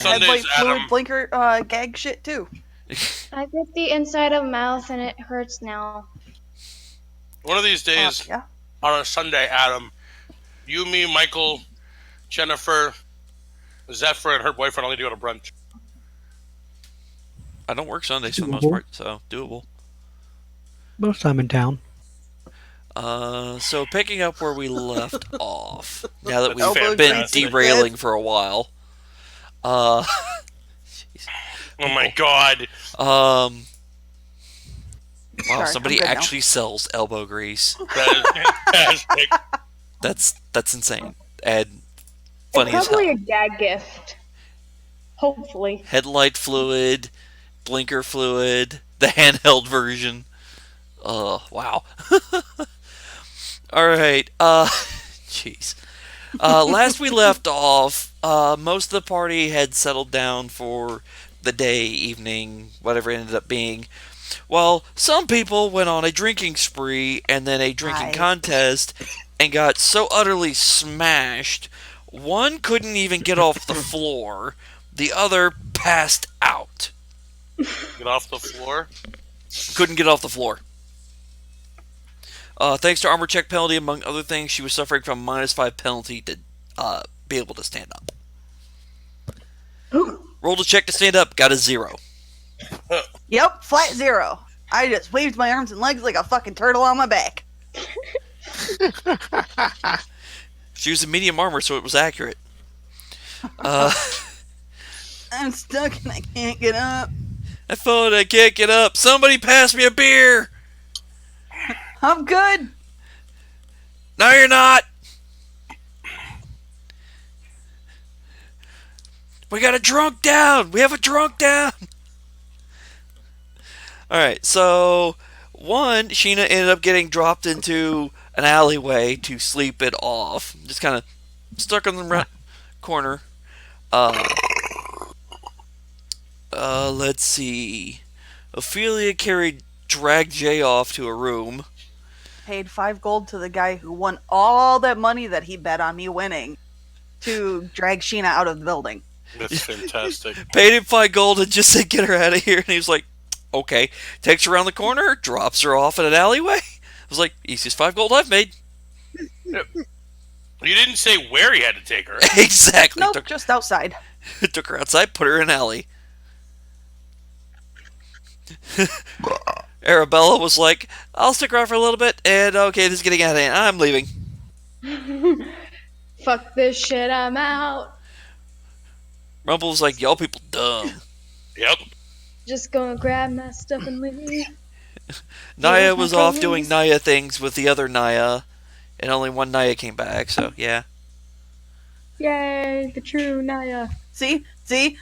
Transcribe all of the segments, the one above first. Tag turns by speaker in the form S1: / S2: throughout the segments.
S1: Headlight
S2: Sundays,
S1: fluid
S2: Adam.
S1: blinker gag shit too.
S3: I get the inside of mouth and it hurts now.
S2: One of these days,
S1: Yeah.
S2: on a Sunday, Adam, you, me, Michael, Jennifer, Zephyr, and her boyfriend only do it a brunch.
S4: I don't work Sundays for the most part, so doable.
S5: Most time in town.
S4: So picking up where we left off, now that
S2: That's
S4: we've been
S2: fantastic.
S4: derailing for a while.
S2: Oh my god.
S4: Wow,
S1: Sorry,
S4: somebody
S1: I'm good now.
S4: actually sells elbow grease.
S2: That is fantastic.
S4: That's insane. And funny
S3: It's
S4: as hell.
S3: probably a gag gift. Hopefully.
S4: Headlight fluid, blinker fluid, the handheld version. Wow. Alright, jeez. Last we left off, most of the party had settled down for the day, evening, whatever it ended up being. Well, some people went on a drinking spree and then a drinking contest and got so utterly smashed, one couldn't even get off the floor, the other passed out.
S2: Get off the floor.
S4: Couldn't get off the floor. Thanks to armor check penalty, among other things, she was suffering from -5 penalty to be able to stand up. Rolled a check to stand up, got a 0.
S1: Yep, flat 0. I just waved my arms and legs like a fucking turtle on my back.
S4: She was in medium armor, so it was accurate.
S1: I'm stuck and I can't get up.
S4: I thought I can't get up. Somebody pass me a beer.
S1: I'm good.
S4: No, you're not. We got a drunk down. We have a drunk down. Alright, so Sheena ended up getting dropped into an alleyway to sleep it off. Just kind of stuck in the corner. Let's see. Ophelia dragged Jay off to a room.
S1: Paid 5 gold to the guy who won all that money that he bet on me winning to drag Sheena out of the building.
S2: That's fantastic.
S4: Paid him 5 gold and just said, get her out of here. And he was like, okay. Takes her around the corner, drops her off in an alleyway. I was like, easiest 5 gold I've made.
S2: Yep. You didn't say where he had to take her.
S4: Exactly.
S1: Nope, just outside.
S4: Took her outside, put her in an alley. Arabella was like, I'll stick around for a little bit, and okay, this is getting out of hand. I'm leaving.
S3: Fuck this shit, I'm out.
S4: Rumble was like, y'all people dumb.
S2: Yep.
S3: Just gonna grab my stuff and leave.
S4: Naya was off doing Naya things with the other Naya, and only one Naya came back, so yeah.
S3: Yay, the true Naya.
S1: See,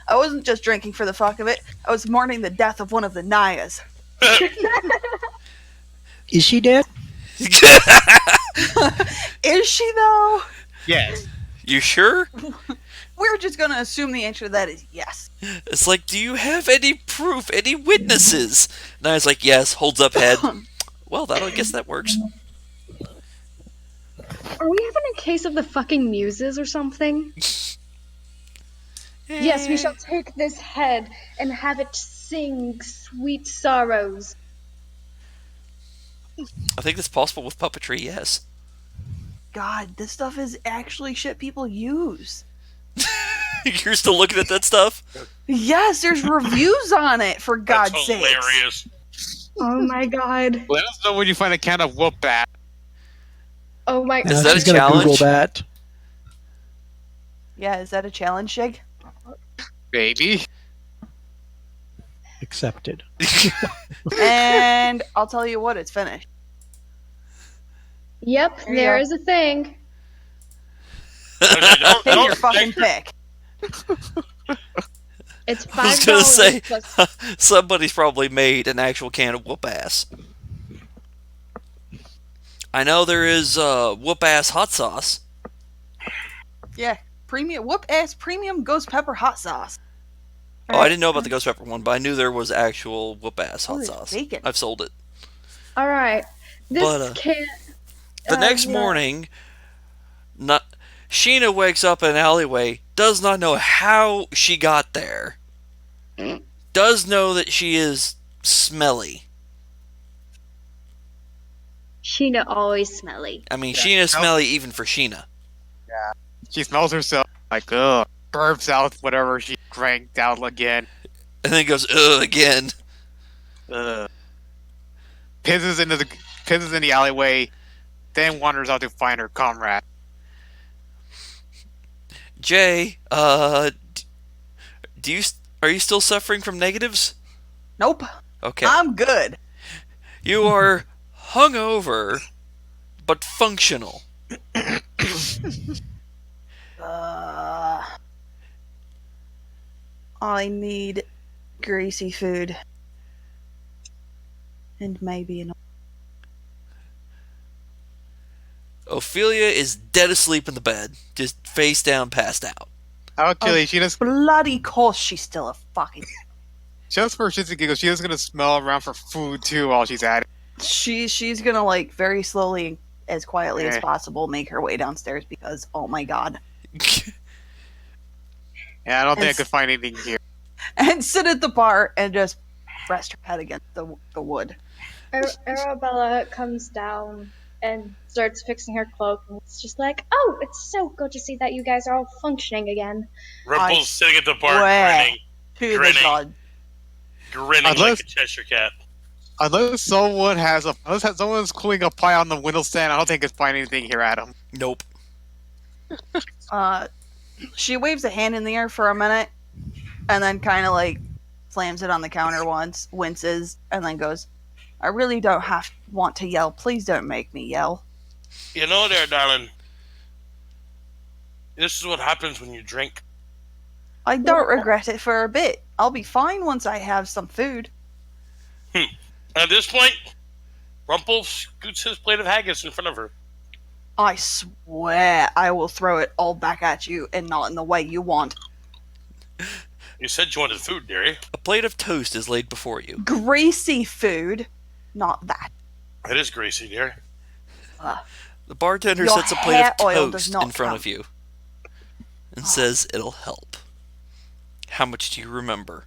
S1: I wasn't just drinking for the fuck of it. I was mourning the death of one of the Nayas.
S5: Is she dead?
S1: Is she though?
S6: Yes.
S4: You sure?
S1: We're just gonna assume the answer to that is yes.
S4: It's like, do you have any proof, any witnesses? Naya's like, yes, holds up head. Well, I guess that works.
S3: Are we having a case of the fucking muses or something? Yes, we shall take this head and have it sing sweet sorrows.
S4: I think that's possible with puppetry, yes.
S1: God, this stuff is actually shit people use.
S4: You're still looking at that stuff?
S1: Yes, there's reviews on it, for God's
S2: That's
S1: sake.
S2: hilarious.
S3: Oh my god.
S6: Let us know when you find a can of whoop bat.
S3: Oh my
S4: Is that
S5: she's
S4: a
S5: gonna
S4: challenge?
S5: Google that.
S1: Yeah, is that a challenge, Shig?
S6: Baby.
S5: Accepted.
S1: And I'll tell you what, it's finished.
S3: Yep,
S1: There you
S3: there
S1: go.
S3: is a thing.
S2: Don't,
S1: Take
S2: don't
S1: your fucking
S2: text
S1: pick.
S3: It's $5
S4: I was gonna say,
S3: plus
S4: somebody's probably made an actual can of whoop ass. I know there is whoop ass hot sauce.
S1: Yeah, premium whoop ass premium ghost pepper hot sauce.
S4: Oh, I didn't know about the ghost pepper one, but I knew there was actual whoop ass hot
S1: Ooh, it's
S4: sauce.
S1: bacon.
S4: I've sold it.
S3: Alright. This
S4: But,
S3: can't.
S4: The next
S3: yeah.
S4: morning, Sheena wakes up in an alleyway does not know how she got there. Does know that she is smelly.
S3: Sheena always smelly.
S4: I mean,
S6: Yeah.
S4: Sheena's smelly even for Sheena.
S6: She smells herself like, ugh. Burps out whatever she drank down again.
S4: And then goes, ugh, again.
S6: Ugh. Pisses in the alleyway, then wanders out to find her comrade.
S4: Jay, are you still suffering from negatives?
S1: Nope.
S4: Okay.
S1: I'm good.
S4: You are hungover, but functional.
S1: I need greasy food. And maybe an.
S4: Ophelia is dead asleep in the bed, just face down, passed out.
S6: Actually, she just
S1: Bloody course she's still a fucking.
S6: just for shits and giggles, she was gonna smell around for food too while she's at it.
S1: She's gonna, like, very slowly, as quietly as
S6: Eh.
S1: possible, make her way downstairs because, oh my god.
S6: Yeah, I don't think I
S1: It's-
S6: could find anything here.
S1: And sit at the bar and just rest her head against the wood.
S3: Arabella comes down and starts fixing her cloak, and it's just like, oh, it's so good to see that you guys are all functioning again.
S2: Rumple's
S1: I
S2: sitting at the bar
S1: swear to the
S2: Grinning.
S1: god.
S2: grinning like
S6: Unless-
S2: a Cheshire cat.
S6: Unless someone's cooling a pie on the window stand, I don't think I could find anything here, Adam.
S4: Nope.
S1: She waves a hand in the air for a minute, and then kind of, like, slams it on the counter once, winces, and then goes, I really don't want to yell. Please don't make me yell.
S2: You know there, darling. This is what happens when you drink.
S1: I don't regret it for a bit. I'll be fine once I have some food.
S2: At this point, Rumple scoots his plate of haggis in front of her.
S1: I swear I will throw it all back at you and not in the way you want.
S2: You said you wanted food, dearie.
S4: A plate of toast is laid before you.
S1: Greasy food, not that.
S2: It is greasy, dear.
S4: The bartender
S1: Your
S4: sets a plate
S1: hair
S4: of
S1: oil does
S4: toast
S1: not
S4: in front
S1: count.
S4: of you and says it'll help. How much do you remember?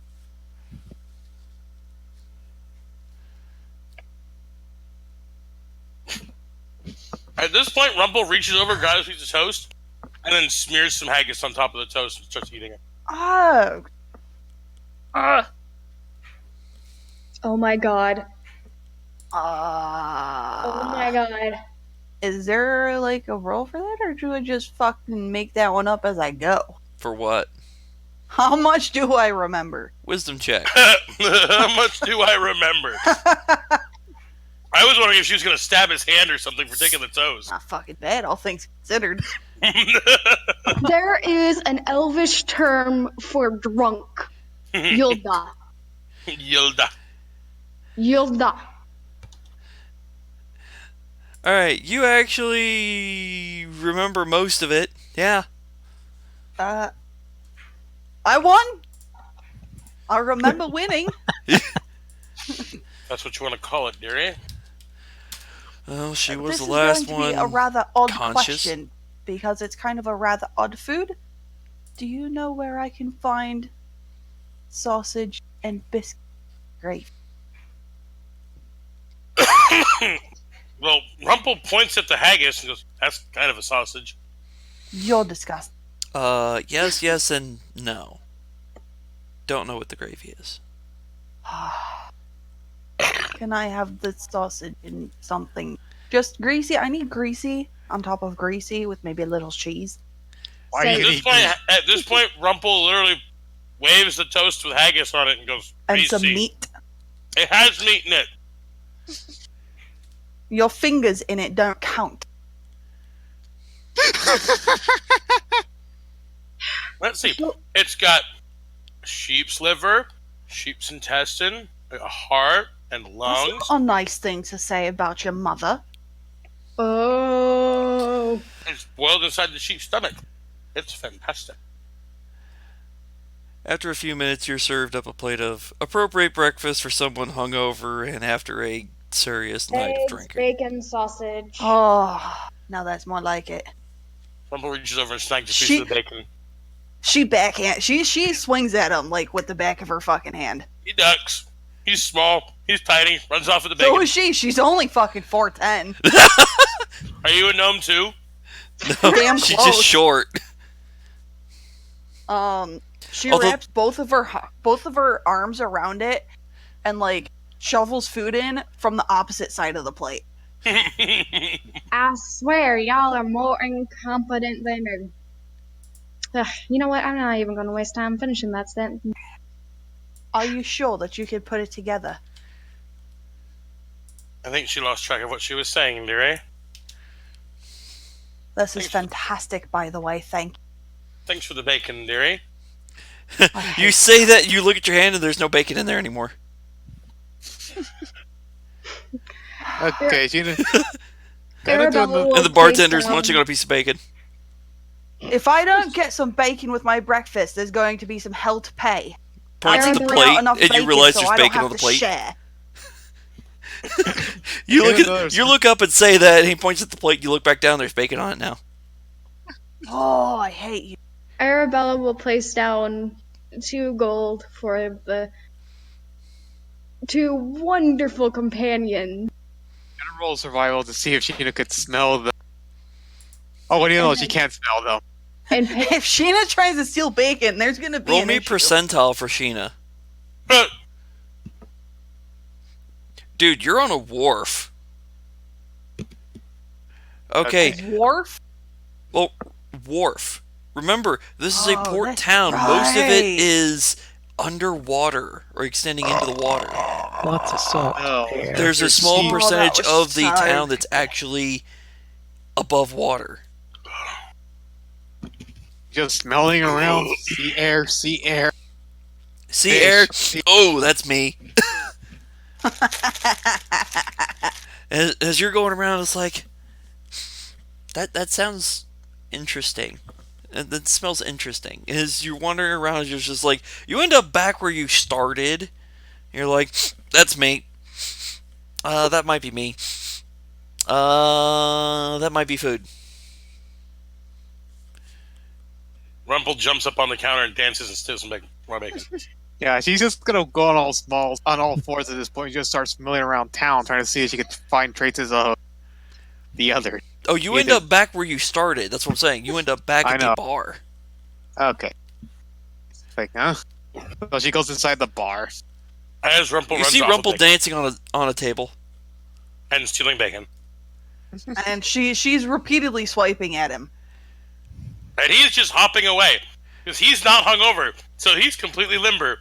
S2: At this point, Rumple reaches over, grabs a piece of toast, and then smears some haggis on top of the toast and starts eating it.
S1: Oh.
S3: Oh my god. Oh
S1: Uh,
S3: my god.
S1: is there, like, a rule for that, or do I just fucking make that one up as I go?
S4: For what?
S1: How much do I remember?
S4: Wisdom check.
S2: How much do I remember? I was wondering if she was going to stab his hand or something for taking the toast.
S1: Not fucking bad, all things considered.
S3: There is an elvish term for drunk. Yulda.
S2: Yilda.
S3: Yulda.
S4: Alright, you actually remember most of it. Yeah.
S1: I won! I remember winning.
S2: That's what you want to call it, dearie.
S4: Well, she was
S1: This
S4: the
S1: is
S4: last
S1: going to be
S4: one.
S1: a rather odd
S4: conscious.
S1: question, because it's kind of a rather odd food. Do you know where I can find sausage and biscuit gravy?
S2: Well, Rumple points at the haggis and goes, that's kind of a sausage.
S1: You're disgusting.
S4: Yes, and no. Don't know what the gravy is.
S1: Can I have the sausage in something? Just greasy? I need greasy on top of greasy with maybe a little cheese.
S6: Why
S3: Say-
S6: do you
S2: At this point, Rumple literally waves the toast with haggis on it and goes,
S1: And
S2: greasy.
S1: some meat.
S2: It has meat in it.
S1: Your fingers in it don't count.
S2: Let's see. It's got sheep's liver, sheep's intestine, a heart, and
S1: That's
S2: lungs.
S1: not a nice thing to say about your mother.
S3: Oh.
S2: It's boiled inside the sheep's stomach. It's fantastic.
S4: After a few minutes, you're served up a plate of appropriate breakfast for someone hungover and after a serious night of
S3: Eggs,
S4: drinking.
S3: bacon, sausage.
S1: Oh, now that's more like it.
S2: Rumple reaches over and snags a piece
S1: She-
S2: of the bacon.
S1: She backhand. She swings at him like with the back of her fucking hand.
S2: He ducks. He's small. He's tiny. Runs off with the
S1: So
S2: bacon.
S1: is she. She's only fucking 4'10".
S2: Are you a gnome too?
S4: No,
S1: Damn
S4: she's
S1: close.
S4: just short.
S1: She
S4: Although-
S1: wraps both of her arms around it, and like shovels food in from the opposite side of the plate.
S3: I swear, y'all are more incompetent than her. Ugh, you know what? I'm not even going to waste time finishing that sentence.
S1: Are you sure that you could put it together?
S2: I think she lost track of what she was saying, dearie.
S1: This is fantastic, by the way. Thank
S2: Thanks for the bacon, dearie.
S1: you.
S4: You say that, you look at your hand, and there's no bacon in there anymore.
S6: Okay, Gina.
S3: Arabella will
S4: And the
S3: place
S4: bartender's
S3: down-
S4: munching on a piece of bacon.
S1: If I don't get some bacon with my breakfast, there's going to be some hell to pay.
S4: Points
S3: I
S4: at the
S3: don't
S4: plate,
S1: enough
S4: and you
S1: bacon,
S4: realize
S1: so
S4: there's
S1: I don't
S4: bacon
S1: have
S4: on the
S1: to
S4: plate.
S1: share.
S4: You look up and say that, and he points at the plate. You look back down. There's bacon on it now.
S1: Oh, I hate you.
S3: Arabella will place down 2 gold for the 2 wonderful companions.
S6: Gonna roll survival to see if Sheena could smell the. Oh, what do you know? She can't smell though.
S3: And pay-
S1: If Sheena tries to steal bacon, there's going to be
S4: Roll
S1: an
S4: me
S1: issue.
S4: percentile for Sheena. Dude, you're on a wharf. Okay,
S1: Dwarf?
S4: well, wharf. Remember, this is a
S1: Oh,
S4: port
S1: that's
S4: town. Most of it
S1: right.
S4: is underwater or extending into the water.
S5: Lots of salt.
S6: Oh,
S5: there.
S4: There's a
S6: There's
S4: small
S6: sea-
S4: percentage
S1: Oh, that was
S4: of the
S1: so
S4: town that's actually above water.
S6: Just smelling around. Sea air, sea air.
S4: Sea
S6: Fish.
S4: air.
S6: Sea-
S4: Oh, that's me. As you're going around, it's like that sounds interesting. That smells interesting. As you're wandering around, you're just like, you end up back where you started. You're like, that's me. That might be me. That might be food.
S2: Rumple jumps up on the counter and dances and steals some bacon. More bacon.
S6: Yeah, she's just gonna go on all fours at this point. Just start smelling around town, trying to see if she could find traces of the other.
S4: Oh, you
S6: Yeah,
S4: end up back where you started. That's what I'm saying. You end up back
S6: I
S4: at the
S6: know.
S4: bar.
S6: Okay. Like, huh? So she goes inside the bar.
S2: As Rumple
S4: You
S2: runs
S4: see
S2: off
S4: Rumple
S2: with bacon
S4: dancing on a table.
S2: and stealing bacon.
S1: And she's repeatedly swiping at him.
S2: And he's just hopping away. Because he's not hungover. So he's completely limber.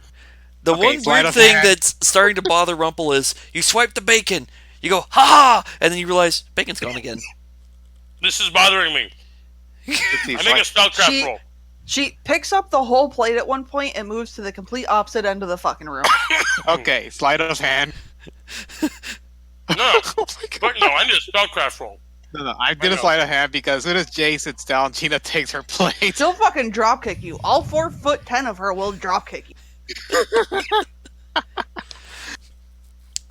S4: The
S6: Okay,
S4: one
S6: sleight
S4: weird
S6: of
S4: thing
S6: hand.
S4: that's starting to bother Rumple is you swipe the bacon, you go ha ha, and then you realize bacon's gone again.
S2: This is bothering me.
S6: Let's see,
S2: I make a spellcraft
S1: She-
S2: roll.
S1: She picks up the whole plate at one point and moves to the complete opposite end of the fucking room.
S6: okay, sleight of hand.
S2: No.
S6: Oh my God.
S2: But no, I need a spellcraft roll.
S6: No, I did a
S2: know.
S6: sleight of hand because as soon as Jay sits down, Gina takes her plate.
S1: She'll fucking dropkick you. All 4'10" of her will dropkick you.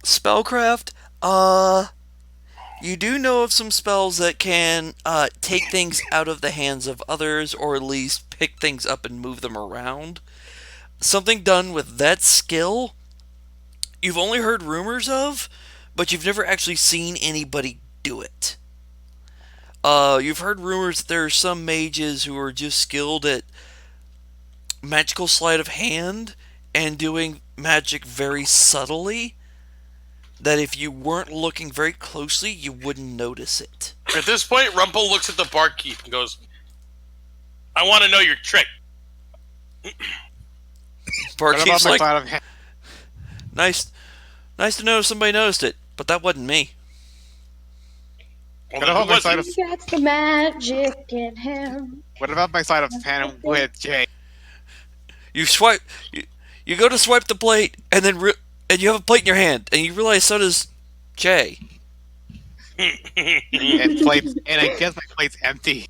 S4: Spellcraft, you do know of some spells that can take things out of the hands of others, or at least pick things up and move them around. Something done with that skill, you've only heard rumors of, but you've never actually seen anybody do it. You've heard rumors that there are some mages who are just skilled at magical sleight of hand and doing magic very subtly, that if you weren't looking very closely, you wouldn't notice it.
S2: At this point, Rumple looks at the barkeep and goes, I want to know your trick.
S6: What about
S4: Barkeep's
S6: my
S4: like,
S6: sleight of hand?
S4: nice to know somebody noticed it, but that wasn't me.
S2: Well,
S6: What
S2: then
S6: about
S2: who
S6: my
S2: was
S6: sleight
S2: it?
S6: of
S3: He got the magic in him.
S6: What about my sleight of hand with Jay?
S4: You swipe, you go to swipe the plate, and then and you have a plate in your hand, and you realize so does Jay.
S6: And I guess my plate's empty.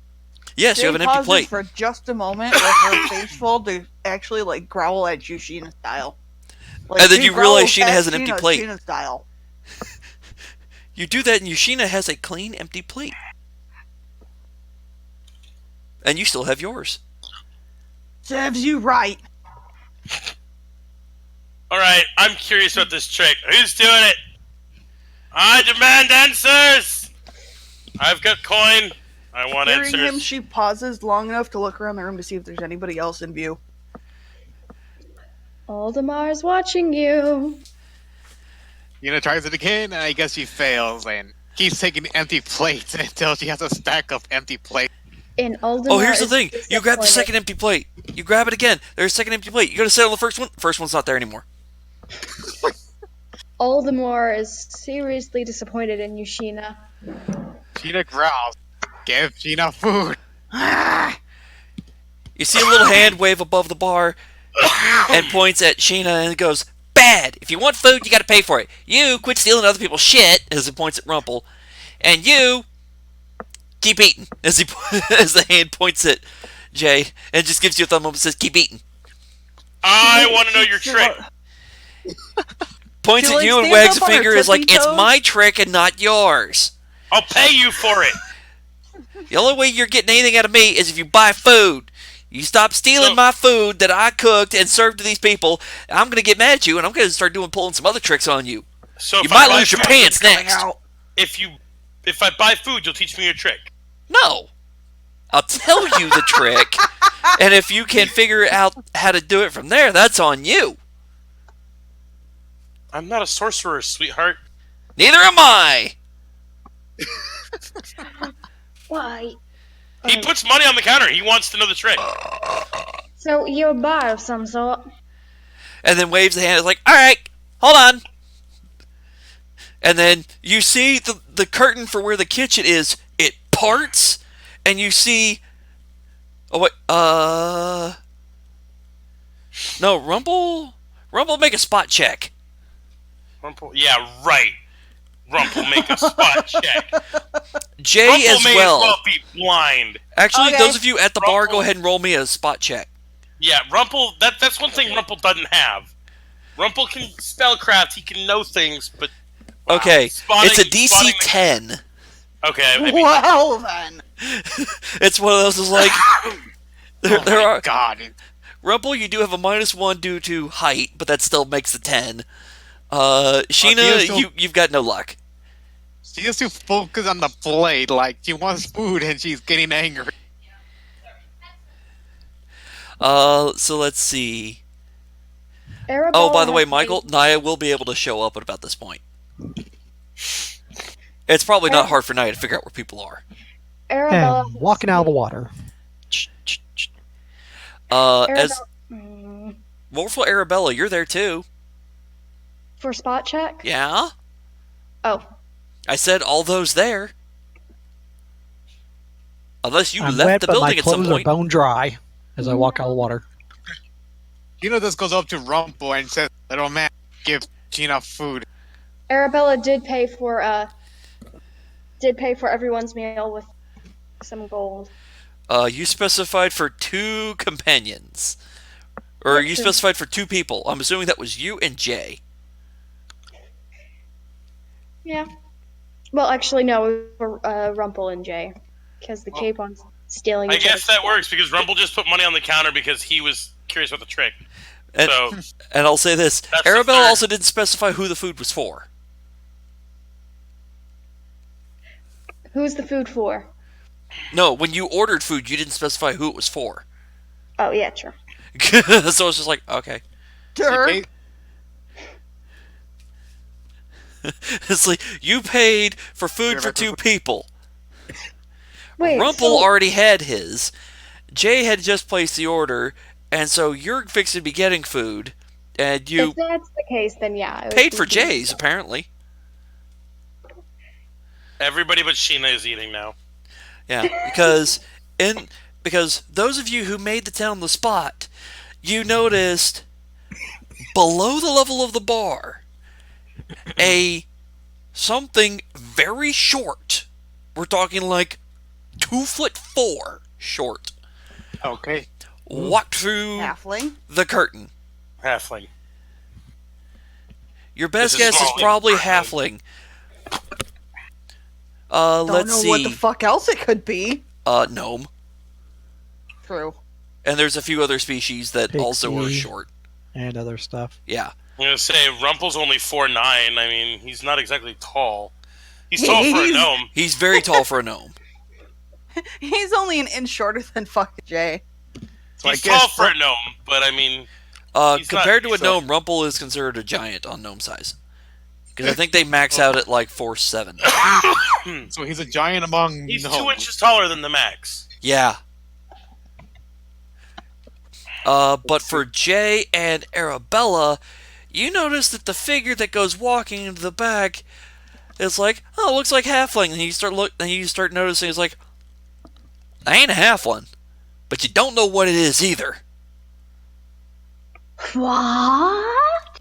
S4: Yes, you have an empty
S1: pauses
S4: plate.
S1: for just a moment with her face full to actually like growl at you, Sheena style. Like,
S4: And then
S1: she
S4: you realize
S1: growls
S4: Sheena
S1: at
S4: has an empty plate.
S1: Sheena style.
S4: You do that, and Yushina has a clean, empty plate. And you still have yours.
S1: Serves you right.
S2: Alright, I'm curious about this trick. Who's doing it? I demand answers! I've got coin. I want
S1: Hearing
S2: answers.
S1: him, she pauses long enough to look around the room to see if there's anybody else in view.
S3: Aldemar's watching you.
S6: Yuna tries it again, and I guess she fails, and keeps taking empty plates until she has a stack of empty plates.
S3: And Aldemar
S4: Oh, here's the
S3: is
S4: thing. You grab the
S3: disappointed.
S4: second empty plate. You grab it again. There's a second empty plate. You gotta sit on the first one. First one's not there anymore.
S3: Aldemar is seriously disappointed in Yushina.
S6: Sheena growls. Give Sheena food.
S4: You see a little hand wave above the bar and points at Sheena and goes, "Bad! If you want food, you gotta pay for it. You quit stealing other people's shit," as it points at Rumple. And you keep eating, as he as the hand points at Jay and just gives you a thumb up and says, "Keep eating."
S2: I want to know your trick.
S4: Points
S1: She,
S4: at
S1: like,
S4: you and
S1: stands
S4: wags a
S1: up on her
S4: finger is like,
S1: tippy
S4: "It's
S1: toes.
S4: my trick and not yours.
S2: I'll pay you for it.
S4: The only way you're getting anything out of me is if you buy food. You stop stealing
S2: So-
S4: my food that I cooked and served to these people, I'm going to get mad at you, and I'm going to start pulling some other tricks on you.
S2: So
S4: You
S2: if
S4: might
S2: I buy
S4: lose your
S2: food-
S4: pants
S1: Coming
S4: next.
S1: out.
S2: If I buy food, you'll teach me your trick.
S4: No. I'll tell you the trick, and if you can figure out how to do it from there, that's on you.
S2: I'm not a sorcerer, sweetheart.
S4: Neither am I.
S3: Why?
S2: He puts money on the counter. He wants to know the trick.
S3: So you're a bar of some sort.
S4: And then waves the hand. It's like, all right, hold on. And then you see the curtain for where the kitchen is. It parts, and you see. Oh wait, no, Rumple, make a spot check.
S2: Rumple, yeah, right. Rumple, make a spot check.
S4: Jay
S2: Rumple
S4: as
S2: may
S4: well.
S2: as well be blind.
S4: Actually,
S1: Okay.
S4: those of you at the bar,
S2: Rumple.
S4: go ahead and roll me a spot check.
S2: Yeah, Rumple. That's one thing Rumple doesn't have. Rumple can spellcraft. He can know things, but wow.
S4: Okay,
S2: Spotting-
S4: it's a DC
S2: spotting the-
S4: 10.
S2: Okay, I mean,
S1: Well then.
S4: It's one of those. Is like there are
S6: God.
S4: Rumple. You do have a -1 due to height, but that still makes a 10. Sheena,
S6: still-
S4: you've got no luck.
S6: She has to focus on the plate, like she wants food and she's getting angry.
S4: So let's see.
S3: Arabella
S4: Oh, by the way,
S3: has
S4: Michael,
S3: made-
S4: Naya will be able to show up at about this point. It's probably not hard for Naya to figure out where people are.
S3: Arabella.
S5: And walking out of the water.
S4: As
S3: Arabella-
S4: Morphle Arabella, you're there too.
S3: for spot check.
S4: Yeah?
S3: Oh,
S4: I said all those there. Unless you
S5: I'm
S4: left
S5: wet,
S4: the
S5: but my
S4: building at some
S5: clothes are
S4: point.
S5: bone dry as I walk out of the water.
S6: This goes up to Rumple and says, "Little man, give Sheena food."
S3: Arabella did pay for everyone's meal with some gold.
S4: You specified for 2 companions. Or you specified for 2 people. I'm assuming that was you and Jay.
S3: Yeah. Well, actually, no, for Rumple and Jay, because the cape on stealing.
S2: I
S3: each
S2: guess
S3: other's
S2: that works because Rumple just put money on the counter because he was curious about the trick.
S4: And,
S2: So
S4: and I'll say this.
S2: That's the
S4: Arabella
S2: third.
S4: also didn't specify who the food was for.
S3: Who's the food for?
S4: No, when you ordered food, you didn't specify who it was for.
S3: Oh, yeah, true.
S4: So it's just like, okay.
S1: Derp.
S4: It's like, you paid for food for 2 people.
S3: Wait,
S4: Rumple
S3: so,
S4: already had his. Jay had just placed the order, and so you're fixing to be getting food, and you
S3: if that's the case, then yeah. it would
S4: paid
S3: be
S4: for
S3: food.
S4: Jay's, apparently.
S2: everybody but Sheena is eating now.
S4: Yeah, because those of you who made the town the spot, you noticed below the level of the bar something very short. We're talking like 2'4" short.
S6: Okay.
S4: Walked through
S1: Halfling.
S4: the curtain.
S2: Halfling.
S4: Your best
S2: This is
S4: guess is
S2: small.
S4: probably halfling.
S1: Don't
S4: Let's
S1: know
S4: see.
S1: what the fuck else it could be.
S4: Gnome.
S1: True.
S4: And there's a few other species that also are
S5: Pixie.
S4: short.
S5: And other stuff.
S4: Yeah.
S2: I'm gonna say Rumple's only 4'9". I mean, he's not exactly tall. He's tall for a gnome.
S4: He's very tall for a gnome.
S1: He's only an inch shorter than fucking Jay.
S6: So
S2: He's
S6: I guess
S2: tall for a gnome, but I mean, He's
S4: Compared
S2: not-
S4: to a
S2: so-
S4: gnome, Rumple is considered a giant on gnome size. Because I think they max out at like 4'7".
S6: so he's a giant among
S2: he's
S6: gnomes.
S2: 2 inches taller than the max.
S4: Yeah. But for Jay and Arabella, you notice that the figure that goes walking into the back is like, oh, it looks like halfling. And you start noticing it's like, I ain't a halfling, but you don't know what it is either.
S3: What?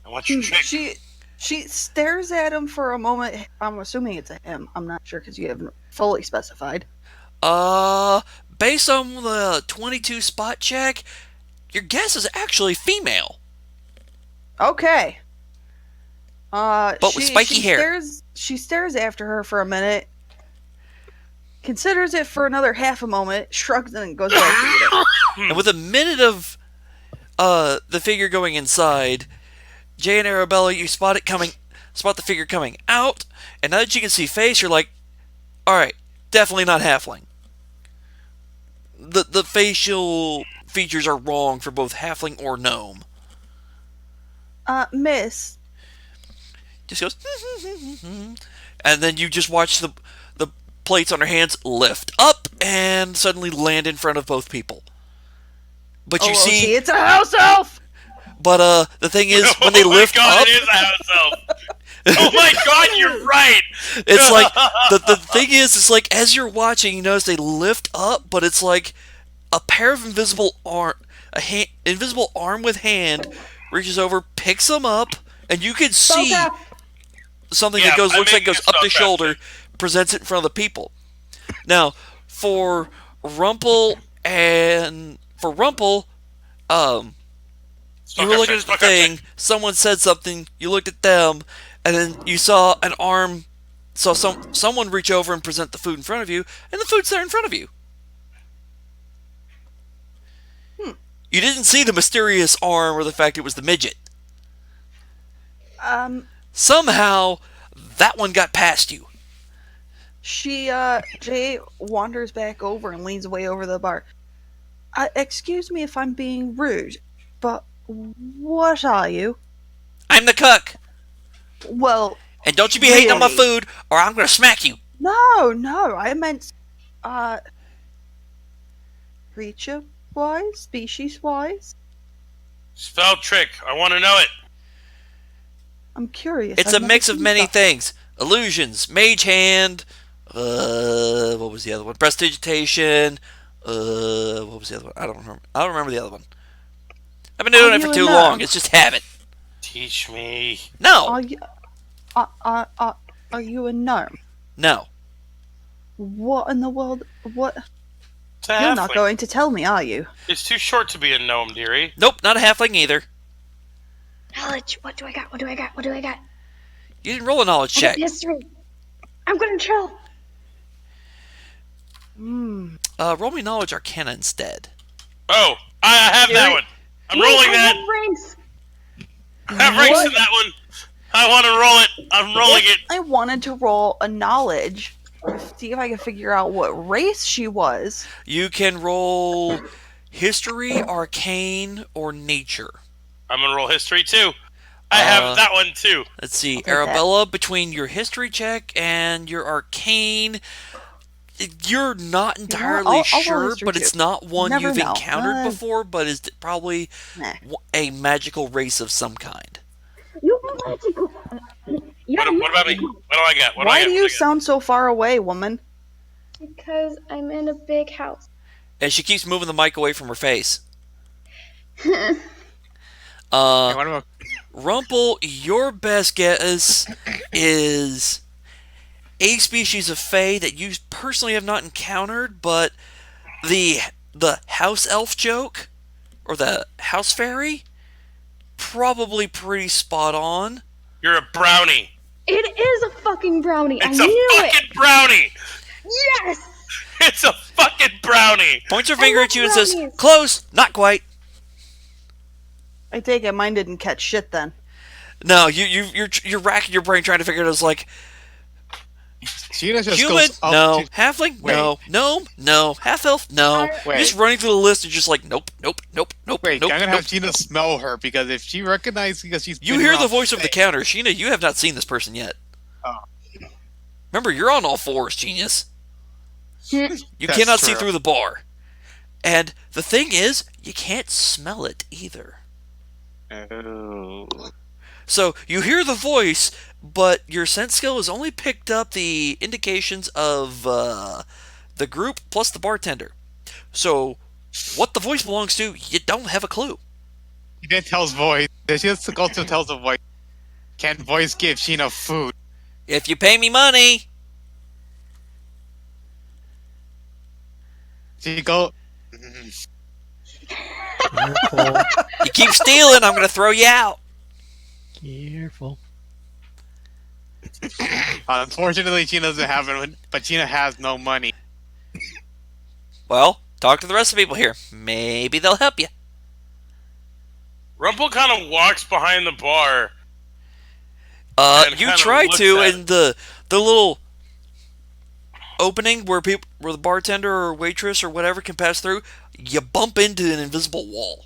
S2: And what's your trick?
S1: She stares at him for a moment. I'm assuming it's a him. I'm not sure because you haven't fully specified.
S4: Based on the 22 spot check, your guess is actually female.
S1: Okay.
S4: But with spiky hair.
S1: She stares after her for a minute, considers it for another half a moment, shrugs and goes back to eat it.
S4: And with a minute of the figure going inside, Jay and Arabella, you spot the figure coming out, and now that you can see face, you're like, alright, definitely not halfling. The facial features are wrong for both halfling or gnome.
S1: Miss,
S4: Just goes, and then you just watch the plates on her hands lift up and suddenly land in front of both people. But you see,
S1: it's a house elf.
S4: but the thing is, when they lift
S2: oh my God,
S4: up,
S2: it is a house elf. Oh my God, you're right.
S4: it's like the thing is, it's like as you're watching, you notice they lift up, but it's like a pair of invisible arm with hand reaches over, picks them up, and you can see something that looks like goes up the shoulder, presents it in front of the people. Now, for Rumple, you were looking at the thing, someone said something, you looked at them, and then you saw an arm, someone reach over and present the food in front of you, and the food's there in front of you. You didn't see the mysterious arm or the fact it was the midget. Somehow, that one got past you.
S1: Jay wanders back over and leans away over the bar. Excuse me if I'm being rude, but what are you?
S4: I'm the cook.
S1: Well,
S4: And don't you be hating on my
S1: really?
S4: food, or I'm gonna smack you.
S1: No, I meant, creature-wise, species-wise.
S2: Spell trick. I want to know it.
S1: I'm curious.
S4: It's
S1: I've
S4: a
S1: never
S4: mix of
S1: seen
S4: many
S1: stuff.
S4: things. Illusions, mage hand, what was the other one? Prestidigitation, what was the other one? I don't remember the other one. I've been doing
S1: Are
S4: it for
S1: you
S4: too
S1: a
S4: long.
S1: gnome?
S4: It's just habit.
S2: Teach me.
S4: No,
S1: Are you, are you a gnome?
S4: no.
S1: What in the world? What?
S2: It's a
S1: You're not
S2: halfling.
S1: going to tell me, are you?
S2: It's too short to be a gnome, dearie.
S4: Nope, not a halfling either.
S3: Knowledge. What do I got?
S4: You didn't roll a knowledge
S3: I got
S4: check.
S3: history. I'm gonna control.
S4: Roll me knowledge arcana instead.
S2: Oh, I have that
S1: Dearie?
S2: one. I'm rolling that.
S3: Ranks.
S2: I have ranks in that one. I want to roll it. I'm rolling it.
S1: I wanted to roll a knowledge, see if I could figure out what race she was.
S4: You can roll history, arcane, or nature.
S2: I'm going to roll history too. I have that one too.
S4: Let's see,
S1: take that.
S4: Arabella, between your history check and your arcane, you're not entirely
S1: I'll roll
S4: sure,
S1: history
S4: but
S1: too.
S4: it's not one
S1: Never
S4: you've
S1: know.
S4: encountered before, but is probably
S1: Nah.
S4: a magical race of some kind.
S3: You magical.
S2: What about me? What do I get? What
S1: Why
S2: do I
S1: do
S2: get?
S1: you
S2: What
S1: sound so far away, woman?
S3: Because I'm in a big house.
S4: And she keeps moving the mic away from her face.
S6: Hey, what about-
S4: Rumple, your best guess is a species of fae that you personally have not encountered, but the house elf joke, or the house fairy, probably pretty spot on.
S2: You're a brownie.
S3: It is a fucking brownie.
S2: It's
S3: I
S2: a
S3: knew
S2: fucking brownie.
S3: it. Yes.
S2: It's a fucking brownie.
S4: Points her finger
S3: love
S4: at you and says,
S3: brownies.
S4: "Close, not quite."
S1: I take it mine didn't catch shit then.
S4: No, you're racking your brain trying to figure it out. It's like
S6: Sheena just
S4: human,
S6: goes up
S4: no.
S6: to...
S4: Halfling,
S6: Wait.
S4: no. Gnome, no. Half elf, no. You're just running through the list and just like nope.
S6: Wait, I'm gonna have Sheena smell her, because if she recognizes, because she's
S4: You
S6: been
S4: hear the
S6: around
S4: voice of the
S6: things-
S4: counter, Sheena. You have not seen this person yet.
S6: Oh.
S4: Remember, you're on all fours, genius. You
S6: That's
S4: cannot see
S6: true.
S4: through the bar. And the thing is, you can't smell it either.
S6: Oh.
S4: So you hear the voice, but your sense skill has only picked up the indications of the group plus the bartender. So what the voice belongs to, you don't have a clue.
S6: He then tells voice. She just also tells the voice. Can voice give Sheena food?
S4: If you pay me money,
S6: She go.
S5: Careful.
S4: you keep stealing, I'm going to throw you out.
S5: Careful.
S6: Unfortunately, Sheena doesn't have it, but Sheena has no money.
S4: Well, talk to the rest of the people here. Maybe they'll help you.
S2: Rumple kind of walks behind the bar. And
S4: You
S2: kinda
S4: try
S2: looks
S4: to,
S2: at
S4: and the little opening where the bartender or waitress or whatever can pass through, you bump into an invisible wall.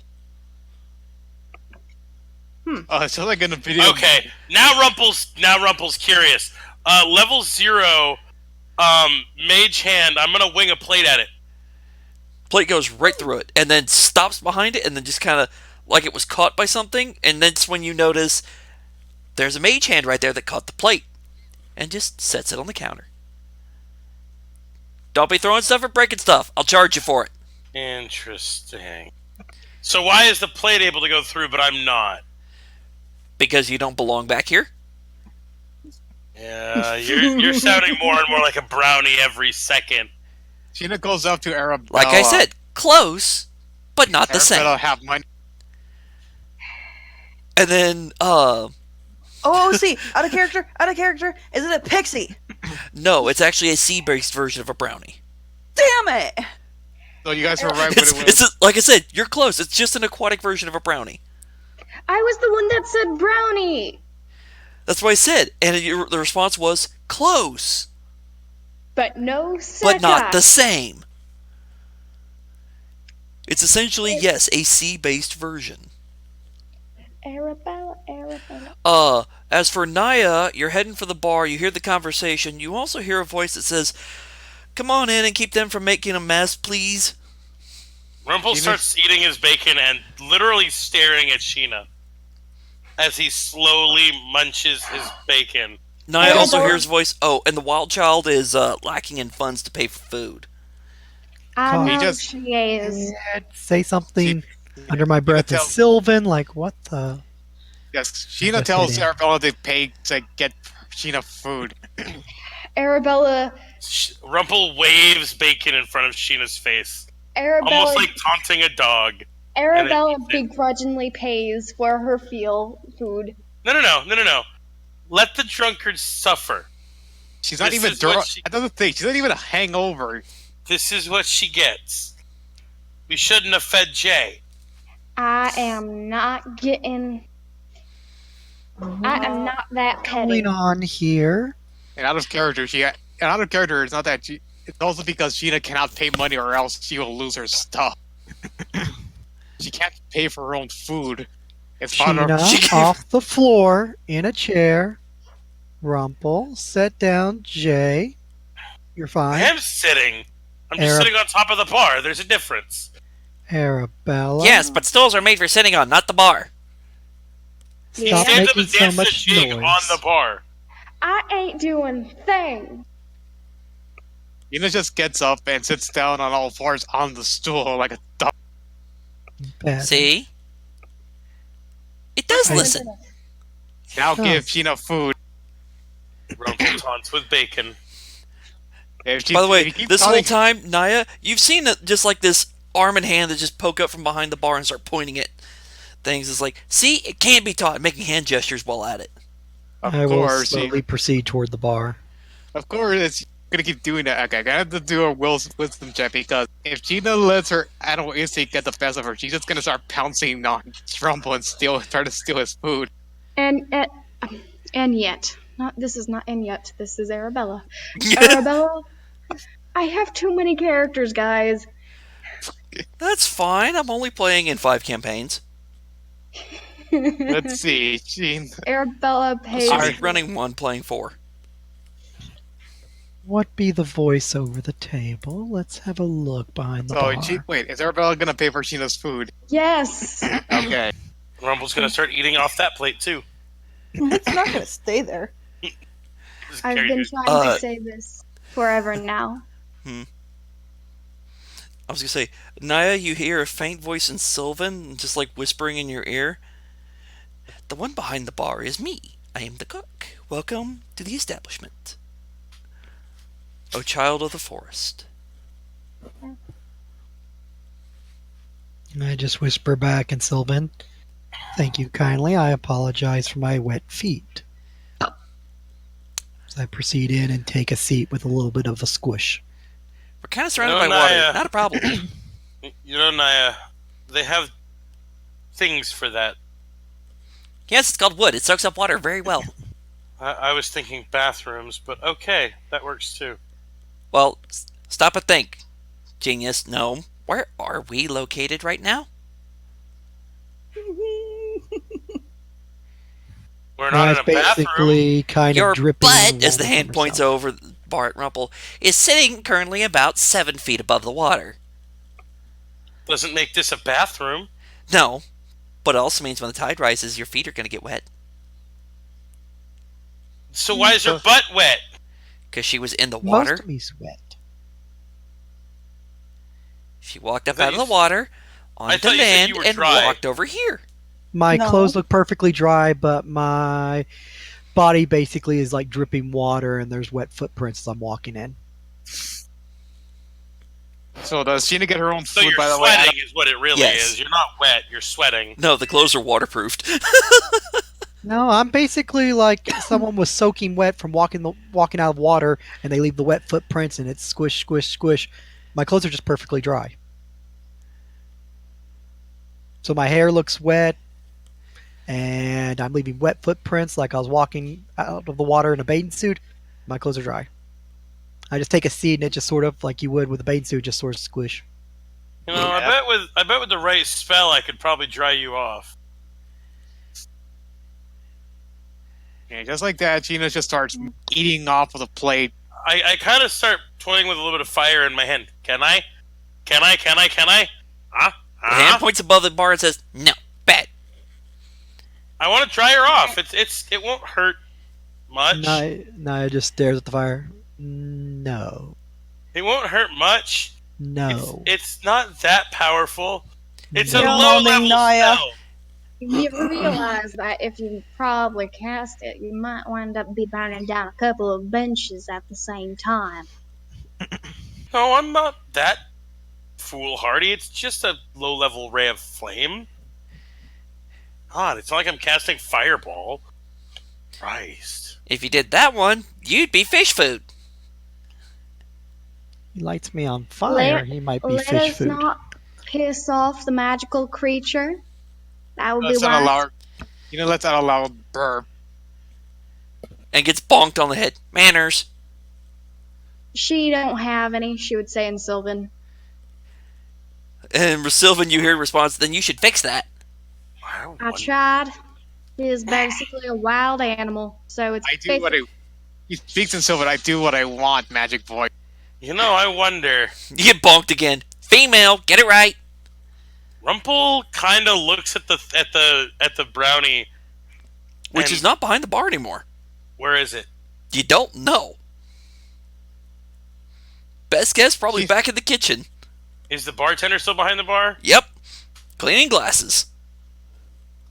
S6: It sounds like in a video.
S2: Okay, now Rumple's curious. Level 0, mage hand. I'm gonna wing a plate at it.
S4: Plate goes right through it, and then stops behind it, and then just kind of like it was caught by something, and that's when you notice there's a mage hand right there that caught the plate, and just sets it on the counter. Don't be throwing stuff or breaking stuff. I'll charge you for it.
S2: Interesting. So why is the plate able to go through, but I'm not?
S4: Because you don't belong back here?
S2: Yeah, you're sounding more and more like a brownie every second.
S6: Sheena goes up to Arabella.
S4: Like I said, close, but not the same.
S6: Arabella have money.
S4: And then,
S1: Oh, see, out of character. Is it a pixie?
S4: no, it's actually a sea-based version of a brownie.
S1: Damn it!
S6: So you guys were right with it.
S4: It's like I said, you're close. It's just an aquatic version of a brownie.
S3: I was the one that said brownie.
S4: That's what I said. And the response was, close,
S3: But no
S4: but not the
S3: second.
S4: same. It's essentially, yes, a sea-based version.
S3: Arabella.
S4: As for Naya, you're heading for the bar. You hear the conversation. You also hear a voice that says, "Come on in and keep them from making a mess, please."
S2: Rumple starts eating his bacon and literally staring at Sheena as he slowly munches his bacon.
S4: Naya
S3: Hey,
S4: also
S3: Bar-
S4: hears a voice. Oh, and the wild child is lacking in funds to pay for food.
S3: I
S5: He
S3: know
S6: just-
S3: she is.
S5: Say something under my breath
S6: tell-
S5: is Sylvan, like, what the?
S6: Yes, Sheena
S5: That's
S6: tells
S5: kidding.
S6: Arabella to pay to get Sheena food.
S3: Arabella.
S2: Rumple waves bacon in front of Sheena's face,
S3: Arabella.
S2: almost like taunting a dog.
S3: Arabella
S2: and it-
S3: begrudgingly pays for her food.
S2: No. Let the drunkards suffer.
S6: She's not
S2: This
S6: even
S2: is what
S6: drunk.
S2: she-
S6: Another thing, she's not even a hangover.
S2: This is what she gets. We shouldn't have fed Jay.
S3: I am not getting. I am not that petty.
S5: Going on here?
S6: And out of character, it's not that she. It's also because Sheena cannot pay money, or else she will lose her stuff. She can't pay for her own food. It's part of.
S5: Sheena off the floor in a chair. Rumple, set down. Jay, you're
S2: I
S5: fine.
S2: am sitting. I'm just sitting on top of the bar. There's a difference.
S5: Arabella.
S4: Yes, but stools are made for sitting on, not the bar.
S2: He
S5: Stop
S2: stands up
S5: making
S2: and
S5: so
S2: dances a
S5: much
S2: jig
S5: noise.
S2: on the bar.
S3: I ain't doing thing.
S6: Sheena just gets up and sits down on all fours on the stool like a dog.
S5: Bad.
S4: See? It does
S5: I-
S4: listen.
S6: Now
S5: Oh.
S6: give Sheena food.
S2: Rumple taunts with bacon.
S6: If she,
S4: By the
S6: if
S4: way,
S6: you keep
S4: this whole
S6: telling-
S4: time, Naya, you've seen just like this arm and hand that just poke up from behind the bar and start pointing at things. It's like, see, it can't be taught, making hand gestures while at it.
S6: Of
S5: I will
S6: course,
S5: slowly proceed toward the bar.
S6: of course, gonna keep doing that. Okay, I have to do a wisdom check because if Gina lets her animal instinct get the best of her, she's just gonna start pouncing on Rumble and try to steal his food.
S3: And yet, this is not and yet. This is Arabella. Arabella, I have too many characters, guys.
S4: That's fine. I'm only playing in 5 campaigns.
S6: Let's see, Gene.
S3: Arabella pays.
S4: Sorry, running 1, playing 4.
S5: What be the voice over the table? Let's have a look behind the bar.
S6: Wait, is Arabella gonna pay for Gina's food?
S3: Yes.
S6: Okay.
S2: Rumble's gonna start eating off that plate too.
S1: It's not gonna stay there.
S2: Just
S3: I've
S2: carry
S3: been
S2: it.
S3: trying to say this forever now.
S4: I was gonna say, Naya, you hear a faint voice in Sylvan, just like whispering in your ear. The one behind the bar is me. I am the cook. Welcome to the establishment. O child of the forest.
S5: I just whisper back in Sylvan. Thank you kindly. I apologize for my wet feet. As I proceed in and take a seat with a little bit of a squish.
S4: We're kind of surrounded
S2: No,
S4: by
S2: Naya.
S4: water. Not a problem.
S2: You know, Naya, they have things for that.
S4: Yes, it's called wood. It soaks up water very well.
S2: I was thinking bathrooms, but okay, that works too.
S4: Well, stop and think. Genius, gnome. Where are we located right now?
S2: We're not in a bathroom.
S5: basically kind
S4: Your
S5: of dripping.
S4: butt, as the
S5: water
S4: hand
S5: from
S4: points
S5: herself.
S4: over the bar at Rumple, is sitting currently about 7 feet above the water.
S2: Doesn't make this a bathroom.
S4: No, but it also means when the tide rises, your feet are going to get wet.
S2: So why is her butt wet?
S4: Because she was in the water.
S5: Most of me's wet.
S4: She walked up
S2: I thought
S4: out of
S2: you
S4: the water,
S2: I
S4: onto
S2: thought you said
S4: land,
S2: you were
S4: and
S2: dry.
S4: walked over here.
S5: My
S1: No.
S5: clothes look perfectly dry, but my body basically is like dripping water, and there's wet footprints as I'm walking in.
S6: So does Gina get her own
S2: So
S6: food,
S2: you're
S6: by the way?
S2: sweating is what it really
S4: Yes.
S2: is. You're not wet, you're sweating.
S4: No, the clothes are waterproofed.
S5: No, I'm basically like someone was soaking wet from walking out of water, and they leave the wet footprints, and it's squish, squish, squish. My clothes are just perfectly dry. So my hair looks wet, and I'm leaving wet footprints like I was walking out of the water in a bathing suit. My clothes are dry. I just take a seat, and it just sort of, like you would with a bathing suit, just sort of squish.
S2: You know,
S6: Yeah.
S2: I bet with the right spell I could probably dry you off.
S6: Yeah, just like that, Gina just starts eating off of the plate.
S2: I kind of start toying with a little bit of fire in my hand. Can I? Can I?
S4: The hand points above the bar and says, "No, bad."
S2: I want to dry her off. It won't hurt much.
S5: Naya just stares at the fire. No.
S2: It won't hurt much.
S5: No.
S2: It's not that powerful. It's a
S1: You're
S2: low
S1: moaning,
S2: level
S1: Naya.
S2: spell.
S3: You realize that if you probably cast it, you might wind up be burning down a couple of benches at the same time.
S2: No, I'm not that foolhardy. It's just a low level ray of flame. God, it's not like I'm casting fireball. Christ.
S4: If you did that one, you'd be fish food.
S5: He lights me on fire. He might be
S3: Let
S5: fish
S3: us
S5: food.
S3: not piss off the magical creature. That would
S6: Let's
S3: be
S6: not
S3: wise.
S6: allow her. Let's not allow her burp.
S4: And gets bonked on the head. Manners.
S3: She don't have any, she would say in Sylvan.
S4: And Sylvan, you hear a response, then you should fix that.
S3: I tried. He is basically a wild animal, so it's
S6: I do what I. He speaks in Sylvan. I do what I want, Magic Boy.
S2: You know, I wonder.
S4: You get bonked again. Female, get it right.
S2: Rumple kind of looks at the brownie.
S4: Which
S2: And-
S4: is not behind the bar anymore.
S2: Where is it?
S4: You don't know. Best guess, probably
S6: Jeez.
S4: back in the kitchen.
S2: Is the bartender still behind the bar?
S4: Yep. Cleaning glasses.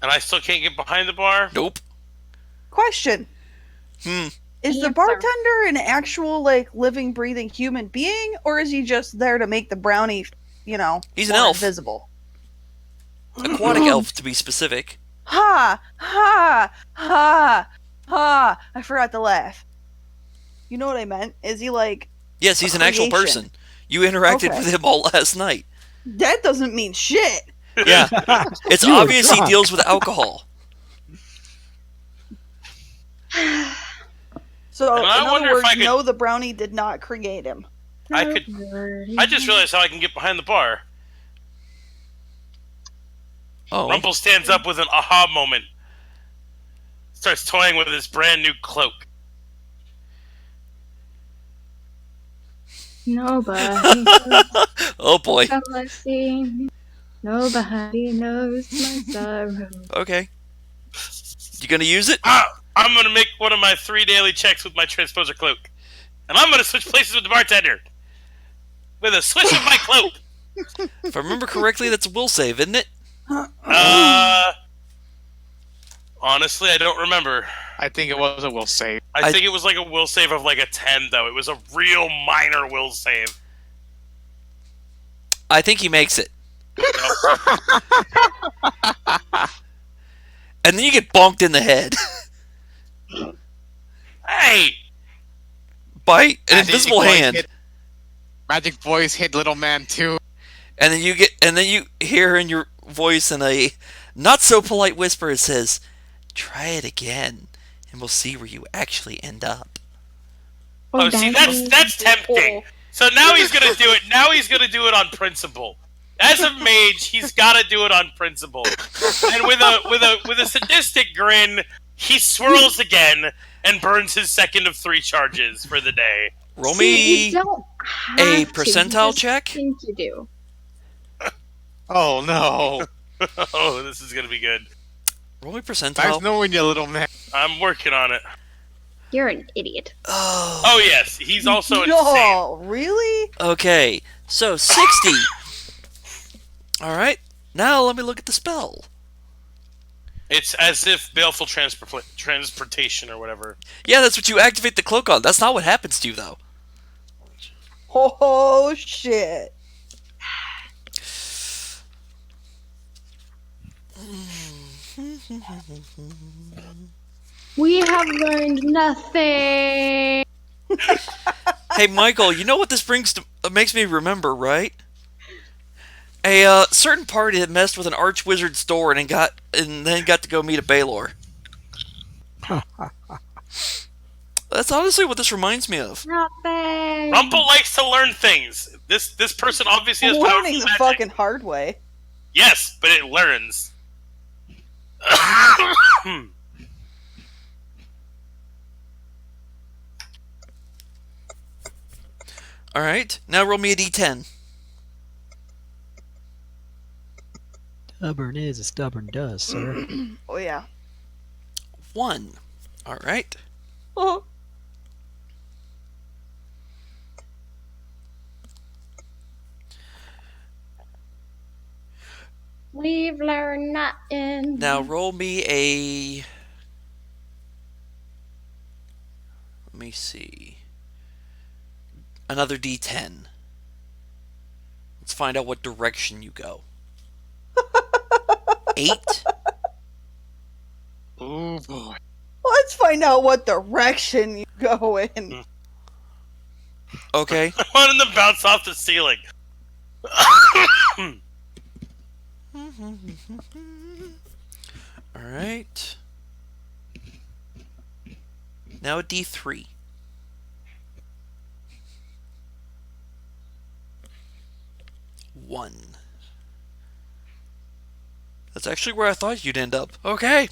S2: And I still can't get behind the bar?
S4: Nope.
S1: Question.
S4: Hmm.
S1: Is the
S3: Answer.
S1: bartender an actual, like, living, breathing human being, or is he just there to make the brownie,
S4: He's an
S1: more
S4: elf.
S1: invisible?
S4: Aquatic elf, to be specific.
S1: Ha! Ha! Ha! Ha! I forgot to laugh. You know what I meant? Is he, like,
S4: Yes, he's an actual
S1: creation.
S4: person. You interacted
S1: Okay.
S4: with him all last night.
S1: That doesn't mean shit.
S4: Yeah, it's
S5: You were
S4: obvious he
S5: drunk.
S4: deals with alcohol.
S1: So,
S2: And I
S1: in
S2: wonder
S1: other
S2: if
S1: words,
S2: I could-
S1: no, the brownie did not create him.
S2: I just realized how I can get behind the bar.
S4: Oh,
S2: Rumple stands up with an aha moment. Starts toying with his brand new cloak.
S3: Nobody knows
S4: oh boy.
S3: how I sing. Nobody knows my sorrow.
S4: Okay. You gonna use it?
S2: I'm gonna make one of my 3 daily checks with my transposer cloak. And I'm gonna switch places with the bartender. With a switch of my cloak.
S4: If I remember correctly, that's a will save, isn't it?
S2: Honestly, I don't remember.
S6: I think it was a will save.
S2: I think it was like a will save of like a 10, though. It was a real minor will save.
S4: I think he makes it. And then you get bonked in the head
S2: Hey!
S4: by an
S6: Magic
S4: invisible
S6: voice
S4: hand.
S6: Magic voice hit little man too.
S4: And then you hear in your voice in a not so polite whisper, it says, "Try it again, and we'll see where you actually end up."
S2: Oh, see, that's tempting. So now he's gonna do it. Now he's gonna do it on principle. As a mage, he's got to do it on principle. And with a sadistic grin, he swirls again and burns his second of 3 charges for the day.
S4: Roll
S3: See,
S4: me
S3: you don't have
S4: a
S3: to,
S4: percentile
S3: you just
S4: check.
S3: think you do.
S6: Oh no!
S2: Oh, this is gonna be good.
S4: Roll me
S6: Nice
S4: percentile.
S6: knowing you, little man.
S2: I'm working on it.
S3: You're an idiot.
S4: Oh,
S2: Oh yes, he's also insane.
S1: No, really?
S4: okay. So 60. All right. Now let me look at the spell.
S2: It's as if baleful transportation or whatever.
S4: Yeah, that's what you activate the cloak on. That's not what happens to you, though.
S1: Oh, shit.
S3: We have learned nothing.
S4: Hey, Michael, you know what this makes me remember, right? A certain party that messed with an archwizard store and then got to go meet a Baylor. That's honestly what this reminds me of.
S3: Nothing.
S2: Rumple likes to learn things. This person obviously has powerful
S1: Learning the
S2: magic.
S1: fucking hard way.
S2: Yes, but it learns.
S4: All right, now roll me a d10.
S5: Stubborn is as stubborn does, sir.
S1: Oh, yeah.
S4: 1. All right.
S1: Oh.
S3: We've learned nothing.
S4: Now roll me a. Let me see. Another d10. Let's find out what direction you go. 8.
S6: Oh boy.
S1: Let's find out what direction you go in.
S4: Okay.
S2: I want him to bounce off the ceiling.
S4: All right. Now a d3. 1. That's actually where I thought you'd end up. Okay.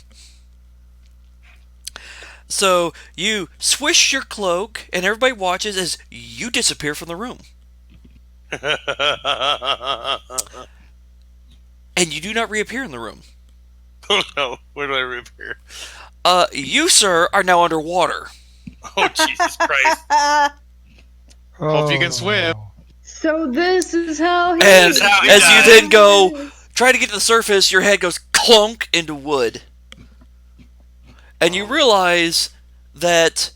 S4: So you swish your cloak, and everybody watches as you disappear from the room. And you do not reappear in the room.
S2: Oh no, where do I reappear?
S4: You, sir, are now underwater.
S2: Oh, Jesus Christ.
S6: Hope you can swim.
S3: So this is how he
S4: And
S2: how he
S4: as
S2: dies.
S4: you then go, try to get to the surface, your head goes clunk into wood. And you realize that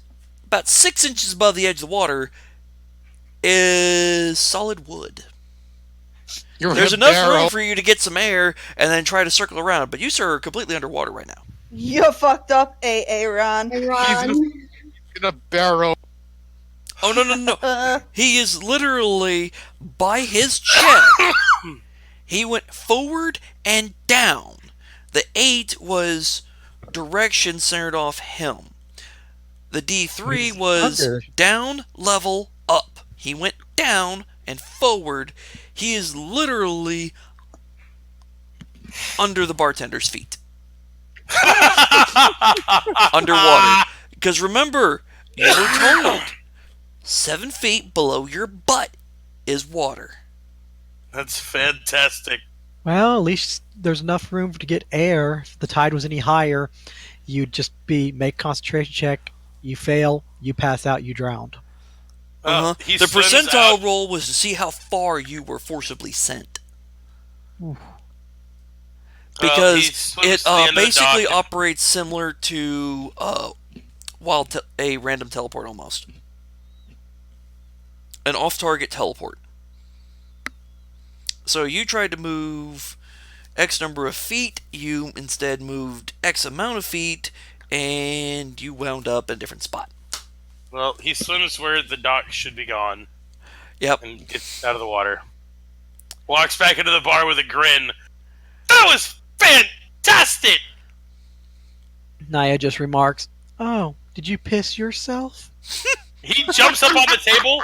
S4: about 6 inches above the edge of the water is solid wood.
S6: You're
S4: There's
S6: in a
S4: enough
S6: barrel.
S4: room for you to get some air and then try to circle around, but you, sir, are completely underwater right now.
S1: You fucked up, Aaron.
S3: Ron.
S6: in a barrel.
S4: Oh, no. He is literally by his check. He went forward and down. The 8 was direction centered off him. The D3 was
S5: Under.
S4: down, level, up. He went down and forward. He is literally under the bartender's feet. Underwater. Because remember, you were told 7 feet below your butt is water.
S2: That's fantastic.
S5: Well, at least there's enough room to get air. If the tide was any higher, you'd just make concentration check. You fail, you pass out, you drowned.
S2: He
S4: The
S2: swims
S4: percentile
S2: out.
S4: roll was to see how far you were forcibly sent. Because
S2: he swims
S4: it
S2: to the end of the
S4: basically
S2: dock.
S4: operates similar to a random teleport almost. An off-target teleport. So you tried to move X number of feet, you instead moved X amount of feet, and you wound up in a different spot.
S2: Well, he swims where the dock should be gone
S4: Yep.
S2: and gets out of the water. Walks back into the bar with a grin. That was fantastic!
S5: Naya just remarks, "Oh, did you piss yourself?"
S2: He jumps up on the table.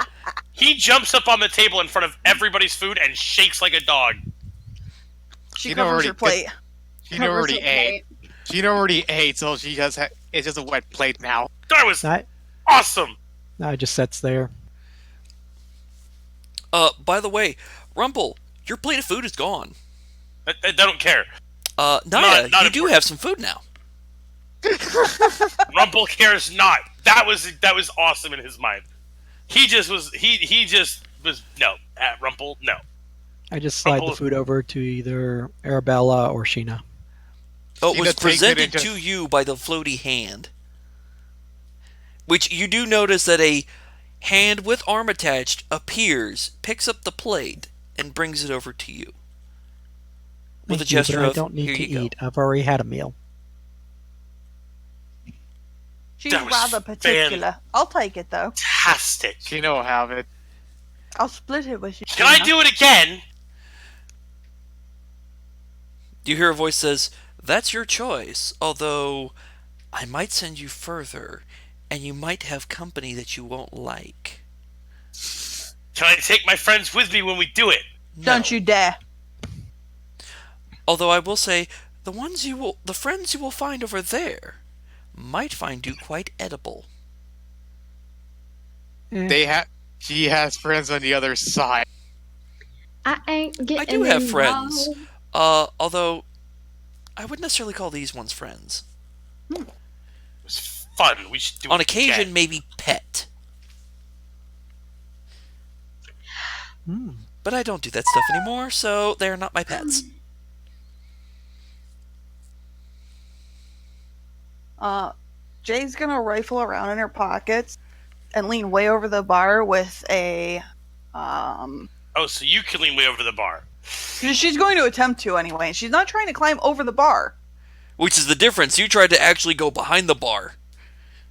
S2: He jumps up on the table in front of everybody's food and shakes like a dog.
S1: She
S6: You
S1: covers
S6: already
S1: her plate.
S6: She already ate. She already ate, so she just it's just a wet plate now.
S2: That was
S5: Naya
S2: awesome!
S5: just sits there.
S4: By the way, Rumple, your plate of food is gone.
S2: I don't care.
S4: Naya,
S2: not
S4: you do have some food now.
S2: Rumple cares not. That was awesome in his mind. He just was no. Rumple, no.
S5: I just slide the food over to either Arabella or Sheena.
S4: Oh, it
S6: Sheena
S4: was
S6: takes it
S4: presented
S6: and just-
S4: to you by the floaty hand. Which you do notice that a hand with arm attached appears, picks up the plate, and brings it over to you. With a
S5: Thank you,
S4: gesture
S5: but I
S4: of,
S5: don't need
S4: "Here
S5: to
S4: you go."
S5: eat. I've already had a meal.
S1: She's
S2: That was
S1: rather particular. I'll take it though.
S2: Fantastic.
S6: She know have it.
S1: I'll split it with you.
S2: Can I do it again?
S4: You hear a voice says, "That's your choice, although I might send you further, and you might have company that you won't like."
S2: Can I take my friends with me when we do it?
S1: Don't you dare.
S4: Although I will say, the friends you will find over there might find you quite edible.
S6: She has friends on the other side.
S3: I ain't getting
S4: I do have friends.
S3: involved.
S4: Although I wouldn't necessarily call these ones friends.
S2: It was fun. We should do
S4: On
S2: it
S4: occasion,
S2: again.
S4: maybe pet. But I don't do that stuff anymore, so they're not my pets.
S1: Jay's gonna rifle around in her pockets and lean way over the bar with a
S2: Oh, so you can lean way over to the bar.
S1: she's going to attempt to anyway. She's not trying to climb over the bar
S4: Which is the difference. You tried to actually go behind the bar.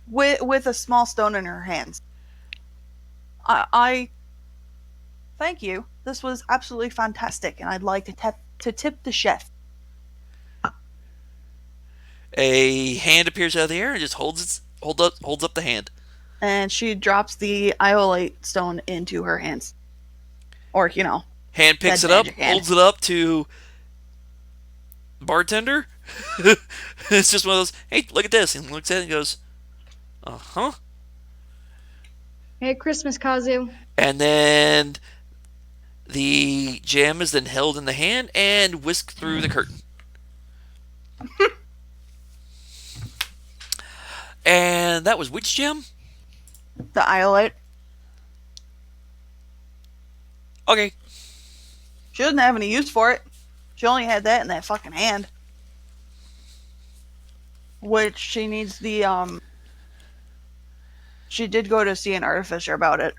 S1: with a small stone in her hands. I thank you. This was absolutely fantastic, and I'd like to tip the chef.
S4: A hand appears out of the air and just holds up the hand.
S1: And she drops the iolite stone into her hands. Or,
S4: Hand picks
S1: Dead
S4: it up,
S1: magic hand.
S4: holds it up to bartender. It's just one of those, "Hey, look at this." And looks at it and goes, "Uh-huh."
S3: Merry Christmas, Kazu.
S4: And then the gem is then held in the hand and whisked through the curtain. And that was which gem?
S1: the iolite.
S4: Okay.
S1: She doesn't have any use for it. She only had that in that fucking hand. Which she needs the, She did go to see an artificer about it.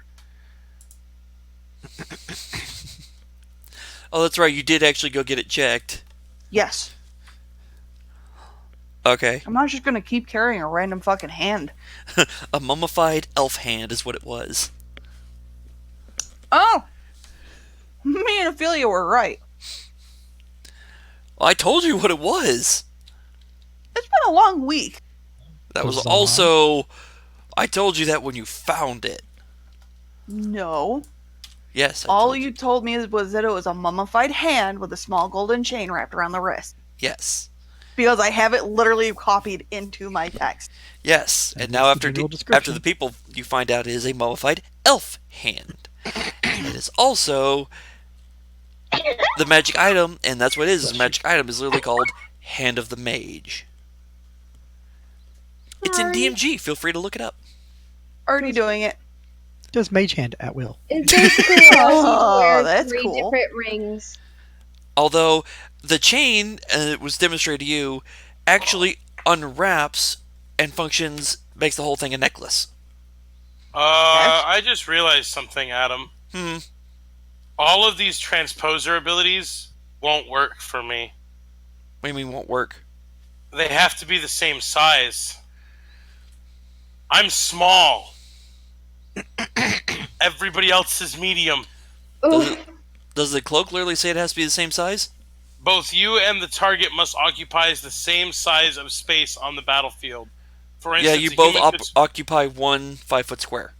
S4: Oh, that's right. You did actually go get it checked.
S1: Yes.
S4: Okay.
S1: I'm not just gonna keep carrying a random fucking hand.
S4: A mummified elf hand is what it was.
S1: Oh! Me and Ophelia were right.
S4: Well, I told you what it was.
S1: It's been a long week.
S4: That was
S5: Huzzah.
S4: also... I told you that when you found it.
S1: No.
S4: Yes, I
S1: All
S4: told
S1: you told me was that it was a mummified hand with a small golden chain wrapped around the wrist.
S4: Yes.
S1: Because I have it literally copied into my text.
S4: Yes.
S5: That
S4: And
S5: is
S4: now
S5: the
S4: after
S5: general
S4: after
S5: description.
S4: the people, you find out it is a mummified elf hand. It is also the magic item, and that's what it is. The magic item is literally called Hand of the Mage. It's in DMG. Feel free to look it up.
S1: Already doing it.
S5: Just mage hand at will.
S3: It's basically
S1: Oh,
S3: wear
S1: that's
S3: 3
S1: cool.
S3: different rings.
S4: Although the chain, it was demonstrated to you, actually unwraps and functions, makes the whole thing a necklace.
S2: I just realized something, Adam.
S4: Hmm.
S2: All of these transposer abilities won't work for me.
S4: What do you mean won't work?
S2: They have to be the same size. I'm small. Everybody else is medium.
S3: Ooh,
S4: Does the cloak literally say it has to be the same size?
S2: Both you and the target must occupy the same size of space on the battlefield. For
S4: Yeah,
S2: instance,
S4: you
S2: a
S4: both
S2: human could-
S4: occupy 1 5-foot square.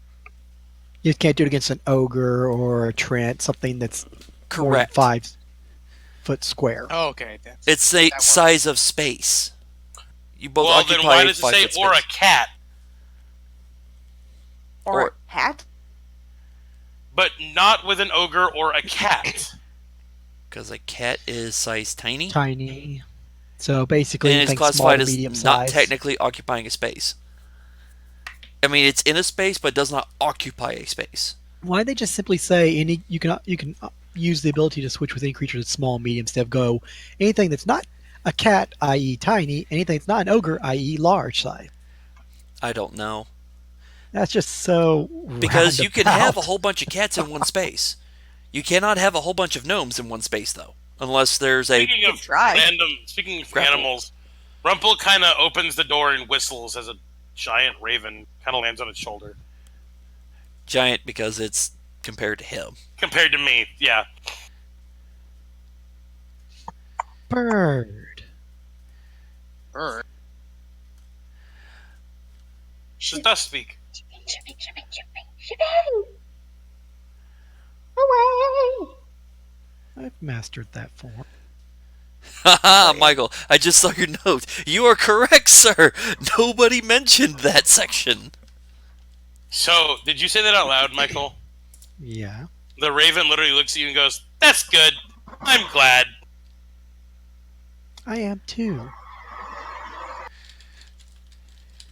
S5: You can't do it against an ogre or a trant, something that's more than
S4: Correct.
S5: 5-foot square.
S6: Oh, okay.
S4: It's the
S6: That works.
S4: size of space. You both
S2: well,
S4: occupy
S2: then why does it
S4: 5
S2: say
S4: foot
S2: or a
S4: space.
S2: cat,
S1: Or
S4: Or-
S1: a hat.
S2: but not with an ogre or a cat?
S4: Because a cat is size tiny,
S5: Tiny. So basically,
S4: and it's
S5: anything small
S4: classified
S5: to
S4: as
S5: medium
S4: not
S5: size.
S4: technically occupying a space. I mean, it's in a space, but does not occupy a space.
S5: Why don't they just simply say any? You can use the ability to switch with any creature that's small, medium, instead of go anything that's not a cat, i.e., tiny. Anything that's not an ogre, i.e., large size.
S4: I don't know.
S5: That's just so
S4: Because you can have a
S5: roundabout.
S4: whole bunch of cats in one space. You cannot have a whole bunch of gnomes in one space, though. Unless there's a...
S2: Speaking of
S1: try.
S2: speaking of
S4: Grapple.
S2: animals, Rumple kind of opens the door and whistles as a giant raven kind of lands on its shoulder.
S4: giant because it's compared to him.
S2: Compared to me, yeah.
S5: Bird.
S6: Bird.
S2: She does speak.
S3: shipping, shipping, shipping, shipping. Away.
S5: I've mastered that form.
S4: Haha, Michael, I just saw your note. You are correct, sir. Nobody mentioned that section.
S2: So, did you say that out loud, Michael?
S5: Yeah.
S2: The raven literally looks at you and goes, "That's good. I'm glad."
S5: I am too.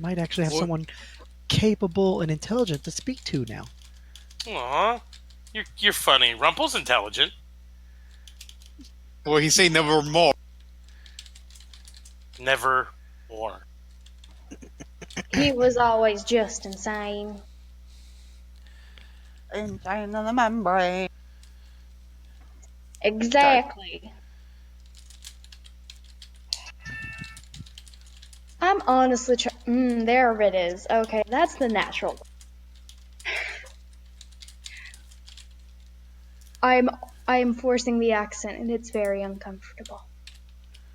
S5: Might actually have
S6: What?
S5: someone capable and intelligent to speak to now.
S2: Aw, you're funny. Rumple's intelligent.
S6: Well, he say never more.
S2: Never more.
S3: He was always just insane.
S1: Inside the membrane.
S3: Exactly. I'm honestly there it is. Okay, that's the natural. I'm forcing the accent and it's very uncomfortable.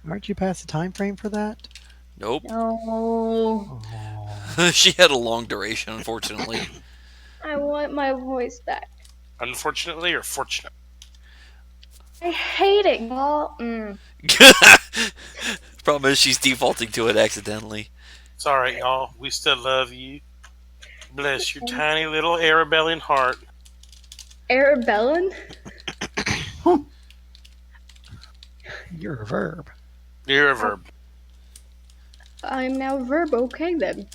S5: Aren't you past the time frame for that?
S4: Nope.
S3: No.
S5: Oh.
S4: She had a long duration, unfortunately.
S3: I want my voice back.
S2: Unfortunately or fortunate?
S3: I hate it, y'all.
S4: Problem is, she's defaulting to it accidentally.
S2: It's alright, y'all. We still love you. Bless your tiny little Arabellian heart.
S3: Arabellan?
S5: You're a verb.
S2: You're a verb.
S3: I'm now verb. Okay then.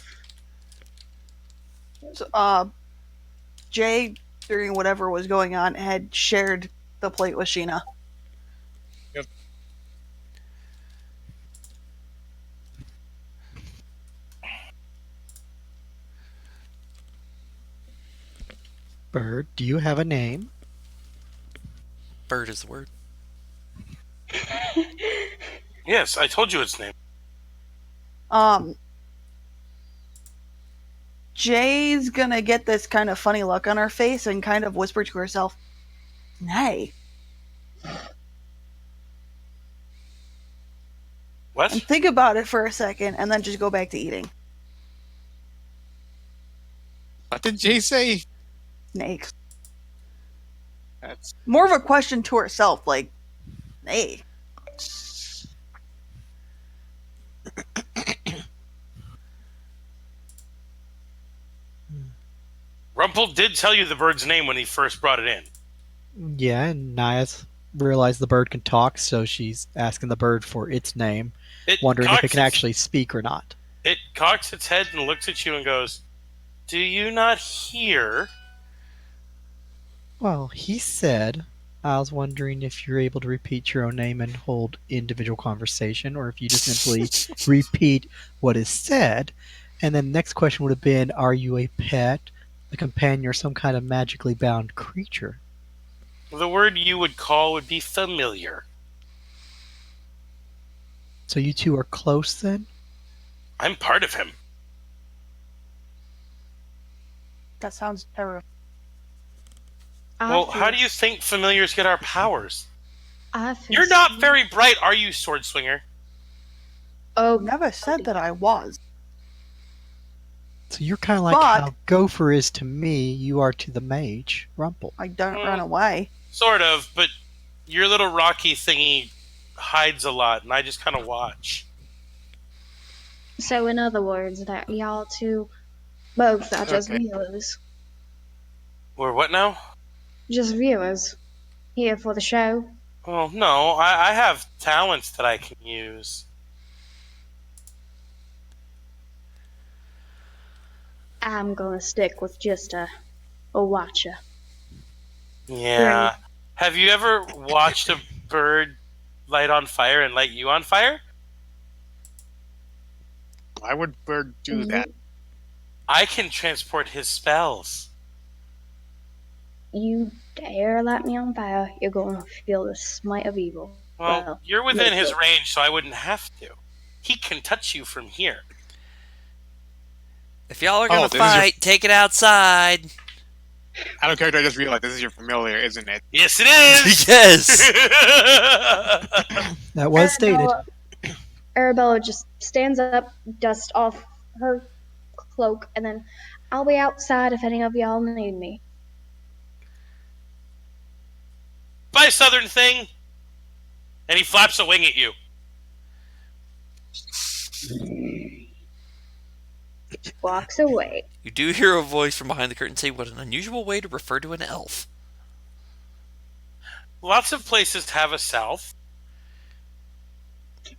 S1: So, Jay, during whatever was going on, had shared the plate with Sheena.
S5: Bird, do you have a name?
S4: Bird is the word.
S2: Yes, I told you its name.
S1: Um, Jay's gonna get this kind of funny look on her face and kind of whisper to herself, "Nay,"
S2: What?
S1: and think about it for a second, and then just go back to eating.
S6: What did Jay say?
S1: Nay.
S6: That's
S1: More of a question to herself, like, "Nay."
S2: Rumple did tell you the bird's name when he first brought it in.
S5: Yeah, and Naya's realized the bird can talk, so she's asking the bird for its name, wondering if it can actually speak or not.
S2: It cocks its head and looks at you and goes, "Do you not hear?"
S5: Well, he said, I was wondering if you're able to repeat your own name and hold individual conversation, or if you just simply repeat what is said. And then the next question would have been, are you a pet, a companion, or some kind of magically bound creature?
S2: The word you would call would be familiar.
S5: So you two are close then?
S2: I'm part of him.
S1: That sounds terrible.
S2: Well, how do you think familiars get our powers? You're
S3: You're
S2: not very bright, are you, Sword Swinger?
S3: Oh,
S1: Never said that I was.
S5: So you're kind of like
S1: But-
S5: how Gopher is to me, you are to the mage, Rumple.
S1: I don't run away.
S2: Sort of, but your little rocky thingy hides a lot, and I just kind of watch.
S3: so in other words, that y'all two both are just
S6: Okay.
S3: viewers.
S2: Or what now?
S3: Just viewers. Here for the show.
S2: Oh, no, I have talents that I can use.
S3: I'm gonna stick with just a watcher.
S2: Yeah.
S3: Right.
S2: Have you ever watched a bird light on fire and light you on fire?
S6: Why would bird do that?
S2: I can transport his spells.
S3: You dare light me on fire, you're gonna feel the smite of evil.
S2: Well, you're within
S3: make
S2: his
S3: it.
S2: range, so I wouldn't have to. He can touch you from here.
S4: If y'all are gonna
S6: this is your-
S4: fight, take it outside.
S6: Out of character, I just realized this is your familiar, isn't it?
S2: Yes, it is!
S4: Yes.
S5: That was stated.
S3: Arabella just stands up, dusts off her cloak, and then I'll be outside if any of y'all need me.
S2: Bye, Southern Thing! And he flaps a wing at you.
S3: Walks away.
S4: You do hear a voice from behind the curtain say, "What an unusual way to refer to an elf."
S2: Lots of places have a south.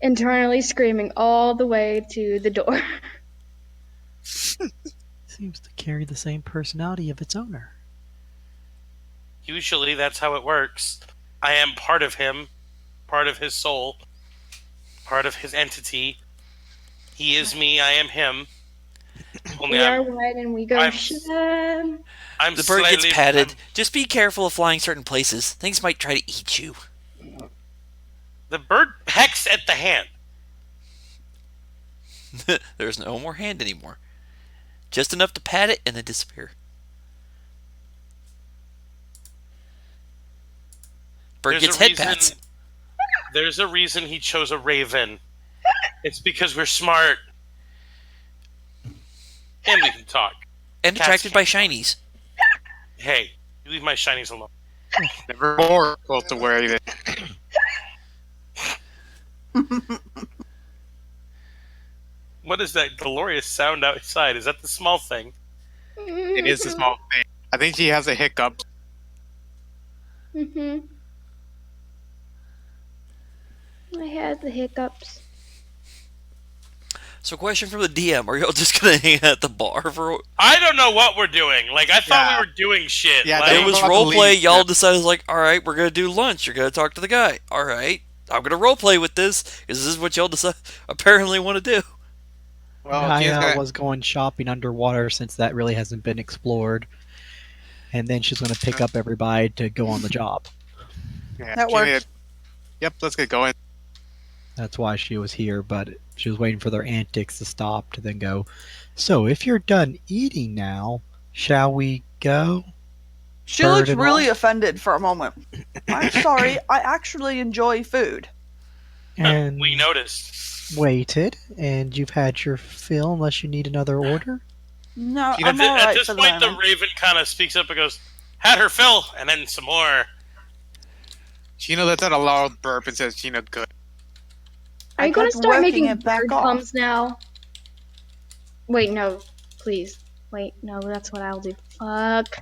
S3: Internally screaming all the way to the door.
S5: Seems to carry the same personality of its owner.
S2: Usually that's how it works. I am part of him, part of his soul, part of his entity. He is me, I am him. Only
S3: We are
S2: I'm,
S3: one and we go
S2: I'm-
S3: shine.
S2: I'm
S4: The bird
S2: slightly,
S4: gets patted. Just be careful of flying certain places. Things might try to eat you.
S2: the bird pecks at the hand.
S4: There's no more hand anymore. Just enough to pat it and then disappear. Bird gets head pats.
S2: There's a reason he chose a raven. It's because we're smart. And we can talk.
S4: And
S2: Cats
S4: attracted by
S2: can't talk.
S4: shinies.
S2: Hey, you leave my shinies alone.
S6: Never more close to where it.
S2: What is that glorious sound outside? Is that the small thing?
S6: It is a small thing. I think she has a hiccup.
S3: Mm-hmm. I had the hiccups.
S4: So, question from the DM: are y'all just gonna hang out at the bar for?
S2: I don't know what we're doing. Like, I thought
S6: Yeah.
S2: we were doing shit.
S6: Yeah,
S2: like,
S6: they
S4: It was
S6: about to
S4: role play.
S6: leave,
S4: Y'all
S6: yeah.
S4: decided like, all right, we're gonna do lunch. You're gonna talk to the guy. All right, I'm gonna role play with this because this is what y'all decide apparently want to do.
S6: Well, she's
S5: Naya
S6: gonna-
S5: was going shopping underwater since that really hasn't been explored. And then she's going to pick up everybody to go on the job.
S6: yeah,
S1: That
S6: she
S1: works.
S6: did. Yep, let's get going.
S5: That's why she was here, but she was waiting for their antics to stop to then go, "So, if you're done eating now, shall we go?"
S1: She
S5: Bird
S1: looks
S5: and
S1: really
S5: all.
S1: offended for a moment. I'm sorry, I actually enjoy food.
S5: And
S2: We noticed.
S5: waited, and you've had your fill unless you need another order?
S1: No,
S6: You know,
S1: I'm
S2: At
S1: alright
S2: this
S1: for the
S2: point, the
S1: moment.
S2: raven kind of speaks up and goes, "Had her fill, and then some more."
S6: Gina lets out a loud burp and says, "Gina, good."
S3: Are
S1: I
S3: you gonna
S1: kept
S3: start
S1: working
S3: making
S1: it back
S3: bird
S1: off.
S3: puns now? Wait, no, please. Wait, no, that's what I'll do. Fuck.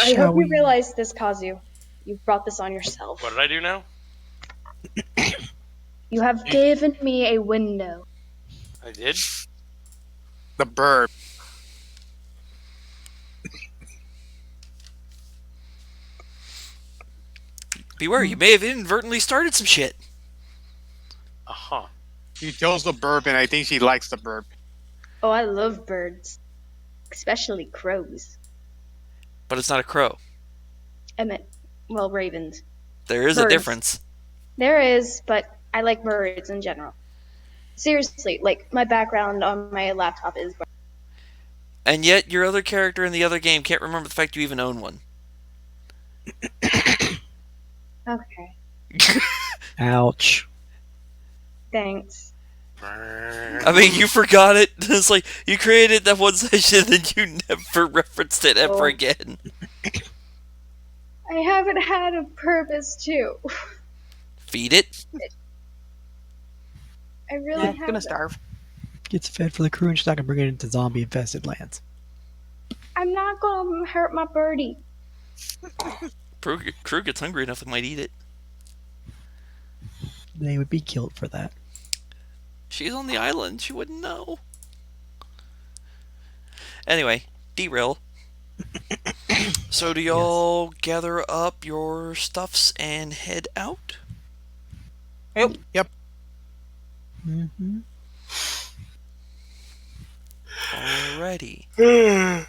S3: I
S5: Shall
S3: hope you
S5: we?
S3: realize this, Kazu. You brought this on yourself.
S2: What did I do now?
S3: You have given me a window.
S2: I did.
S6: The burp.
S4: Beware, you may have inadvertently started some shit.
S2: Uh huh.
S6: She chose the burp, and I think she likes the burp.
S3: Oh, I love birds. Especially crows.
S4: But it's not a crow.
S3: I meant, well, ravens.
S4: There is a
S3: Birds.
S4: difference.
S3: There is, but I like birds in general. Seriously, like, my background on my laptop is birds.
S4: And yet, your other character in the other game can't remember the fact you even own one.
S3: Okay,
S5: Ouch.
S3: thanks.
S4: I mean, you forgot it. It's like, you created that one session, then you never referenced it ever
S3: Oh.
S4: again.
S3: I haven't had a purpose to.
S4: Feed it.
S3: I really
S1: Yeah, gonna
S3: haven't.
S1: starve.
S5: Gets fed for the crew, and she's not gonna bring it into zombie-infested lands.
S3: I'm not gonna hurt my birdie.
S4: Crew gets hungry enough, they might eat it.
S5: They would be killed for that.
S4: She's on the island. She wouldn't know. Anyway, derail. So do y'all gather up your stuffs and head out?
S5: Mm-hmm.
S4: Alrighty. Flip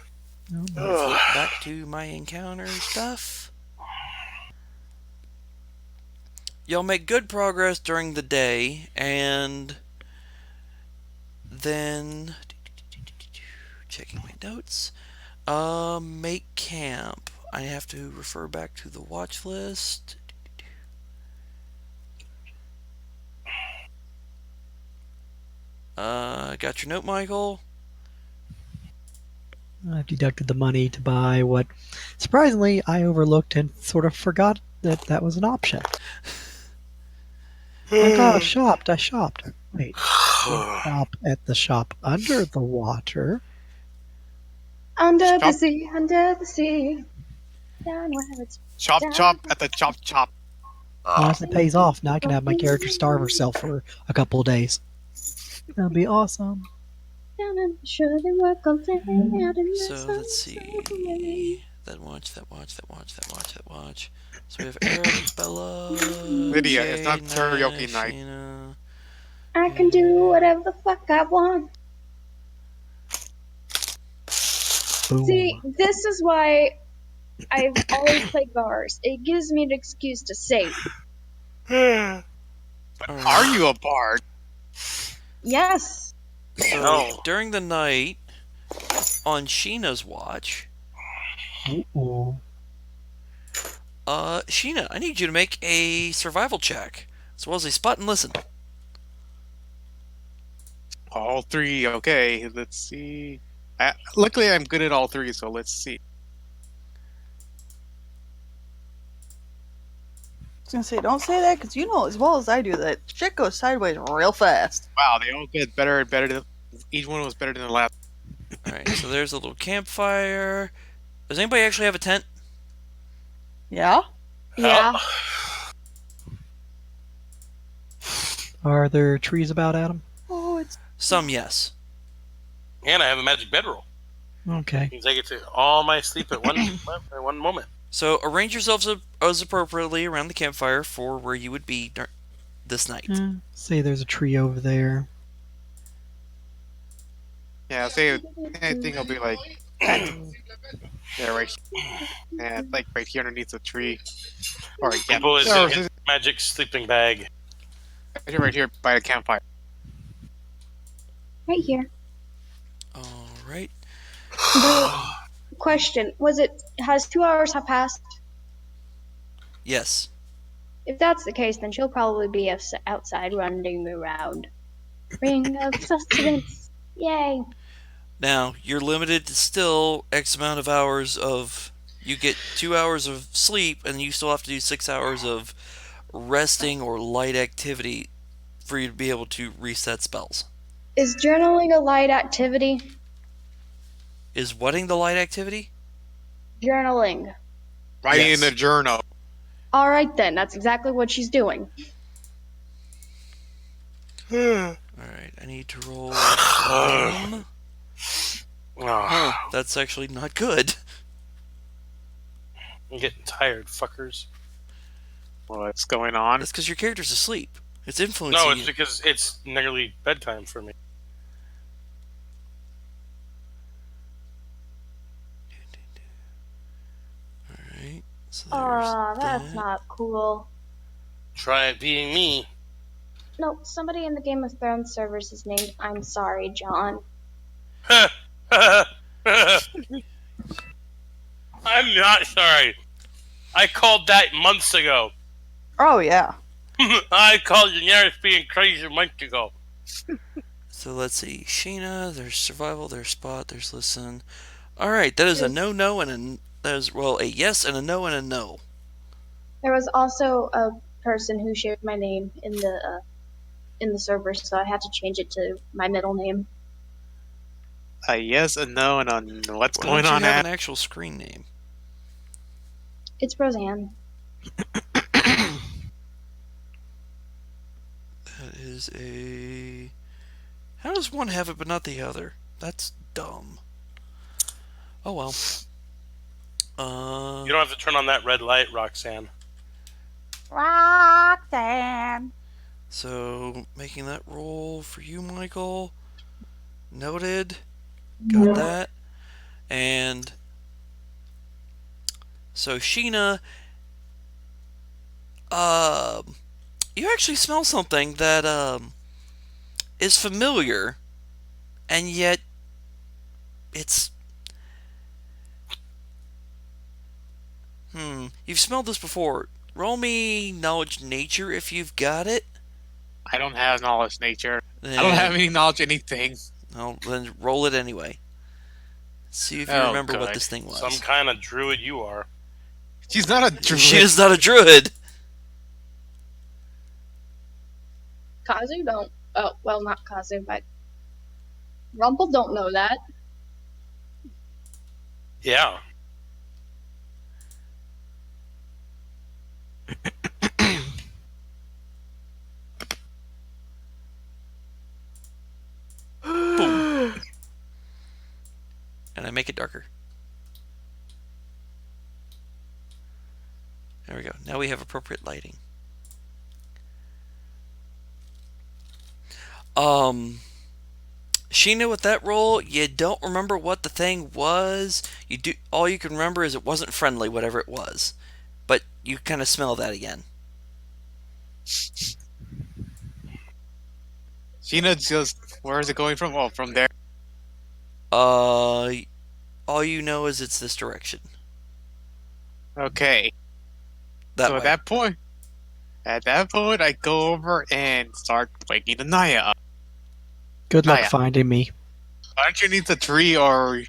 S4: back to my encounter stuff. Y'all make good progress during the day, and then checking my notes. Make camp. I have to refer back to the watch list. Got your note, Michael?
S5: I've deducted the money to buy what, surprisingly, I overlooked and sort of forgot that that was an option. Like, oh, I shopped. Wait, shop at the shop under the water.
S3: Under the
S6: Chop.
S3: sea, under the sea. Down where it's
S6: Chop, chop at the chop, chop.
S5: Unless it pays off, now I can have my character starve herself for a couple of days. That'll be awesome.
S3: down and sure they work all day out in the
S4: So
S3: sun.
S4: let's see. That watch. So we have Arabella,
S6: Lydia, it's not
S4: Jaina,
S6: karaoke night.
S4: Sheena.
S3: I can do whatever the fuck I want.
S5: Boom.
S3: See, this is why I've always played bars. It gives me an excuse to save.
S6: Are you a bard?
S3: Yes.
S4: So
S2: No.
S4: during the night, on Sheena's watch,
S5: Ooh.
S4: Sheena, I need you to make a survival check, as well as a spot and listen.
S6: All three, okay. Let's see. Luckily, I'm good at all three, so let's see.
S1: I was gonna say, don't say that because you know as well as I do that shit goes sideways real fast.
S6: Wow, they all get better and better. Each one was better than the last.
S4: Alright, so there's a little campfire. Does anybody actually have a tent?
S1: Yeah?
S3: Yeah.
S5: Are there trees about, Adam?
S1: Oh, it's
S4: Some, yes.
S2: And I have a magic bedroll.
S5: Okay.
S2: Means I get to all my sleep at one moment.
S4: So arrange yourselves as appropriately around the campfire for where you would be this night.
S5: Say there's a tree over there.
S6: Yeah, say I think I'll be like Yeah, right. And like right here underneath the tree. Or yeah,
S2: Bimbo is
S6: or
S2: in his magic sleeping bag.
S6: right here by the campfire.
S3: Right here.
S4: All right.
S3: The question was it has 2 hours have passed?
S4: Yes.
S3: If that's the case, then she'll probably be outside running around. Ring of sustenance. Yay.
S4: Now, you're limited to still X amount of hours of. You get 2 hours of sleep, and you still have to do 6 hours of resting or light activity for you to be able to reset spells.
S3: Is journaling a light activity?
S4: Is whatting the light activity?
S3: Journaling.
S6: Writing
S4: Yes.
S6: in the journal.
S3: Alright then, that's exactly what she's doing.
S4: Alright, I need to roll. Huh,
S2: Ah,
S4: that's actually not good.
S2: I'm getting tired, fuckers.
S6: What's going on?
S4: That's because your character's asleep. It's influencing
S2: No,
S4: you.
S2: it's because it's nearly bedtime for me.
S4: Alright, so there's
S3: Aw, that's
S4: that.
S3: not cool.
S2: Try it being me.
S3: No, somebody in the Game of Thrones servers is named I'm Sorry, John.
S2: I'm not sorry. I called that months ago.
S1: Oh yeah.
S2: I called Daenerys being crazy months ago.
S4: So let's see. Sheena, there's survival, there's spot, there's listen. Alright, that is a no and that is, well, a yes and a no and a no.
S3: There was also a person who shared my name in the server, so I had to change it to my middle name.
S6: A yes, a no, and a what's
S4: Why
S6: going
S4: don't
S6: on
S4: you have
S6: at?
S4: an actual screen name?
S3: It's Roseanne.
S4: That is a. How does one have it but not the other? That's dumb. Oh well.
S2: You don't have to turn on that red light, Roxanne.
S1: Roxanne.
S4: So making that roll for you, Michael. Noted. Got that. And so Sheena, you actually smell something that is familiar, and yet it's You've smelled this before. Roll me knowledge nature if you've got it.
S6: I don't have knowledge nature.
S4: Then,
S6: I don't have any knowledge anything.
S4: No, then roll it anyway. See if you
S6: Oh,
S4: remember what
S6: good.
S4: this thing was.
S2: Some kind of druid you are.
S6: She's not a druid.
S4: She is not a druid.
S3: Kazu don't. Oh, well, not Kazu, but Rumple don't know that.
S2: Yeah.
S4: Boom. And I make it darker. There we go. Now we have appropriate lighting. Sheena, with that roll, you don't remember what the thing was. You do. All you can remember is it wasn't friendly, whatever it was. But you kind of smell that again.
S6: Sheena just, where is it going from? Oh, from there.
S4: All you know is it's this direction.
S6: Okay.
S4: That
S6: So
S4: way.
S6: at that point, I go over and start waking the Naya up.
S5: Good luck
S6: Naya.
S5: finding me.
S6: Why don't you need the tree or?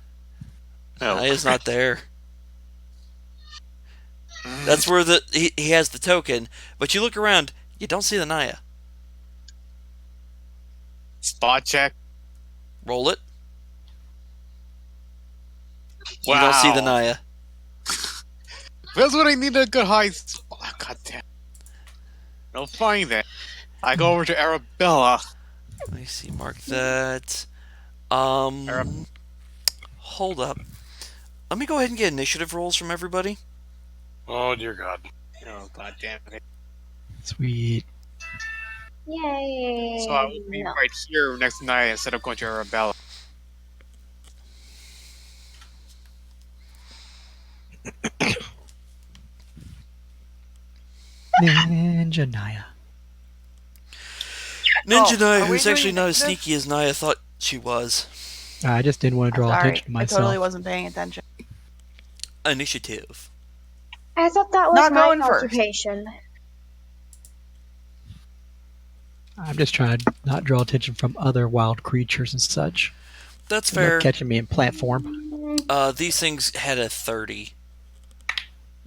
S6: No.
S4: Naya's not there. That's where he has the token. But you look around, you don't see the Naya.
S6: Spot check.
S4: Roll it.
S6: Wow.
S4: You don't see the Naya.
S6: That's what I need a good high spot. Oh, God damn. Don't find it. I go over to Arabella.
S4: Let me see. Mark that. Hold up. Let me go ahead and get initiative rolls from everybody.
S2: Oh, dear God.
S6: Oh, God damn it.
S5: Sweet.
S3: Yay!
S6: So I would be
S3: No.
S6: right here next to Naya instead of going to Arabella.
S5: Ninja Naya.
S4: Ninja
S1: Oh,
S4: Naya,
S1: are we
S4: who's actually
S1: doing
S4: not as
S1: initiative?
S4: sneaky as Naya thought she was.
S5: I just didn't want to draw
S1: Sorry,
S5: attention to
S1: I
S5: myself.
S1: totally wasn't paying attention.
S4: Initiative.
S3: I thought that was
S1: Not
S3: my
S1: going first.
S3: occupation.
S5: I'm just trying to not draw attention from other wild creatures and such.
S4: That's
S5: They're
S4: fair.
S5: not catching me in plant form.
S4: These things had a 30.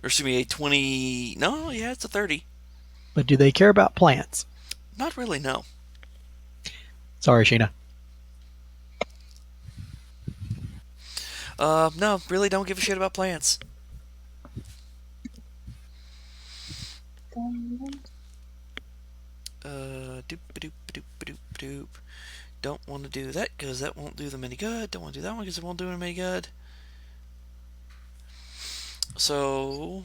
S4: Or excuse me, a 20. No, yeah, it's a 30.
S5: But do they care about plants?
S4: Not really, no.
S5: Sorry, Sheena.
S4: No, really don't give a shit about plants. Doop doop doop doop doop. Don't want to do that because that won't do them any good. Don't want to do that one because it won't do them any good. So,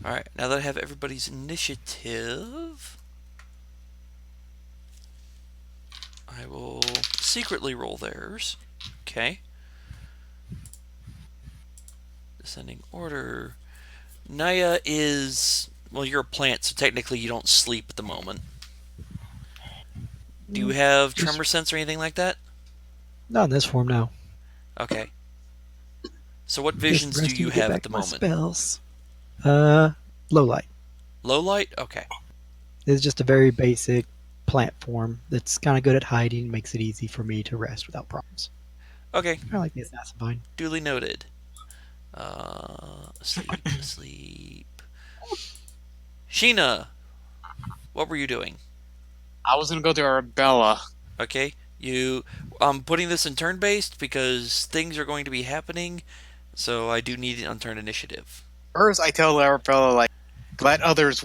S4: alright, now that I have everybody's initiative, I will secretly roll theirs. Okay. Descending order. Naya is, well, you're a plant, so technically you don't sleep at the moment. Do you have
S5: Just-
S4: tremor sense or anything like that?
S5: Not in this form now.
S4: Okay. So what
S5: Just
S4: visions do
S5: resting
S4: you
S5: to get
S4: have
S5: back
S4: at the
S5: my
S4: moment?
S5: Spells. Low light.
S4: Low light? Okay.
S5: It's just a very basic plant form that's kind of good at hiding, makes it easy for me to rest without problems.
S4: Okay.
S5: I like the assassin vine.
S4: Duly noted. Asleep. Sheena, what were you doing?
S6: I was gonna go to Arabella.
S4: Okay, I'm putting this in turn-based because things are going to be happening, so I do need an unturned initiative.
S6: First, I tell Arabella, like, let others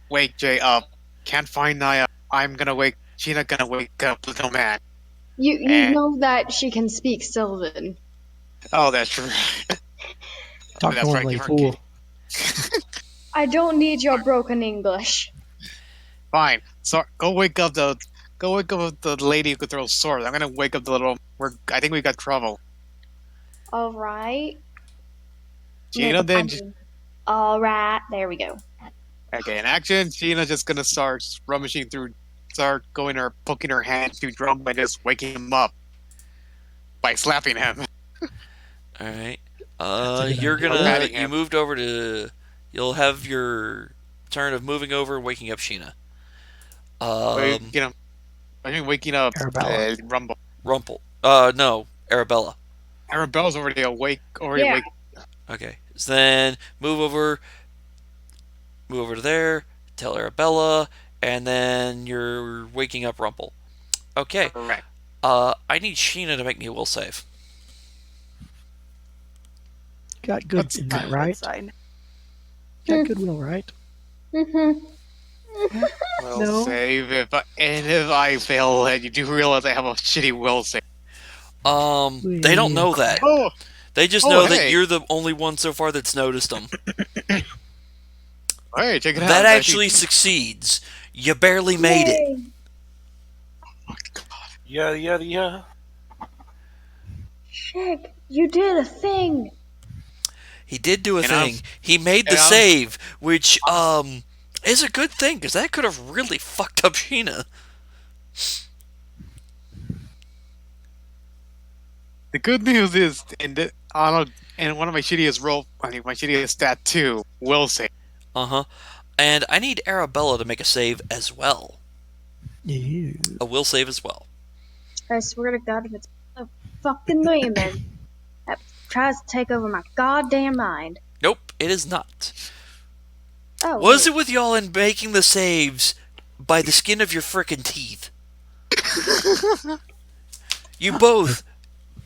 S6: wake Jay up. Can't find Naya. I'm gonna wake. Sheena gonna wake up little man.
S3: You
S6: Eh.
S3: know that she can speak Sylvan.
S6: Oh, that's true.
S5: Talk
S6: That's right,
S5: normally,
S6: give her
S5: fool.
S3: I don't need your broken English.
S6: Fine. So go wake up the lady who could throw swords. I'm gonna wake up the little. I think we got trouble.
S3: All right.
S6: Sheena then.
S3: All right. There we go.
S6: Okay, in action, Sheena's just gonna start rummaging through, start going or poking her hand to drum by just waking him up by slapping him.
S4: All right.
S5: That's a good
S4: You're
S5: idea.
S4: gonna.
S6: Patting
S4: You
S6: him.
S4: moved over to. You'll have your turn of moving over, and waking up Sheena.
S6: Waking him. I mean, waking up
S5: Arabella.
S6: Rumble.
S4: Rumple. No, Arabella.
S6: Arabella's already awake. Already
S3: Yeah.
S6: awake.
S4: Okay. So then move over to there. Tell Arabella, and then you're waking up Rumple. Okay.
S6: Correct.
S4: I need Sheena to make me a will save.
S5: Got good
S6: That's
S5: in that,
S1: Good
S5: right?
S1: side.
S5: Got goodwill, right?
S3: Mm-hmm.
S6: Will
S5: No.
S6: save if I fail, and you do realize I have a shitty will save.
S4: They don't know that.
S6: Oh,
S4: They just
S6: Oh,
S4: know that
S6: hey.
S4: you're the only one so far that's noticed them.
S6: hey, check it out.
S4: That
S6: It's
S4: actually succeeds. You barely made it.
S2: Yeah.
S3: Shit, you did a thing.
S4: He did do a
S6: And
S4: thing. He made the
S6: and I'm-
S4: save, which is a good thing because that could have really fucked up Sheena.
S6: The good news is, and one of my shittiest my shittiest stat too, will save.
S4: And I need Arabella to make a save as well.
S5: Ew.
S4: A will save as well.
S3: I swear to God, if it's a fucking demon that tries to take over my goddamn mind.
S4: Nope, it is not.
S3: Oh,
S4: Was it with y'all in making the saves by the skin of your frickin' teeth? You both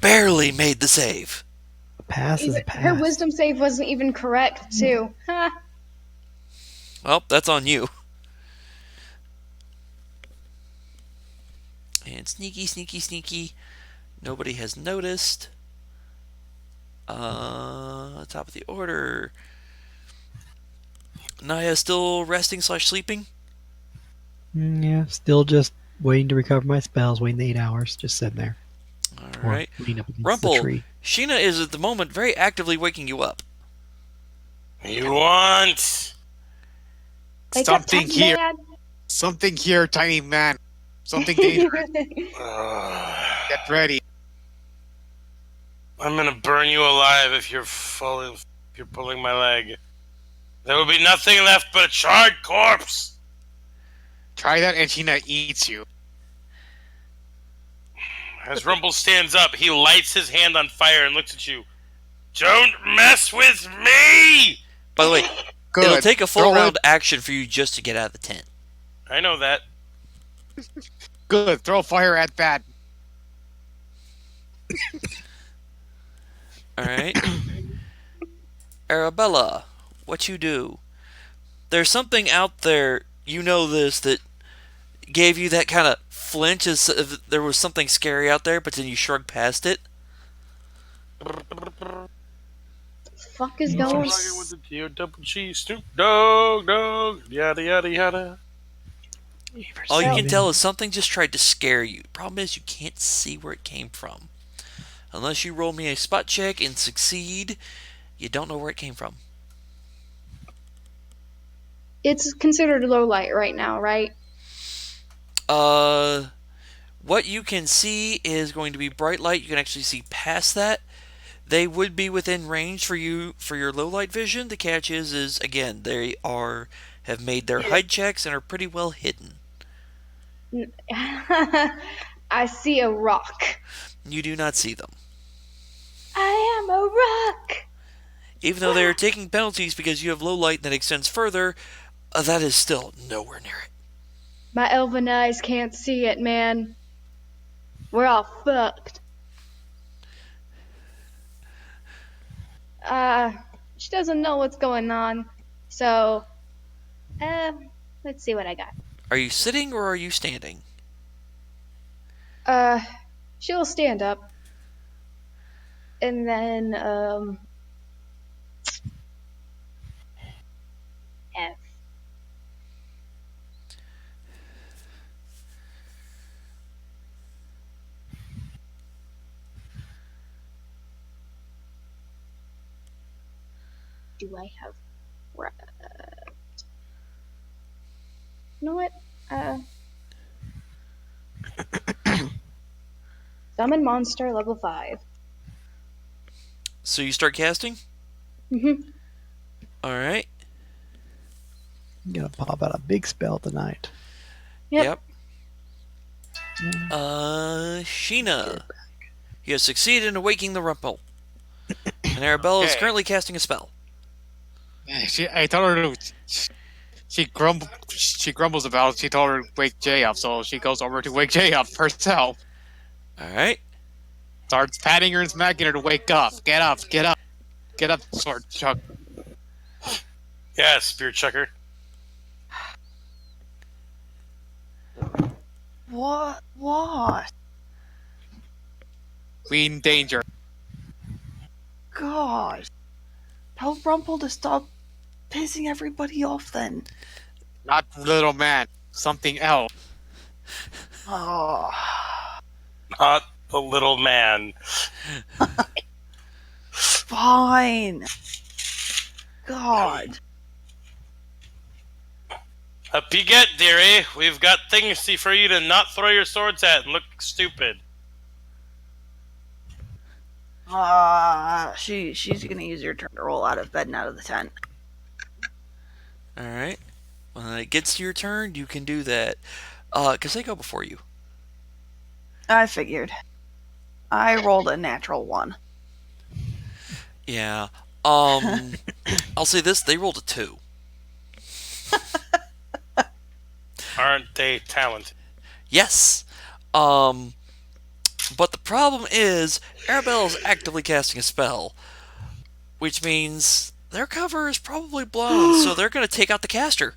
S4: barely made the save.
S5: A pass is a
S3: Her
S5: pass.
S3: wisdom save wasn't even correct, too. Ha.
S4: Well, that's on you. And sneaky. Nobody has noticed. Top of the order. Naya still resting / sleeping?
S5: Yeah, still just waiting to recover my spells, waiting the 8 hours, just sitting there. Or
S4: Alright.
S5: leaning up against the
S4: Rumple,
S5: tree.
S4: Sheena is at the moment very actively waking you up.
S2: You want
S3: Wake up,
S6: Something
S3: tiny
S6: here.
S3: man.
S6: Something here, tiny man. Something dangerous. Get ready.
S2: I'm gonna burn you alive if you're pulling my leg. There will be nothing left but a charred corpse.
S6: Try that and Sheena eats you.
S2: As Rumble stands up, he lights his hand on fire and looks at you. Don't mess with me!
S4: By the way,
S6: Good.
S4: it'll take a full
S6: Throw
S4: round action for you just to get out of the tent.
S2: I know that.
S6: Good. Throw fire at that.
S4: Alright. Arabella, what you do? There's something out there, you know this, that gave you that kind of flinch as if there was something scary out there, but then you shrug past it.
S3: Fuck is going
S2: Slugging with the T-O-double-G, Snoop Dogg, yada yada yada.
S4: All you can tell is something just tried to scare you. Problem is you can't see where it came from. Unless you roll me a spot check and succeed, you don't know where it came from.
S3: It's considered low light right now, right?
S4: What you can see is going to be bright light. You can actually see past that. They would be within range for you for your low light vision. The catch is again, they have made their hide checks and are pretty well hidden.
S3: I see a rock.
S4: You do not see them.
S3: I am a rock.
S4: Even though they are taking penalties because you have low light that extends further, that is still nowhere near it.
S3: My elven eyes can't see it, man. We're all fucked. She doesn't know what's going on. So, let's see what I got.
S4: Are you sitting or are you standing?
S3: She'll stand up. And then, F. Do I have... You know what? Summon monster level 5.
S4: So you start casting?
S3: Mm-hmm.
S4: Alright.
S5: I'm gonna pop out a big spell tonight.
S3: Yep.
S4: Sheena. You have succeeded in awaking the Rumple. And Arabella is
S6: Okay.
S4: currently casting a spell.
S6: I told her to. She grumbles about it. She told her to wake Jay up, so she goes over to wake Jay up herself.
S4: Alright.
S6: Starts patting her and smacking her to wake up. Get up, get up. Get up, sword chuck.
S2: Yeah, spear chucker.
S1: What?
S6: Queen danger.
S1: Gosh. Tell Rumple to stop pissing everybody off then.
S6: Not little man. Something else.
S1: Oh.
S2: Not the little man.
S1: Fine. God.
S2: Up you get, dearie. We've got things for you to not throw your swords at and look stupid.
S1: She's gonna use your turn to roll out of bed and out of the tent.
S4: Alright. When it gets to your turn, you can do that. Because they go before you.
S1: I figured. I rolled a natural 1.
S4: Yeah. I'll say this, they rolled a 2.
S2: Aren't they talented?
S4: Yes. But the problem is, Arabella's actively casting a spell, which means their cover is probably blown, so they're going to take out the caster.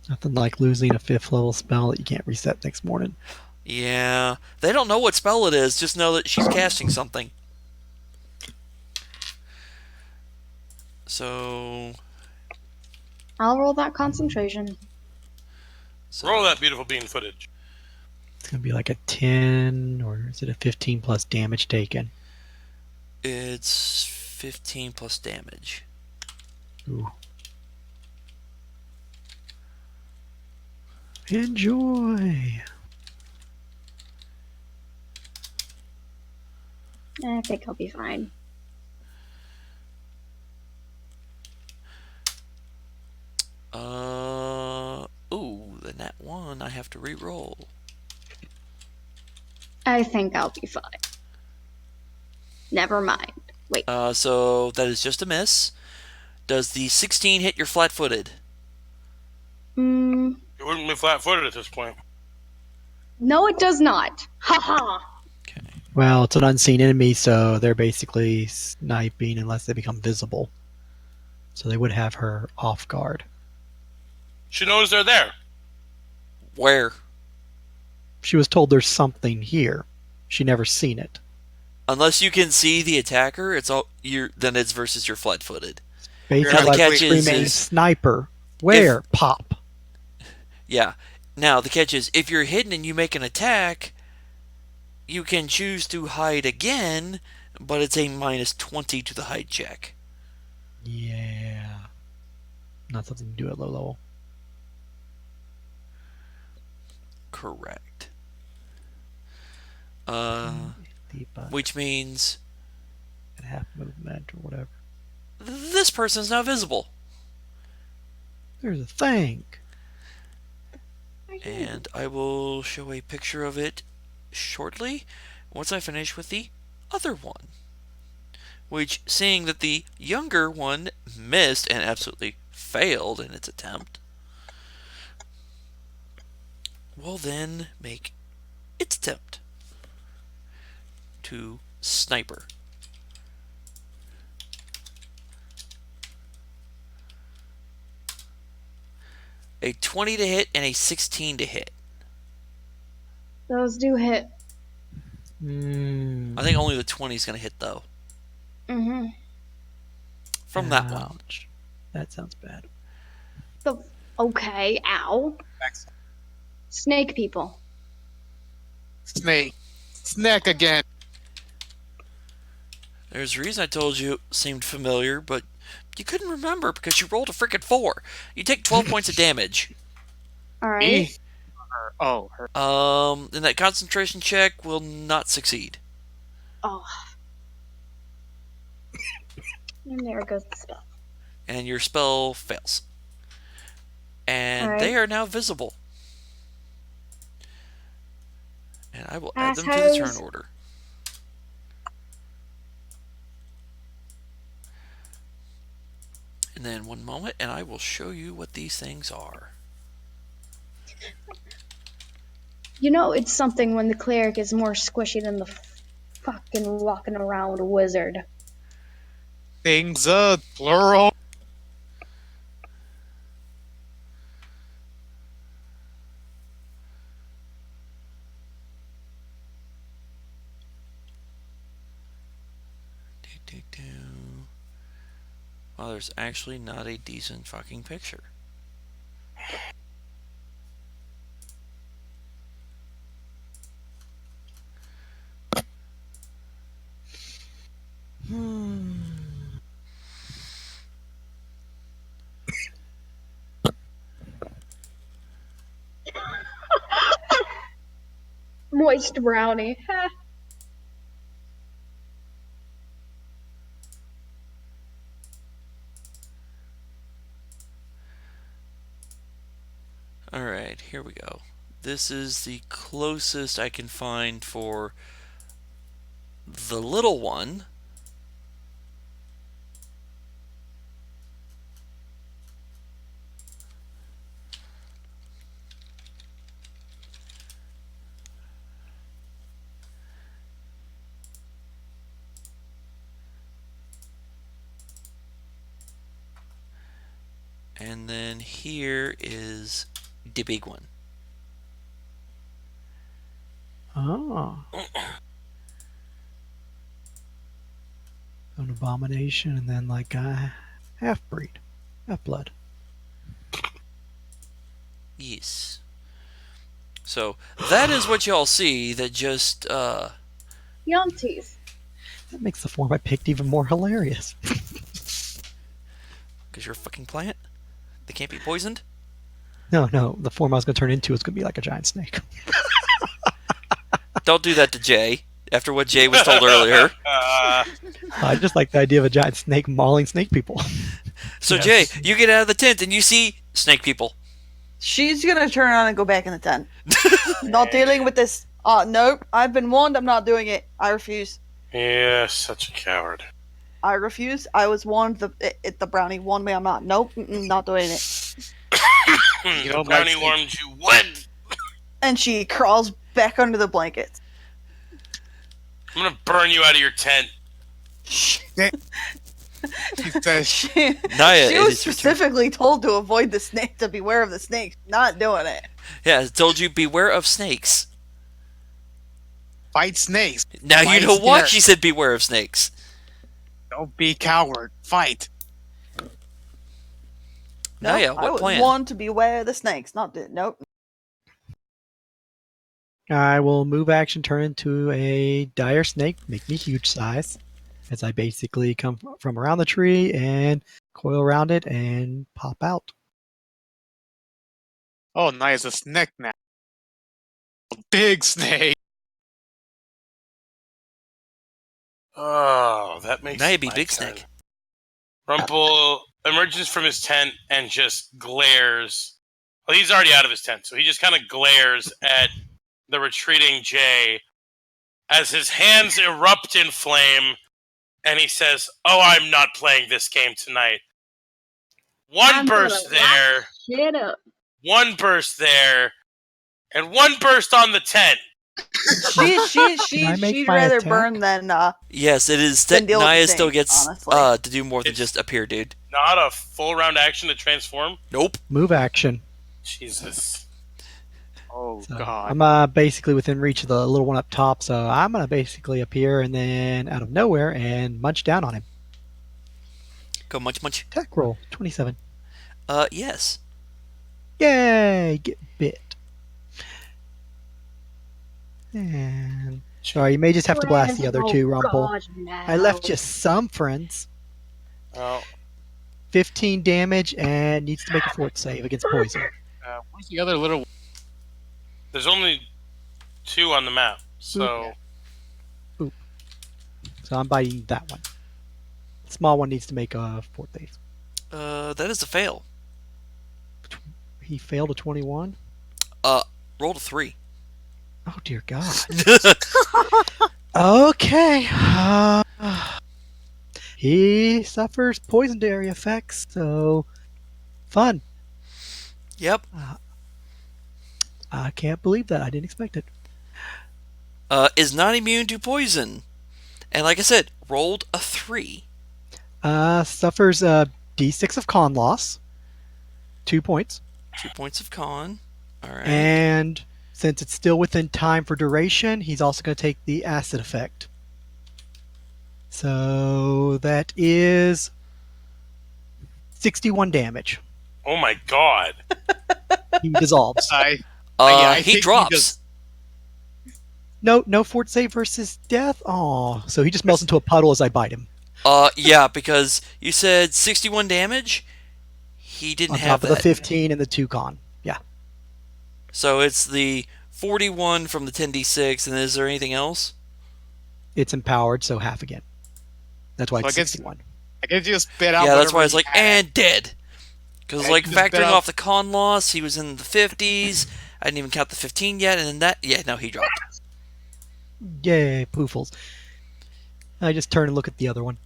S5: Nothing like losing a 5th level spell that you can't reset next morning.
S4: Yeah. They don't know what spell it is, just know that she's casting something. So...
S3: I'll roll that concentration.
S2: Roll that beautiful bean footage.
S5: It's gonna be like a 10, or is it a 15 plus damage taken?
S4: It's 15 plus damage.
S5: Ooh. Enjoy.
S3: I think I'll be fine.
S4: Ooh, the nat 1 I have to re-roll.
S3: I think I'll be fine. Never mind. Wait.
S4: So that is just a miss. Does the 16 hit your flat-footed?
S3: Mm,
S2: You wouldn't be flat-footed at this point.
S3: no, it does not. Haha.
S4: Okay.
S5: Well, it's an unseen enemy, so they're basically sniping unless they become visible. So they would have her off guard.
S2: She knows they're there.
S4: Where?
S5: She was told there's something here. She never seen it.
S4: Unless you can see the attacker, then it's versus your flat-footed.
S5: Basically,
S4: Now the
S5: like
S4: catch
S5: screaming,
S4: is
S5: sniper. Where? Pop.
S4: yeah. Now the catch is if you're hidden and you make an attack, you can choose to hide again, but it's a minus 20 to the hide check.
S5: Yeah. Not something to do at low level.
S4: Correct.
S5: Deep,
S4: Which means
S5: half movement or whatever.
S4: this person's now visible.
S5: There's a thing.
S4: And I will show a picture of it shortly once I finish with the other one. Which, seeing that the younger one missed and absolutely failed in its attempt, will then make its attempt to sniper. A 20 to hit and a 16 to hit.
S3: Those do hit.
S4: I think only the 20 is going to hit, though.
S3: Mm-hmm.
S4: From that one.
S5: Ouch. That sounds bad.
S3: Okay, ow. Snake people.
S6: Snake. Snack again.
S4: There's a reason I told you it seemed familiar, but you couldn't remember because you rolled a frickin' 4. You take 12 points of damage.
S3: Alright.
S6: Me? Her. Oh, her.
S4: And that concentration check will not succeed.
S3: Oh. And there goes the spell.
S4: And your spell fails. And
S3: Alright.
S4: they are now visible. And I will add them to the turn
S3: Assholes.
S4: order. And then one moment, and I will show you what these things are.
S3: You know, it's something when the cleric is more squishy than the fucking walking around wizard.
S6: Things, plural.
S4: Well, there's actually not a decent fucking picture.
S3: Moist brownie. Ha.
S4: Alright, here we go. This is the closest I can find for the little one. And then here is the big one.
S5: Oh. An abomination and then like a half-breed. Half-blood.
S4: Yes. So that is what y'all see that just
S3: Yumties.
S5: That makes the form I picked even more hilarious.
S4: because you're a fucking plant. They can't be poisoned.
S5: No. The form I was going to turn into is going to be like a giant snake.
S4: Don't do that to Jay. After what Jay was told earlier.
S5: I just like the idea of a giant snake mauling snake people.
S4: So
S5: Yes.
S4: Jay, you get out of the tent and you see snake people.
S1: She's gonna turn around and go back in the tent. Not dealing with this. Nope. I've been warned. I'm not doing it. I refuse.
S2: Yeah, such a coward.
S1: I refuse. I was warned. The brownie warned me. I'm not. Nope. Not doing it.
S6: You
S2: The
S6: don't
S2: brownie
S6: like
S2: warned you would.
S1: And she crawls back under the blankets.
S2: I'm gonna burn you out of your tent.
S6: She says,
S1: She,
S4: Naya,
S1: she
S4: it
S1: was
S4: is your turn.
S1: specifically told to avoid the snake, to beware of the snakes. Not doing it.
S4: Yeah, I told you beware of snakes.
S6: fight snakes.
S4: Now you
S6: Fight
S4: know why
S6: scared.
S4: she said beware of snakes.
S6: Don't be coward. Fight.
S4: Naya,
S1: I
S4: what
S1: was
S4: plan?
S1: warned to beware of the snakes. Not do. Nope.
S5: I will move action, turn into a dire snake, make me huge size, as I basically come from around the tree and coil around it and pop out.
S6: Oh, nice. A snake now. A big snake.
S2: Oh, that makes
S4: Naya be
S2: my
S4: big
S2: turn.
S4: snake.
S2: Rumple emerges from his tent and just glares. Well, he's already out of his tent, so he just kind of glares at the retreating Jay as his hands erupt in flame, and he says, "Oh, I'm not playing this game tonight." One burst there,
S3: Shut up.
S2: one burst there, and one burst on the tent.
S5: Can I make
S1: She'd
S5: my
S1: rather
S5: attack?
S1: burn than
S4: Yes, it is.
S1: Then deal with
S4: Naya
S1: the
S4: still
S1: snake,
S4: gets
S1: honestly.
S4: to do more than
S2: It's-
S4: just appear, dude.
S2: Not a full round action to transform.
S4: Nope.
S5: Move action.
S2: Jesus.
S6: Oh,
S5: So
S6: God.
S5: I'm basically within reach of the little one up top, so I'm going to basically appear and then out of nowhere and munch down on him.
S4: Go munch munch.
S5: Attack roll, 27.
S4: Yes.
S5: Yay! Get bit. And sorry, you may just have to blast the other two, Rumple.
S3: God, no.
S5: I left you some friends.
S2: Oh,
S5: 15 damage and needs to make a fort save against poison.
S6: Where's the other little?
S2: there's only 2 on the map, so
S5: So I'm biting that one. Small one needs to make a fort save.
S4: That is a fail.
S5: He failed a 21.
S4: Rolled a 3.
S5: Oh dear God. Okay. He suffers poison area effects, so fun.
S4: Yep.
S5: I can't believe that. I didn't expect it.
S4: Is not immune to poison. And like I said, rolled a 3.
S5: Suffers a D6 of con loss, 2 points,
S4: 2 points of con. Alright.
S5: and since it's still within time for duration, he's also going to take the acid effect. So that is 61 damage.
S2: oh my god.
S5: He dissolves.
S6: Yeah, I
S4: He
S6: think he
S4: drops.
S6: just-
S5: No fort save versus death. Oh, so he just melts into a puddle as I bite him.
S4: Yeah, because you said 61 damage. He didn't
S5: On
S4: have
S5: top of the
S4: that.
S5: 15 and the 2 con. Yeah.
S4: So it's the 41 from the 10d6, and is there anything else?
S5: It's empowered, so half again. That's why
S6: So I
S5: it's
S6: guess-
S5: 61.
S6: I can just spit out.
S4: Yeah, that's
S6: whatever
S4: why it's
S6: he
S4: like,
S6: had.
S4: and dead. Because,
S6: Yeah,
S4: like,
S6: you just spit
S4: factoring
S6: out-
S4: off the con loss, he was in the 50s. I didn't even count the 15 yet, and then that, yeah, no, he dropped.
S5: Yay, poofles. I just turn and look at the other one.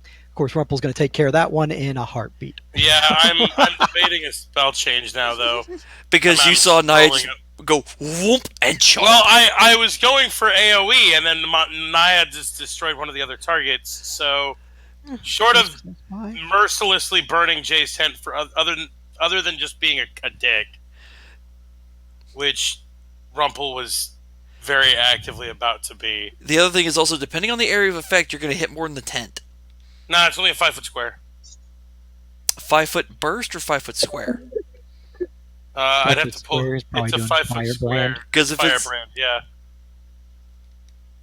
S5: Of course, Rumple's going to take care of that one in a heartbeat.
S2: Yeah, I'm debating a spell change now, though.
S4: Because
S2: I'm
S4: you saw Naya
S2: scrolling
S4: just
S2: up.
S4: go whoop and chomp.
S2: Well, I was going for AoE, and then Naya just destroyed one of the other targets. So, short of
S5: Why?
S2: mercilessly burning Jay's tent for other than just being a dick, which Rumple was very actively about to be.
S4: The other thing is also, depending on the area of effect, you're going to hit more than the tent.
S2: Nah, it's only a 5-foot square.
S4: 5-foot burst or 5-foot square?
S2: I'd have
S5: 5-foot
S2: to pull.
S5: square is probably
S2: It's a
S5: doing
S2: 5-foot
S5: firebrand.
S2: square.
S4: Because if it's
S2: Firebrand, yeah.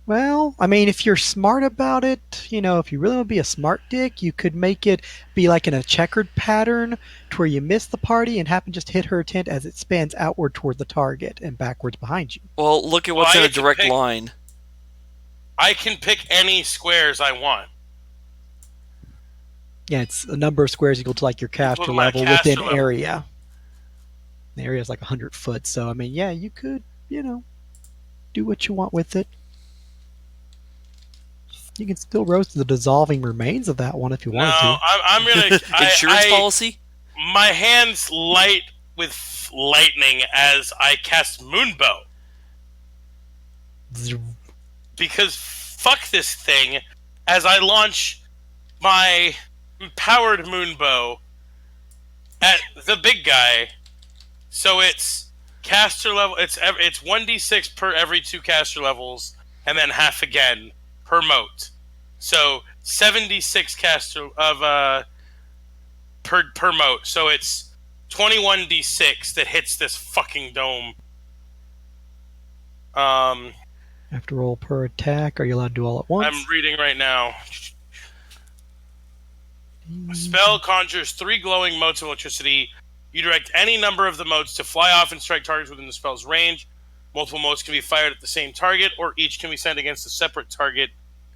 S5: Well, I mean, if you're smart about it, if you really want to be a smart dick, you could make it be like in a checkered pattern to where you miss the party and happen just hit her tent as it spans outward toward the target and backwards behind you.
S4: Well, look at
S2: Well,
S4: what's
S2: I
S4: in a
S2: get to
S4: direct
S2: pick-
S4: line.
S2: I can pick any squares I want.
S5: Yeah, it's a number of squares equal to like your caster
S2: to my
S5: level
S2: caster
S5: within
S2: level.
S5: area. The area is like 100 foot, so I mean, yeah, you could, do what you want with it. You can still roast the dissolving remains of that one if you
S2: No,
S5: wanted to.
S2: I'm gonna.
S4: Insurance policy?
S2: My hands light with lightning as I cast Moonbow. Because fuck this thing, as I launch my powered Moonbow at the big guy. So it's caster level. It's 1d6 per every 2 caster levels, and then half again per moat. So 76 caster of per moat. So it's 21d6 that hits this fucking dome.
S5: Have to roll per attack. Are you allowed to do all at once?
S2: I'm reading right now. A spell conjures 3 glowing motes of electricity. You direct any number of the motes to fly off and strike targets within the spell's range. Multiple motes can be fired at the same target, or each can be sent against a separate target.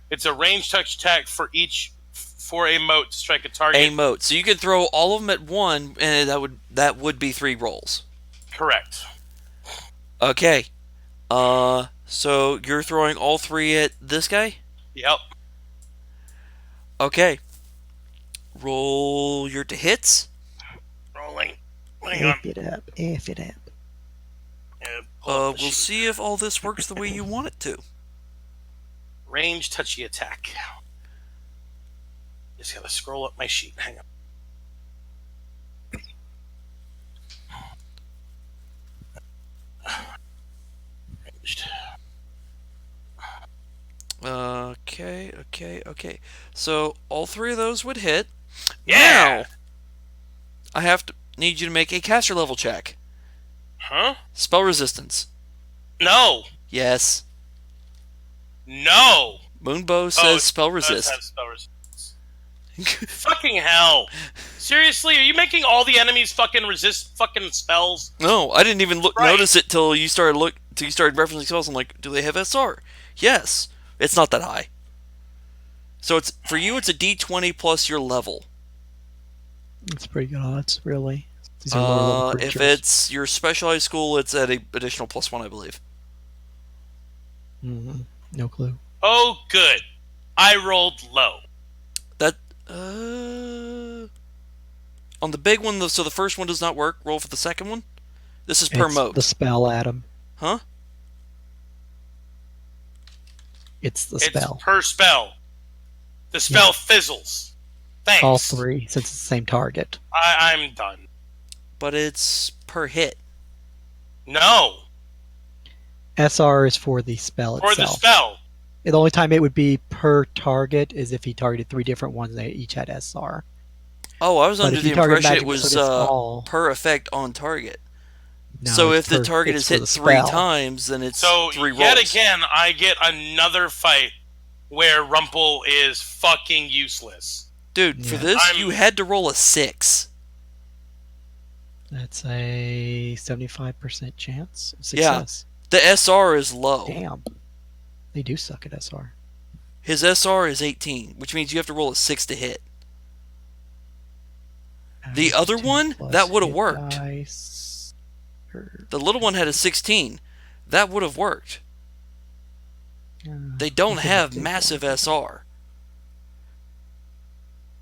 S2: It's a range touch attack for a mote to strike a target.
S4: A mote. So you could throw all of them at one, and that would be 3 rolls.
S2: Correct.
S4: Okay. So you're throwing all 3 at this guy?
S2: Yep.
S4: Okay. Roll your hits.
S2: Rolling. Hang on.
S5: F it up. F it up.
S2: Yeah, pull up
S4: We'll
S2: the sheet.
S4: see if all this works the way you want it to.
S2: Range touchy attack. Just gotta scroll up my sheet. Hang on. Ranged.
S4: Okay. So all 3 of those would hit.
S2: Yeah.
S4: Now, I need you to make a caster level check.
S2: Huh?
S4: Spell resistance.
S2: No.
S4: Yes.
S2: No.
S4: Moonbow says spell
S2: It does
S4: resist.
S2: have spell resistance. Fucking hell. Seriously, are you making all the enemies fucking resist fucking spells?
S4: No, I didn't even
S2: Right.
S4: notice it till you started referencing spells. I'm like, do they have SR? Yes. It's not that high. So it's for you. It's a D20 plus your level.
S5: It's pretty good odds, really. These are lower level
S4: If
S5: creatures.
S4: it's your specialized school, it's at a additional +1, I believe.
S5: No clue.
S2: Oh, good. I rolled low.
S4: That on the big one, so the first one does not work. Roll for the second one. This is per
S5: It's
S4: mote.
S5: the spell, Adam.
S4: Huh?
S5: It's the
S2: It's
S5: spell.
S2: per spell. The spell fizzles. Thanks.
S5: All 3, since it's the same target.
S2: I'm done.
S4: But it's per hit.
S2: No.
S5: SR is for the spell
S2: For
S5: itself.
S2: the spell.
S5: The only time it would be per target is if he targeted 3 different ones and they each had SR.
S4: Oh, I was
S5: But
S4: under
S5: if
S4: the
S5: you target
S4: impression
S5: magic
S4: it was
S5: missile, it's all-
S4: per effect on target.
S5: No,
S4: So
S5: it's
S4: if the
S5: per-
S4: target
S5: it's
S4: is
S5: for
S4: hit
S5: the
S4: 3
S5: spell.
S4: times, then it's
S2: So
S4: 3 rolls.
S2: yet again, I get another fight where Rumple is fucking useless.
S4: Dude, for
S5: Yeah.
S4: this, you had to roll a 6.
S5: That's a 75% chance of
S4: Yeah.
S5: success.
S4: The SR is low.
S5: Damn. They do suck at SR.
S4: His SR is 18, which means you have to roll a 6 to hit. The other
S5: 2
S4: one,
S5: plus
S4: that would have
S5: hit
S4: worked.
S5: dice.
S4: The little one had a 16. That would have worked. They don't have massive SR.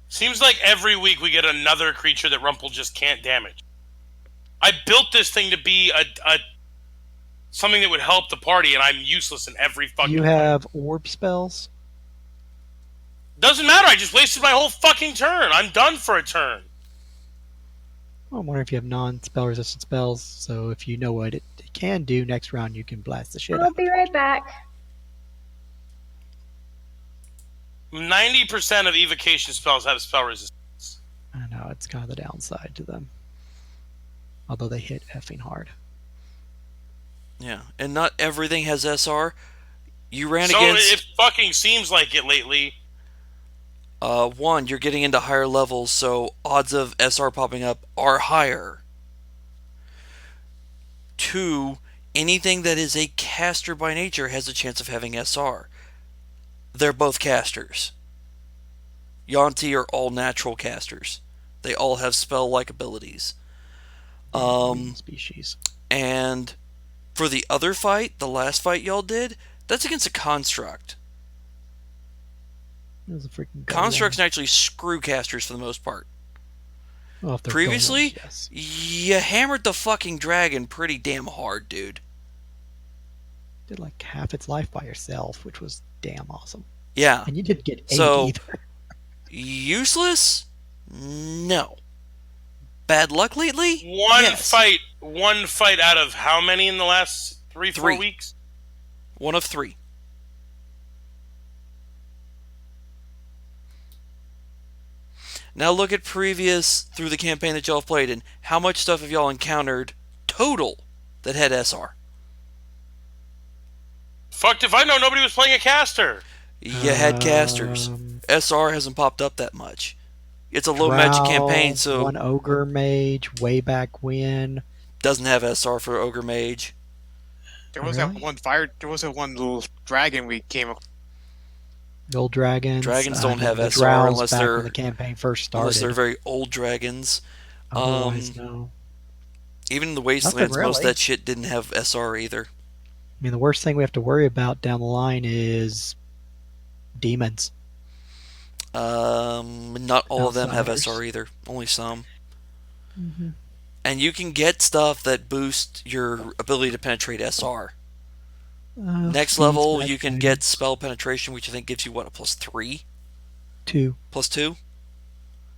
S2: Seems like every week we get another creature that Rumple just can't damage. I built this thing to be a something that would help the party, and I'm useless in every fucking
S5: You have orb spells?
S2: Doesn't matter, I just wasted my whole fucking turn. I'm done for a turn.
S5: I wonder if you have non-spell resistant spells, so if you know what it can do, next round you can blast the shit
S3: I'll
S5: out.
S3: be right back.
S2: 90% of evocation spells have spell resistance.
S5: I know, it's kind of the downside to them. Although they hit effing hard.
S4: Yeah, and not everything has SR. You ran
S2: So
S4: against
S2: it fucking seems like it lately.
S4: one. You're getting into higher levels, so odds of SR popping up are higher. Two, anything that is a caster by nature has a chance of having SR. They're both casters. Yuan-Ti are all natural casters. They all have spell-like abilities.
S5: Species.
S4: And for the other fight, the last fight y'all did, that's against a construct.
S5: It was a freaking
S4: Constructs actually screw casters for the most part.
S5: Well, if they're
S4: Previously,
S5: golems, yes.
S4: you hammered the fucking dragon pretty damn hard, dude.
S5: Did like half its life by yourself, which was damn awesome.
S4: Yeah.
S5: And you didn't get 8
S4: So-
S5: either.
S4: Useless? No. Bad luck lately?
S2: One
S4: Yes.
S2: fight out of how many in the last 4
S4: Three.
S2: weeks?
S4: One of 3. Now look at previous through the campaign that y'all have played and how much stuff have y'all encountered total that had SR?
S2: Fucked if I know, nobody was playing a caster.
S4: You had casters. SR hasn't popped up that much. It's a low magic campaign, so
S5: one ogre mage way back when.
S4: doesn't have SR for Ogre Mage.
S6: There was
S5: Really?
S6: that one fire. There was that one little dragon we came across.
S5: The old dragons.
S4: Dragons don't
S5: and
S4: have
S5: the
S4: SR
S5: drows
S4: unless
S5: back
S4: they're-
S5: when the campaign first started.
S4: Unless they're very old dragons.
S5: Otherwise, no.
S4: Even in the Wastelands, most of
S5: really.
S4: that shit didn't have SR either.
S5: I mean, the worst thing we have to worry about down the line is demons.
S4: Not all of them have
S5: Outsiders.
S4: SR either. Only some.
S5: Mm-hmm.
S4: And you can get stuff that boost your ability to penetrate SR. Next level, you can get spell penetration, which I think gives you what, a +3?
S5: 2.
S4: +2?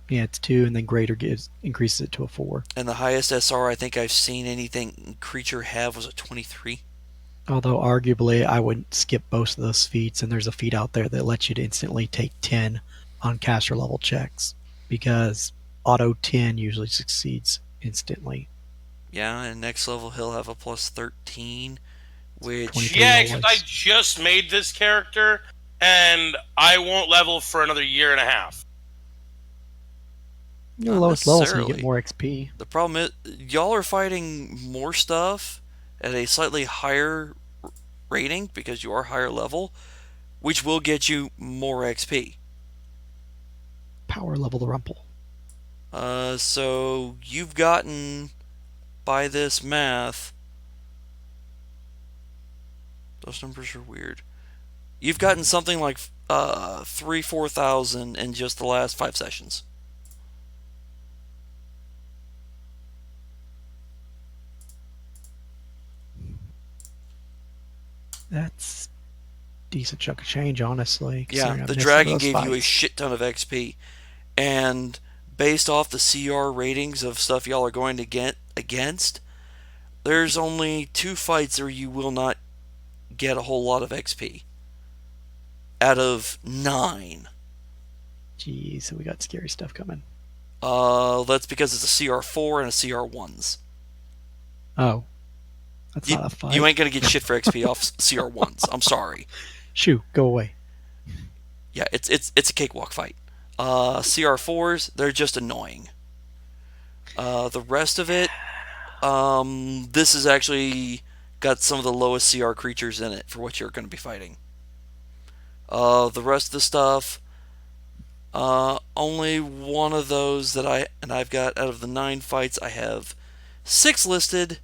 S5: Yeah, it's 2, and then greater increases it to a 4.
S4: And the highest SR I think I've seen anything creature have was a 23.
S5: Although arguably, I would skip both of those feats, and there's a feat out there that lets you to instantly take 10 on caster level checks, because auto 10 usually succeeds instantly.
S4: Yeah, and next level he'll have a +13, which
S5: 23
S2: Yeah,
S5: always.
S2: except I just made this character, and I won't level for another year and a half.
S5: Your
S4: Not
S5: lowest level, so you
S4: necessarily.
S5: get more XP.
S4: the problem is y'all are fighting more stuff at a slightly higher rating because you are higher level, which will get you more XP.
S5: Power level the rumple.
S4: So you've gotten, by this math, those numbers are weird. You've gotten something like 4,000 in just the last 5 sessions.
S5: That's decent chunk of change, honestly.
S4: Yeah,
S5: considering I've
S4: the
S5: missed
S4: dragon
S5: those
S4: gave you a
S5: fights.
S4: shit ton of XP, and based off the CR ratings of stuff y'all are going to get against, there's only 2 fights where you will not get a whole lot of XP out of 9.
S5: Jeez, so we got scary stuff coming.
S4: That's because it's a CR4 and a CR1s.
S5: Oh. That's not a fight.
S4: You ain't gonna get shit for XP off CR1s. I'm sorry.
S5: Shoo, go away.
S4: Yeah, it's a cakewalk fight. CR4s, they're just annoying. The rest of it, this has actually got some of the lowest CR creatures in it for what you're going to be fighting. The rest of the stuff, only one of those that I've got out of the 9 fights, I have 6 listed.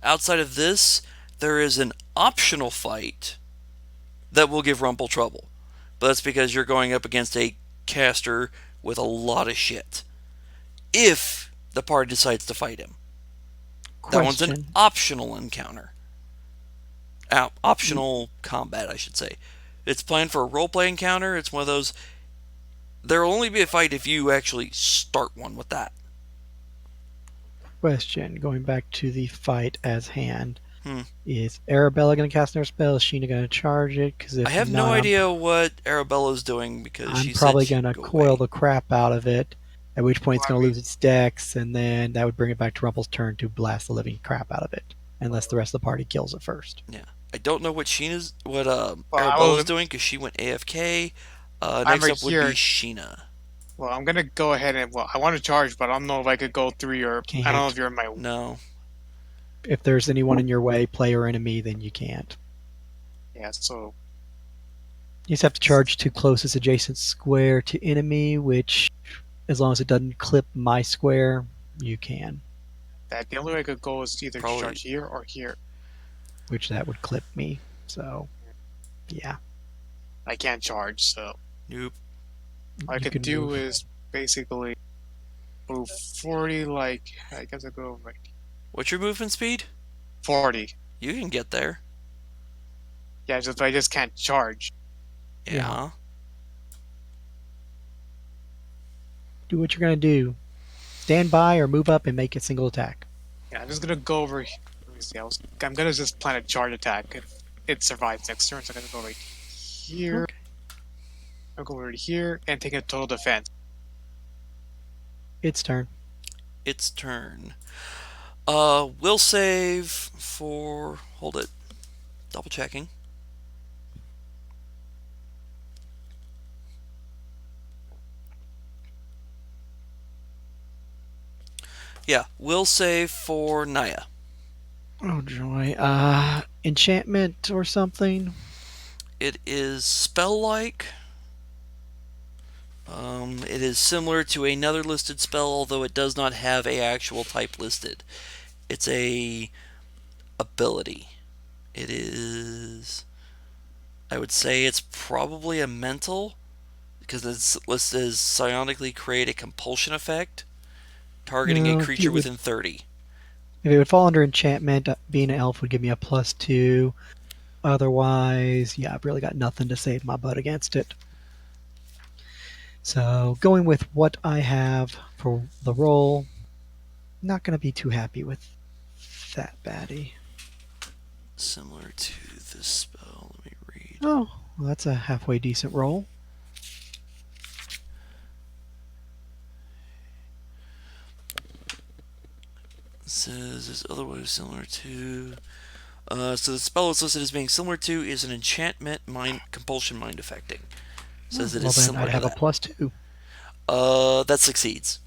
S4: Outside of this, there is an optional fight that will give Rumple trouble. But that's because you're going up against a caster with a lot of shit. If the party decides to fight him. That one's an
S5: Question.
S4: optional encounter. Optional combat, I should say. It's planned for a roleplay encounter. It's one of those. There will only be a fight if you actually start one with that.
S5: Question. Going back to the fight as hand.
S4: Hmm.
S5: Is Arabella going to cast another spell? Is Sheena going to charge it? Because
S4: I have no idea what Arabella's doing because
S5: I'm
S4: she
S5: probably
S4: said
S5: going
S4: she'd
S5: to
S4: go
S5: coil
S4: away.
S5: the crap out of it. At which point it's going to lose its dex, and then that would bring it back to Rumple's turn to blast the living crap out of it. Unless the rest of the party kills it first.
S4: I don't know what
S6: Well, I
S4: Arabella's
S6: was,
S4: doing because she went AFK.
S6: I'm
S4: Next
S6: right
S4: up would be
S6: here.
S4: Sheena.
S6: Well, I'm gonna go ahead and I want to charge, but I don't know if I could go through your. I don't know
S5: Can't.
S6: if you're in my.
S4: No.
S5: If there's anyone in your way, player or enemy, then you can't.
S6: Yeah, so
S5: You just have to charge to closest adjacent square to enemy, which, as long as it doesn't clip my square, you can.
S6: that the only way I could go is either
S4: Probably.
S6: charge here or here.
S5: Which that would clip me. So, yeah.
S6: I can't charge, so
S4: Nope.
S6: all I
S5: You
S6: could
S5: can
S6: do
S5: move.
S6: is basically move 40. Like I guess I go like
S4: What's your movement speed?
S6: 40.
S4: You can get there.
S6: Yeah, I just can't charge.
S4: Yeah.
S5: Do what you're going to do. Stand by or move up and make a single attack.
S6: Yeah, I'm just gonna go over. Let me see. I'm gonna just plan a charge attack if it survives next turn. So I'm gonna go right here.
S5: Okay.
S6: I'll go over here and take a total defense.
S5: Its turn.
S4: Its turn. Will save for. Hold it. Double checking. Yeah, will save for Naya.
S5: Oh, joy. Enchantment or something?
S4: It is spell-like. It is similar to another listed spell, although it does not have a actual type listed. It's a ability. It is. I would say it's probably a mental, because it's listed as psionically create a compulsion effect, targeting a
S5: No,
S4: creature within 30.
S5: If it would fall under enchantment, being an elf would give me a +2. Otherwise, yeah, I've really got nothing to save my butt against it. So, going with what I have for the roll, not going to be too happy with that baddie.
S4: Similar to this spell. Let me read.
S5: Oh, well, that's a halfway decent roll.
S4: It says is otherwise similar to. So the spell is listed as being similar to is an enchantment compulsion mind affecting. Says it
S5: Well,
S4: is
S5: then
S4: similar
S5: I'd
S4: to
S5: have a
S4: that.
S5: +2.
S4: That succeeds.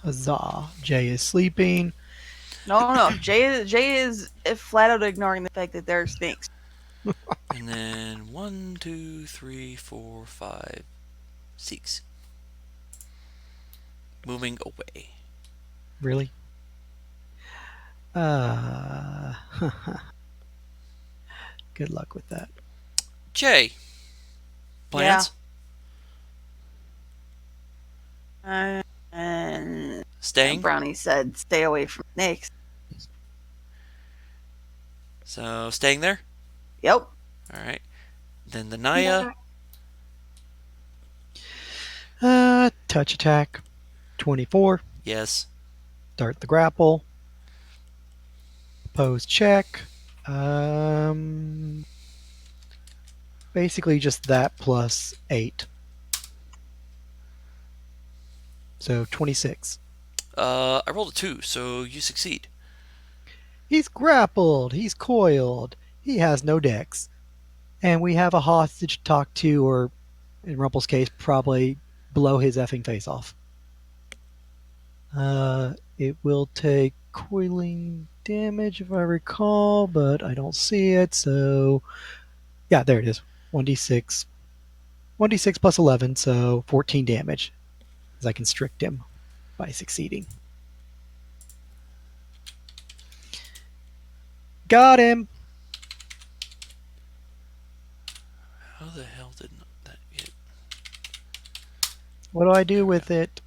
S5: Huzzah. Jay is sleeping.
S1: No. Jay is flat out ignoring the fact that there are snakes.
S4: And then 1, 2, 3, 4, 5, 6. Moving away.
S5: Really? Good luck with that.
S4: Jay. Plans?
S1: And
S4: Staying?
S1: Brownie said, "Stay away from snakes."
S4: So staying there?
S1: Yep.
S4: Alright. Then the Naya.
S5: Touch attack. 24.
S4: Yes.
S5: Start the grapple. Pose check. Basically just that plus 8. So 26.
S4: I rolled a 2, so you succeed.
S5: He's grappled. He's coiled. He has no dex. And we have a hostage to talk to, or in Rumpel's case, probably blow his effing face off. It will take coiling damage if I recall, but I don't see it, so yeah, there it is. 1d6. 1d6 plus 11, so 14 damage as I constrict him by succeeding. Got him!
S4: How the hell did that get?
S5: What do I do with it?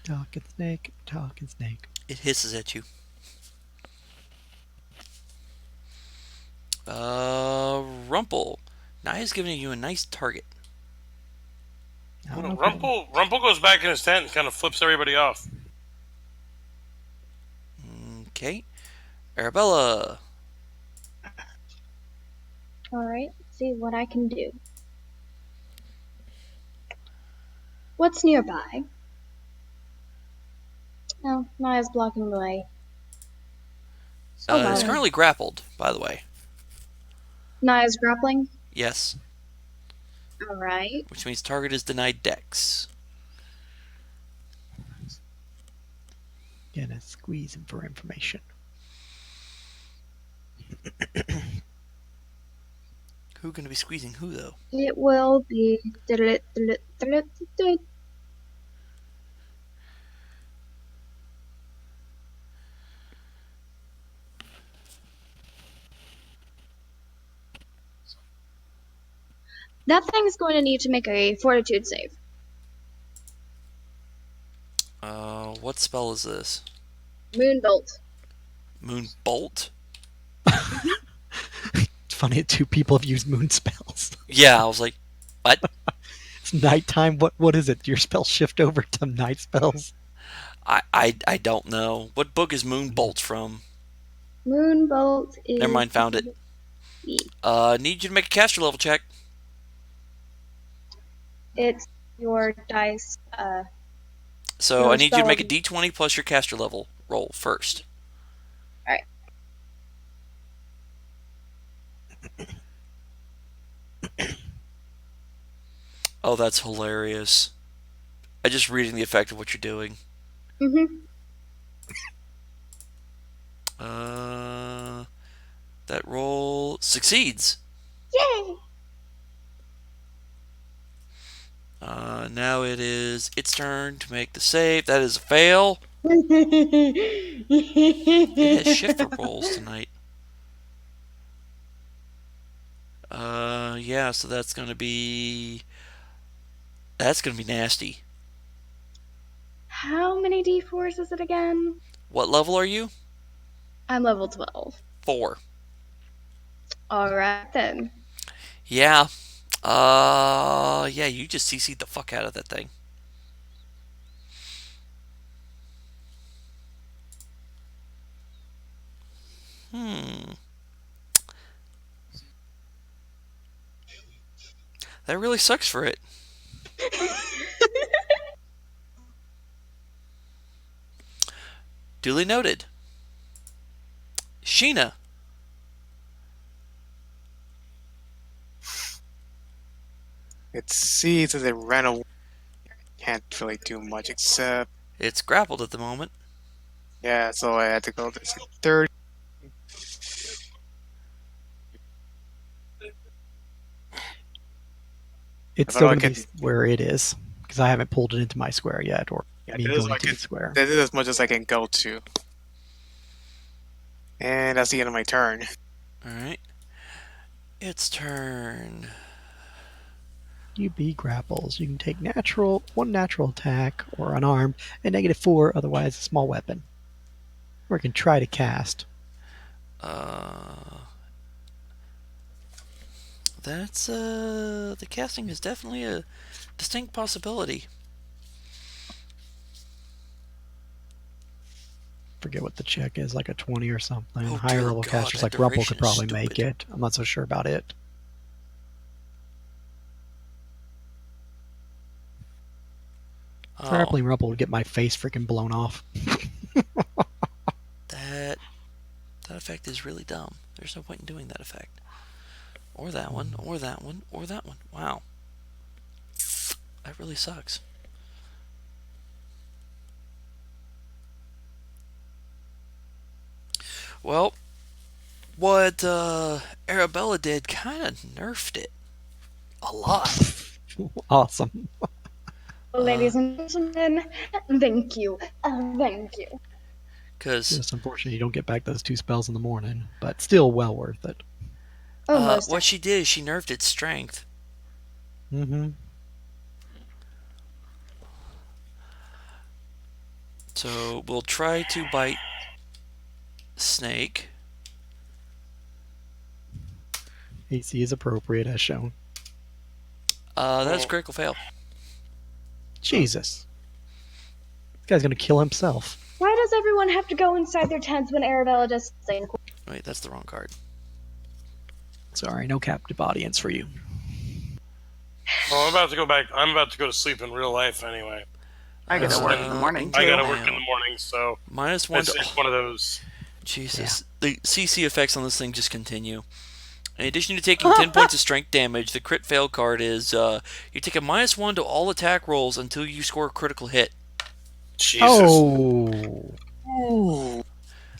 S5: Talking snake, talking snake.
S4: It hisses at you. Rumpel. Naya's giving you a nice target.
S5: I don't know if that-
S2: Rumpel goes back in his tent and kind of flips everybody off.
S4: Okay. Arabella.
S3: Alright, let's see what I can do. What's nearby? Oh, Naya's blocking the way.
S4: Is currently grappled, by the way.
S3: Naya's grappling.
S4: Yes,
S3: Alright.
S4: which means target is denied dex.
S5: Gonna squeeze him for information.
S4: Who gonna be squeezing who, though?
S3: It will be. That thing's going to need to make a fortitude save.
S4: What spell is this?
S3: Moonbolt.
S4: Moonbolt?
S5: It's funny that two people have used moon spells.
S4: Yeah, I was like, what?
S5: It's nighttime. What is it? Your spells shift over to night spells?
S4: I don't know. What book is Moonbolt from?
S3: Moonbolt is.
S4: Never mind, found it. Need you to make a caster level check.
S3: It's your dice.
S4: So
S3: No
S4: I need you to make a
S3: spell.
S4: d20 plus your caster level roll first.
S3: Alright.
S4: Oh, that's hilarious. I just reading the effect of what you're doing.
S3: Mm-hmm.
S4: That roll succeeds.
S3: Yay!
S4: Now it is its turn to make the save. That is a fail. It has shifter rolls tonight. Yeah, so that's gonna be nasty.
S3: How many d4s is it again?
S4: What level are you?
S3: I'm level 12.
S4: 4.
S3: Alright then.
S4: Yeah. Yeah, you just CC'd the fuck out of that thing. That really sucks for it. Duly noted. Sheena.
S6: It sees as it ran away. Can't really do much except.
S4: It's grappled at the moment.
S6: Yeah, so I had to go to 30.
S5: It's
S6: I
S5: still
S6: thought
S5: going
S6: I
S5: to be where it is because I haven't pulled it into my square yet, or
S6: Yeah,
S5: me
S6: that is
S5: going
S6: like
S5: to the
S6: it-
S5: square.
S6: That is as much as I can go to. And that's the end of my turn.
S4: Alright. Its turn.
S5: UB grapples. You can take one natural attack or unarmed, and -4, otherwise a small weapon. Or you can try to cast.
S4: That's the casting is definitely a distinct possibility.
S5: Forget what the check is, like a 20 or something.
S4: Oh,
S5: Higher
S4: dear
S5: level
S4: God,
S5: casters
S4: that
S5: like Rumple
S4: duration
S5: could
S4: is
S5: probably make
S4: stupid.
S5: it. I'm not so sure about it.
S4: Oh,
S5: Grappling Rumple would get my face freaking blown off.
S4: that effect is really dumb. There's no point in doing that effect. Or that one, or that one, or that one. Wow. That really sucks. Well, what Arabella did kind of nerfed it a lot.
S5: Awesome.
S3: Ladies and gentlemen, thank you. Thank you.
S4: Because
S5: Just unfortunately you don't get back those 2 spells in the morning, but still well worth it.
S3: Almost.
S4: what she did is she nerfed its strength.
S5: Mm-hmm.
S4: So we'll try to bite Snake.
S5: AC is appropriate as shown.
S4: That's a critical fail.
S5: Jesus. This guy's gonna kill himself.
S3: Why does everyone have to go inside their tents when Arabella does something?
S4: Wait, that's the wrong card.
S5: Sorry, no captive audience for you.
S2: Well, I'm about to go back. I'm about to go to sleep in real life anyway.
S1: I gotta work in the morning,
S2: I
S1: too.
S2: gotta work in the morning, so
S4: -1
S2: it's
S4: to
S2: one of those.
S4: Jesus. The CC effects on this thing just continue. In addition to taking 10 points of strength damage, the crit fail card is you take a -1 to all attack rolls until you score a critical hit.
S2: Jesus.
S5: Oh.
S6: Ooh.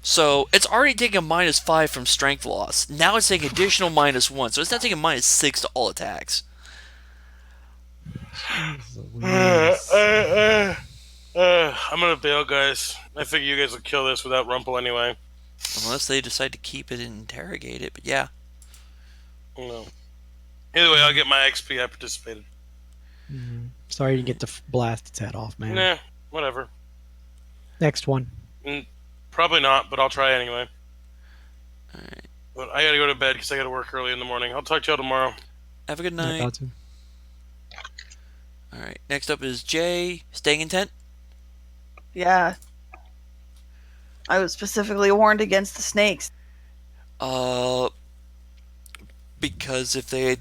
S4: So it's already taking a -5 from strength loss. Now it's taking additional -1, so it's now taking -6 to all attacks.
S2: I'm gonna bail, guys. I figure you guys will kill this without Rumple anyway.
S4: Unless they decide to keep it and interrogate it, but yeah.
S2: No. Either way, I'll get my XP. I participated.
S5: Sorry you didn't get to blast its head off, man.
S2: Nah, whatever.
S5: Next one.
S2: Probably not, but I'll try anyway.
S4: Alright.
S2: But I gotta go to bed because I gotta work early in the morning. I'll talk to y'all tomorrow.
S4: Have a good
S5: Yeah,
S4: night.
S5: Dodson.
S4: Alright, next up is Jay. Staying in tent?
S1: Yeah. I was specifically warned against the snakes.
S4: Because if they had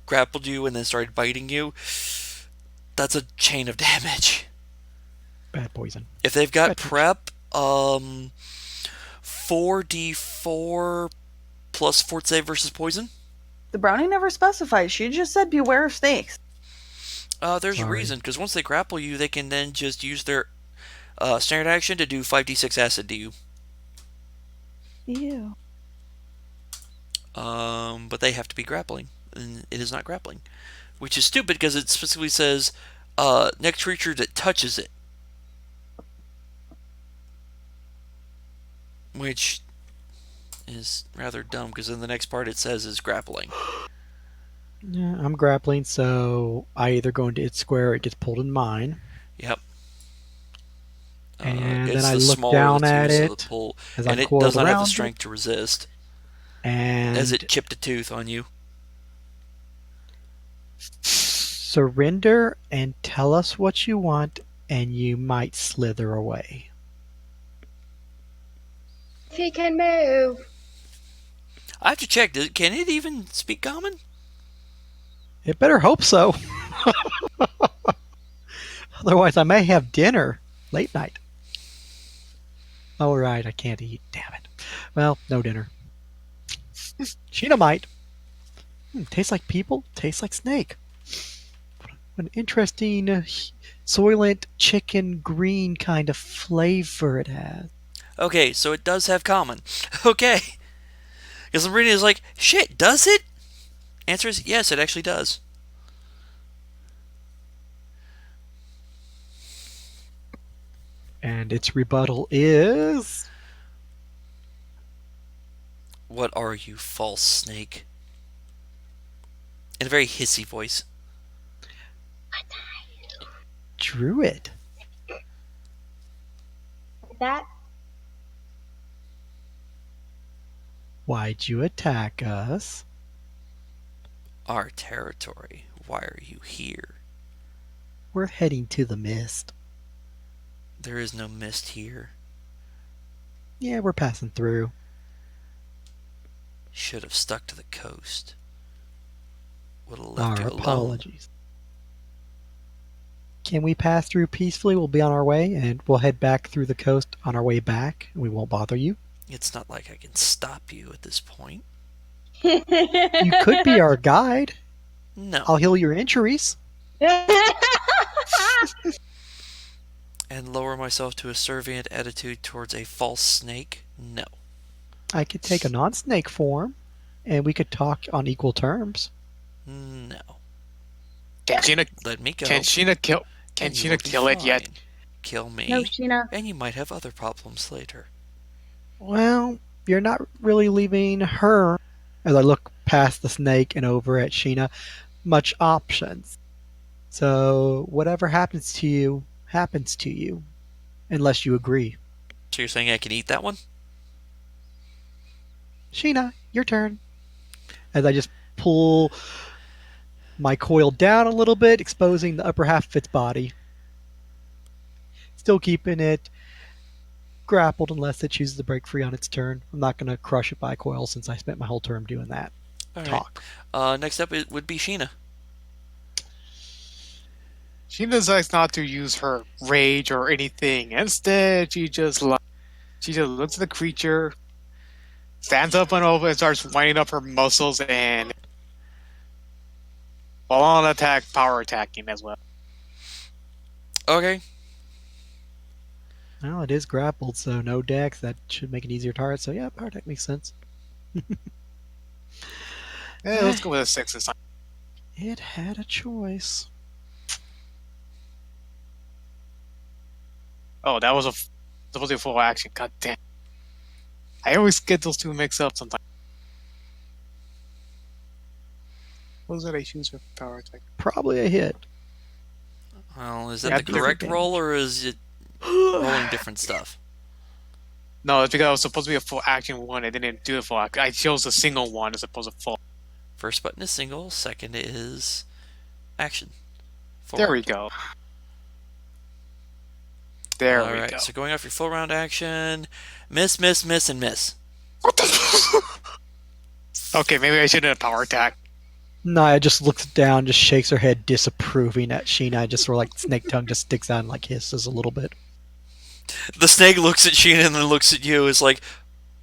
S4: grappled you and then started biting you, that's a chain of damage.
S5: Bad poison.
S4: If they've got
S5: Bad
S4: prep, 4d4 plus fort save versus poison.
S1: The brownie never specified. She just said beware of snakes.
S4: There's a
S5: Sorry.
S4: reason, because once they grapple you, they can then just use their standard action to do 5d6 acid to you.
S1: Ew.
S4: But they have to be grappling, and it is not grappling, which is stupid because it specifically says next creature that touches it, which is rather dumb because in the next part it says is grappling.
S5: Yeah, I'm grappling, so I either go into its square or it gets pulled in mine.
S4: Yep.
S5: And
S4: it's
S5: then I
S4: the
S5: look
S4: smaller
S5: down
S4: of the two,
S5: at
S4: so
S5: it
S4: the pull,
S5: as I
S4: and it
S5: coil
S4: does not have
S5: around
S4: the
S5: it.
S4: strength to resist
S5: And
S4: as it chipped a tooth on you.
S5: surrender and tell us what you want, and you might slither away.
S3: If he can move.
S4: I have to check. Can it even speak common?
S5: It better hope so. Otherwise, I may have dinner late night. Oh, right, I can't eat. Damn it. Well, no dinner. Sheena might. Tastes like people, tastes like snake. What an interesting soylent chicken green kind of flavor it has.
S4: Okay, so it does have common. Okay. Because I'm reading it, it's like, shit, does it? Answer is yes, it actually does.
S5: And its rebuttal is...
S4: What are you, false snake? In a very hissy voice.
S5: Druid.
S3: That
S5: Why'd you attack us?
S4: Our territory. Why are you here?
S5: We're heading to the mist.
S4: There is no mist here.
S5: Yeah, we're passing through.
S4: Should have stuck to the coast. Would have left
S5: Our
S4: you alone.
S5: apologies. Can we pass through peacefully? We'll be on our way, and we'll head back through the coast on our way back. We won't bother you.
S4: It's not like I can stop you at this point.
S5: You could be our guide.
S4: No.
S5: I'll heal your injuries.
S4: And lower myself to a servient attitude towards a false snake? No.
S5: I could take a non-snake form, and we could talk on equal terms.
S4: No.
S6: Can Sheena,
S4: Let me go.
S6: can Sheena kill? Can
S4: and you will
S6: Sheena
S4: be
S6: kill it yet?
S4: fine. Kill me.
S3: No, Sheena.
S4: And you might have other problems later.
S5: Well, you're not really leaving her, as I look past the snake and over at Sheena, much options. So whatever happens to you, unless you agree.
S4: So you're saying I can eat that one?
S5: Sheena, your turn. As I just pull my coil down a little bit, exposing the upper half of its body. Still keeping it grappled unless it chooses to break free on its turn. I'm not going to crush it by coil since I spent my whole turn doing that.
S4: All right.
S5: Talk.
S4: Next up it would be Sheena.
S6: She decides not to use her rage or anything. Instead, she just looks at the creature, Stands up and over and starts winding up her muscles and while on attack, power attacking as well.
S4: Okay.
S5: Well, it is grappled, so no dex. That should make an easier target. So yeah, power attack makes sense.
S6: Yeah, let's go with a 6 this time.
S5: It had a choice.
S6: Oh, that was supposed to be full action. God damn. I always get those two mixed up sometimes. What was that I choose for power attack?
S5: Probably a hit.
S4: Well, is that
S6: Yeah,
S4: the
S6: different
S4: correct
S5: damage.
S4: roll, or is it rolling different stuff?
S6: No, it's because it was supposed to be a full action one. I didn't do a full action. I chose a single one as opposed to full.
S4: First button is single, second is action.
S6: There we
S4: Forward.
S6: go. There we
S4: Alright,
S6: go.
S4: so going off your full round action, miss, miss, miss, and miss.
S6: Okay, maybe I shouldn't have power attack.
S5: Naya just looks down, just shakes her head disapproving at Sheena. Just sort of like snake tongue just sticks out and like hisses a little bit.
S4: The snake looks at Sheena and then looks at you. Is like,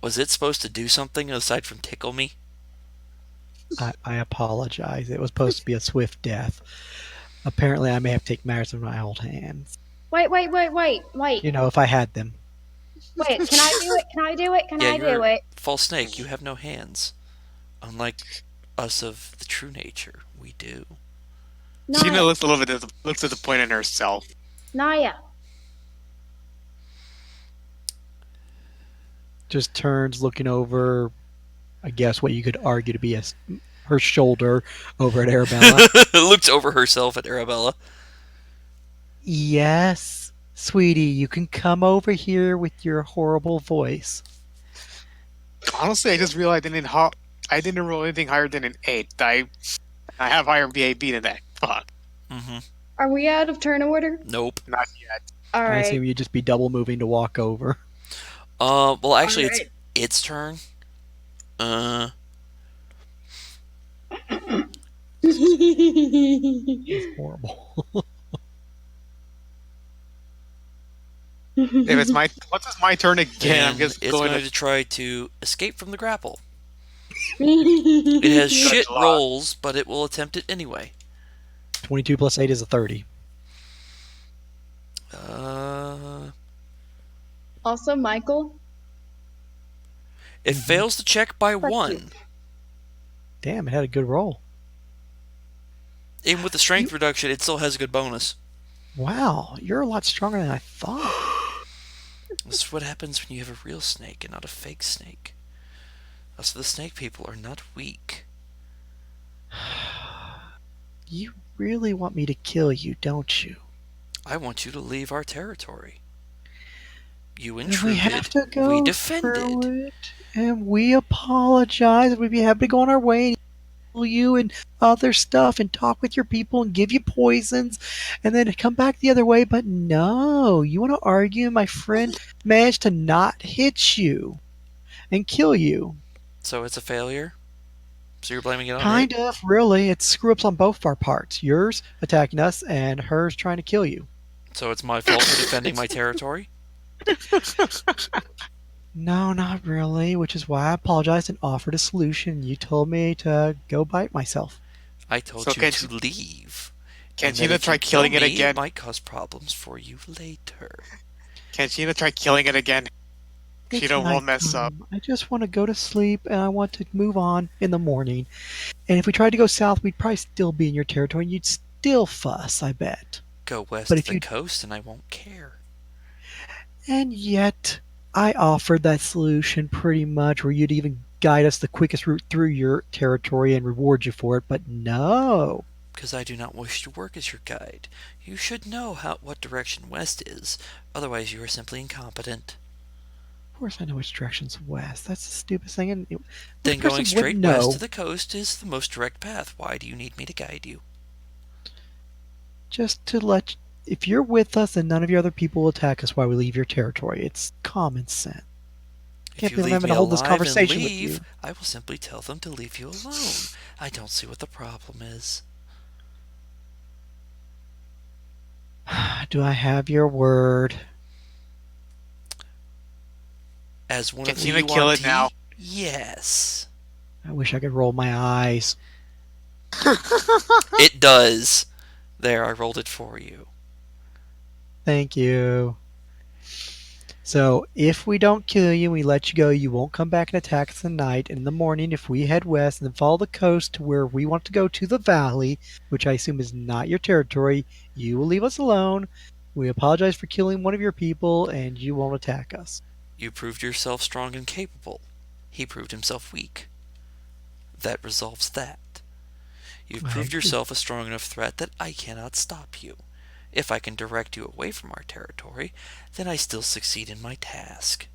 S4: was it supposed to do something aside from tickle me?
S5: I apologize. It was supposed to be a swift death. Apparently, I may have taken matters in my own hands.
S3: Wait.
S5: You know, if I had them.
S3: Wait, can I do it? Can I do it? Can
S4: Yeah,
S3: I
S4: you're
S3: do it?
S4: false snake. You have no hands, unlike us of the true nature. We do.
S6: Sheena
S3: Naya.
S6: looks a little bit looks disappointed in herself.
S3: Naya.
S5: Just turns, looking over, I guess what you could argue to be her shoulder over at Arabella.
S4: Looks over herself at Arabella.
S5: Yes, sweetie, you can come over here with your horrible voice.
S6: Honestly, I just realized I didn't roll anything higher than an 8. I have higher BAB than that. Fuck.
S4: Mm-hmm.
S3: Are we out of turn order?
S4: Nope.
S6: Not yet.
S3: All
S5: I
S3: right.
S5: assume you'd just be double moving to walk over.
S4: Well, actually, it's
S3: Alright.
S4: its turn.
S5: It's horrible.
S6: If it's once it's my turn again, I'm
S4: And
S6: just
S4: it's
S6: going
S4: going
S6: to
S4: to try to escape from the grapple. It has shit
S6: Good luck.
S4: rolls, but it will attempt it anyway.
S5: 22 plus 8 is a 30.
S3: Also, Michael.
S4: It fails to check by
S3: Fuck
S4: 1.
S3: you.
S5: Damn, it had a good roll.
S4: Even with the strength reduction, it still has a good bonus.
S5: Wow, you're a lot stronger than I thought.
S4: This is what happens when you have a real snake and not a fake snake. Also, the snake people are not weak.
S5: You really want me to kill you, don't you?
S4: I want you to leave our territory. You
S5: And we
S4: intruded.
S5: have to go
S4: We
S5: through
S4: defended.
S5: it, and we apologize. We'd be happy to go on our way and heal you and other stuff and talk with your people and give you poisons and then come back the other way. But no, you want to argue, and my friend managed to not hit you and kill you.
S4: So it's a failure? So you're blaming it on
S5: Kind
S4: me?
S5: of, really. It's screw ups on both our parts. Yours attacking us and hers trying to kill you.
S4: So it's my fault for defending my territory?
S5: No, not really, which is why I apologized and offered a solution. You told me to go bite myself.
S4: I told
S6: So
S4: you
S6: can
S4: to
S6: she-
S4: leave.
S6: Can
S4: And that
S6: Sheena
S4: if
S6: try
S4: you kill
S6: killing it
S4: me,
S6: again?
S4: It might cause problems for you later.
S6: Can Sheena try killing it again?
S5: It's
S6: Sheena will mess up.
S5: nighttime. I just want to go to sleep and I want to move on in the morning. And if we tried to go south, we'd probably still be in your territory and you'd still fuss, I bet.
S4: Go west
S5: But
S4: of
S5: if
S4: the
S5: you-
S4: coast and I won't care.
S5: And yet, I offered that solution pretty much where you'd even guide us the quickest route through your territory and reward you for it, but no.
S4: Because I do not wish to work as your guide. You should know what direction west is. Otherwise, you are simply incompetent.
S5: Of course I know which direction's west. That's the stupidest thing. And
S4: Then
S5: which
S4: going
S5: person
S4: straight
S5: wouldn't know?
S4: west to the coast is the most direct path. Why do you need me to guide you?
S5: Just to let... If you're with us and none of your other people will attack us while we leave your territory, it's common sense.
S4: If
S5: Can't
S4: you
S5: believe I'm
S4: leave me
S5: having to hold this
S4: alive and
S5: conversation with
S4: leave,
S5: you.
S4: I will simply tell them to leave you alone. I don't see what the problem is.
S5: Do I have your word?
S4: As one
S6: Can
S4: of the
S6: Sheena kill it
S4: URT,
S6: now?
S4: Yes.
S5: I wish I could roll my eyes.
S4: It does. There, I rolled it for you.
S5: Thank you. So, if we don't kill you and we let you go, you won't come back and attack us at night. And in the morning, if we head west and then follow the coast to where we want to go to the valley, which I assume is not your territory, you will leave us alone. We apologize for killing one of your people, and you won't attack us.
S4: You proved yourself strong and capable. He proved himself weak. That resolves that. You've
S5: I
S4: proved
S5: agree.
S4: yourself a strong enough threat that I cannot stop you. If I can direct you away from our territory, then I still succeed in my task.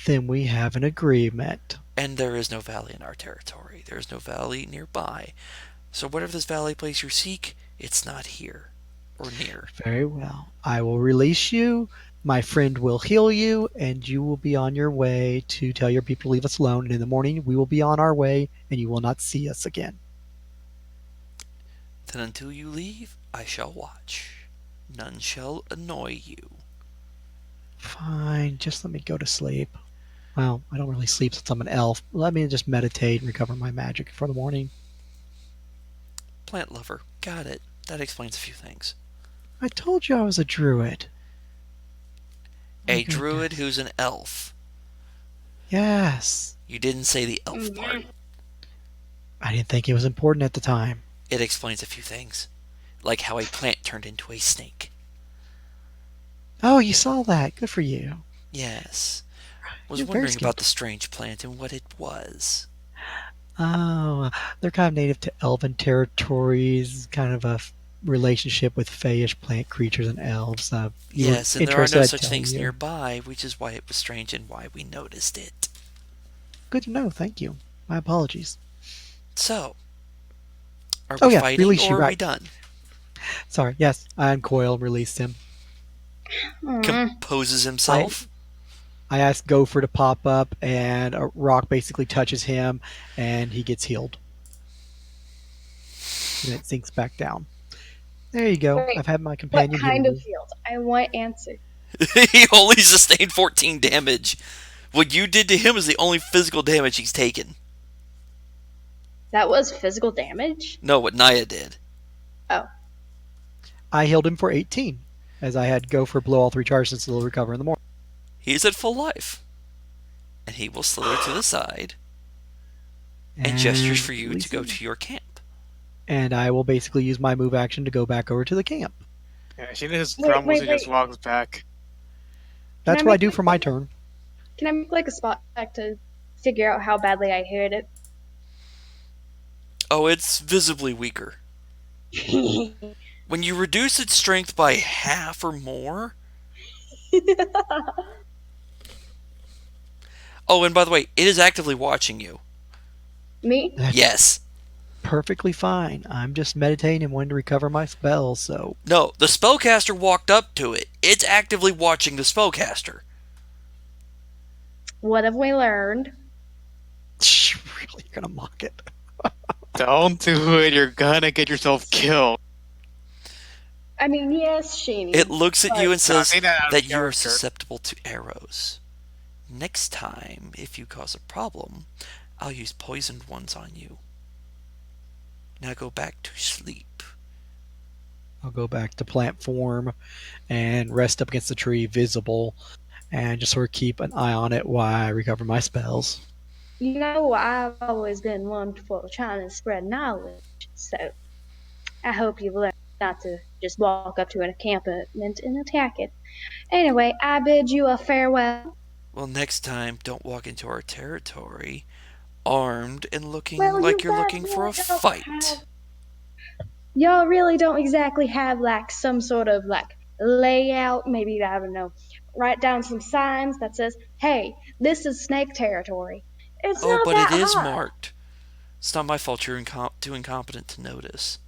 S5: Then we have an agreement.
S4: And there is no valley in our territory. There is no valley nearby. So whatever this valley place you seek, it's not here or near.
S5: Very well. I will release you. My friend will heal you, and you will be on your way to tell your people to leave us alone. And in the morning, we will be on our way, and you will not see us again.
S4: Then until you leave, I shall watch. None shall annoy you.
S5: Fine, just let me go to sleep. Well, I don't really sleep since I'm an elf. Let me just meditate and recover my magic for the morning.
S4: Plant lover. Got it. That explains a few things.
S5: I told you I was a druid.
S4: A
S5: Okay,
S4: druid
S5: yes.
S4: who's an elf.
S5: Yes.
S4: You didn't say the elf part.
S5: I didn't think it was important at the time.
S4: It explains a few things. Like how a plant turned into a snake.
S5: Oh, you saw that. Good for you.
S4: Yes. Was
S5: You're very
S4: wondering about the
S5: skilled.
S4: strange plant and what it was.
S5: Oh, they're kind of native to elven territories, kind of a relationship with fayish plant creatures and elves. You were
S4: Yes, and there are
S5: interested,
S4: no
S5: I'd
S4: such
S5: tell
S4: things
S5: you.
S4: nearby, which is why it was strange and why we noticed it.
S5: Good to know. Thank you. My apologies.
S4: So, are
S5: Oh
S4: we
S5: yeah,
S4: fighting
S5: release you,
S4: or are we
S5: right.
S4: done?
S5: Sorry. Yes, I uncoil and released him.
S4: Composes himself.
S5: I asked Gopher to pop up, and a rock basically touches him, and he gets healed. And it sinks back down. There you go.
S3: Wait,
S5: I've had my
S3: what
S5: companion heal
S3: kind of
S5: you.
S3: field? I want answer.
S4: He only sustained 14 damage. What you did to him is the only physical damage he's taken.
S3: That was physical damage?
S4: No, what Naya did.
S3: Oh.
S5: I healed him for 18, as I had Gopher blow all 3 charges so he'll recover in the morning.
S4: He's at full life. And he will slither to the side and gestures for you
S5: release
S4: to go
S5: him.
S4: to your camp.
S5: And I will basically use my move action to go back over to the camp.
S6: Yeah, she just
S3: Wait,
S6: grumbles
S3: wait,
S6: and just
S3: wait.
S6: walks back.
S5: That's
S3: I
S5: what I
S3: make
S5: do
S3: like
S5: for my turn.
S3: Can I make like a spot check to figure out how badly I hurt it?
S4: Oh, it's visibly weaker. When you reduce its strength by half or more. Oh, and by the way, it is actively watching you.
S3: Me?
S5: That's
S4: Yes.
S5: perfectly fine. I'm just meditating and wanting to recover my spells, so...
S4: No, the spellcaster walked up to it. It's actively watching the spellcaster.
S3: What have we learned?
S5: Really gonna mock it.
S6: Don't do it, you're gonna get yourself killed.
S3: I mean, yes, Sheeny.
S4: It looks at you and
S6: No,
S4: says
S6: say that out of
S4: that you are
S6: character.
S4: susceptible to arrows. Next time, if you cause a problem, I'll use poisoned ones on you. Now go back to sleep.
S5: I'll go back to plant form and rest up against the tree, visible, and just sort of keep an eye on it while I recover my spells.
S3: You know, I've always been one for trying to spread knowledge, so I hope you've learned not to just walk up to an encampment and attack it. Anyway, I bid you a farewell.
S4: Well, next time, don't walk into our territory armed and looking
S3: Well,
S4: like
S3: you
S4: you're
S3: guys
S4: looking for a
S3: really don't
S4: fight.
S3: Y'all really don't exactly have like some sort of like layout, maybe, I don't know, write down some signs that says, hey, this is snake territory. It's
S4: Oh,
S3: not
S4: but
S3: that
S4: it is
S3: hard.
S4: marked. It's not my fault you're too incompetent to notice.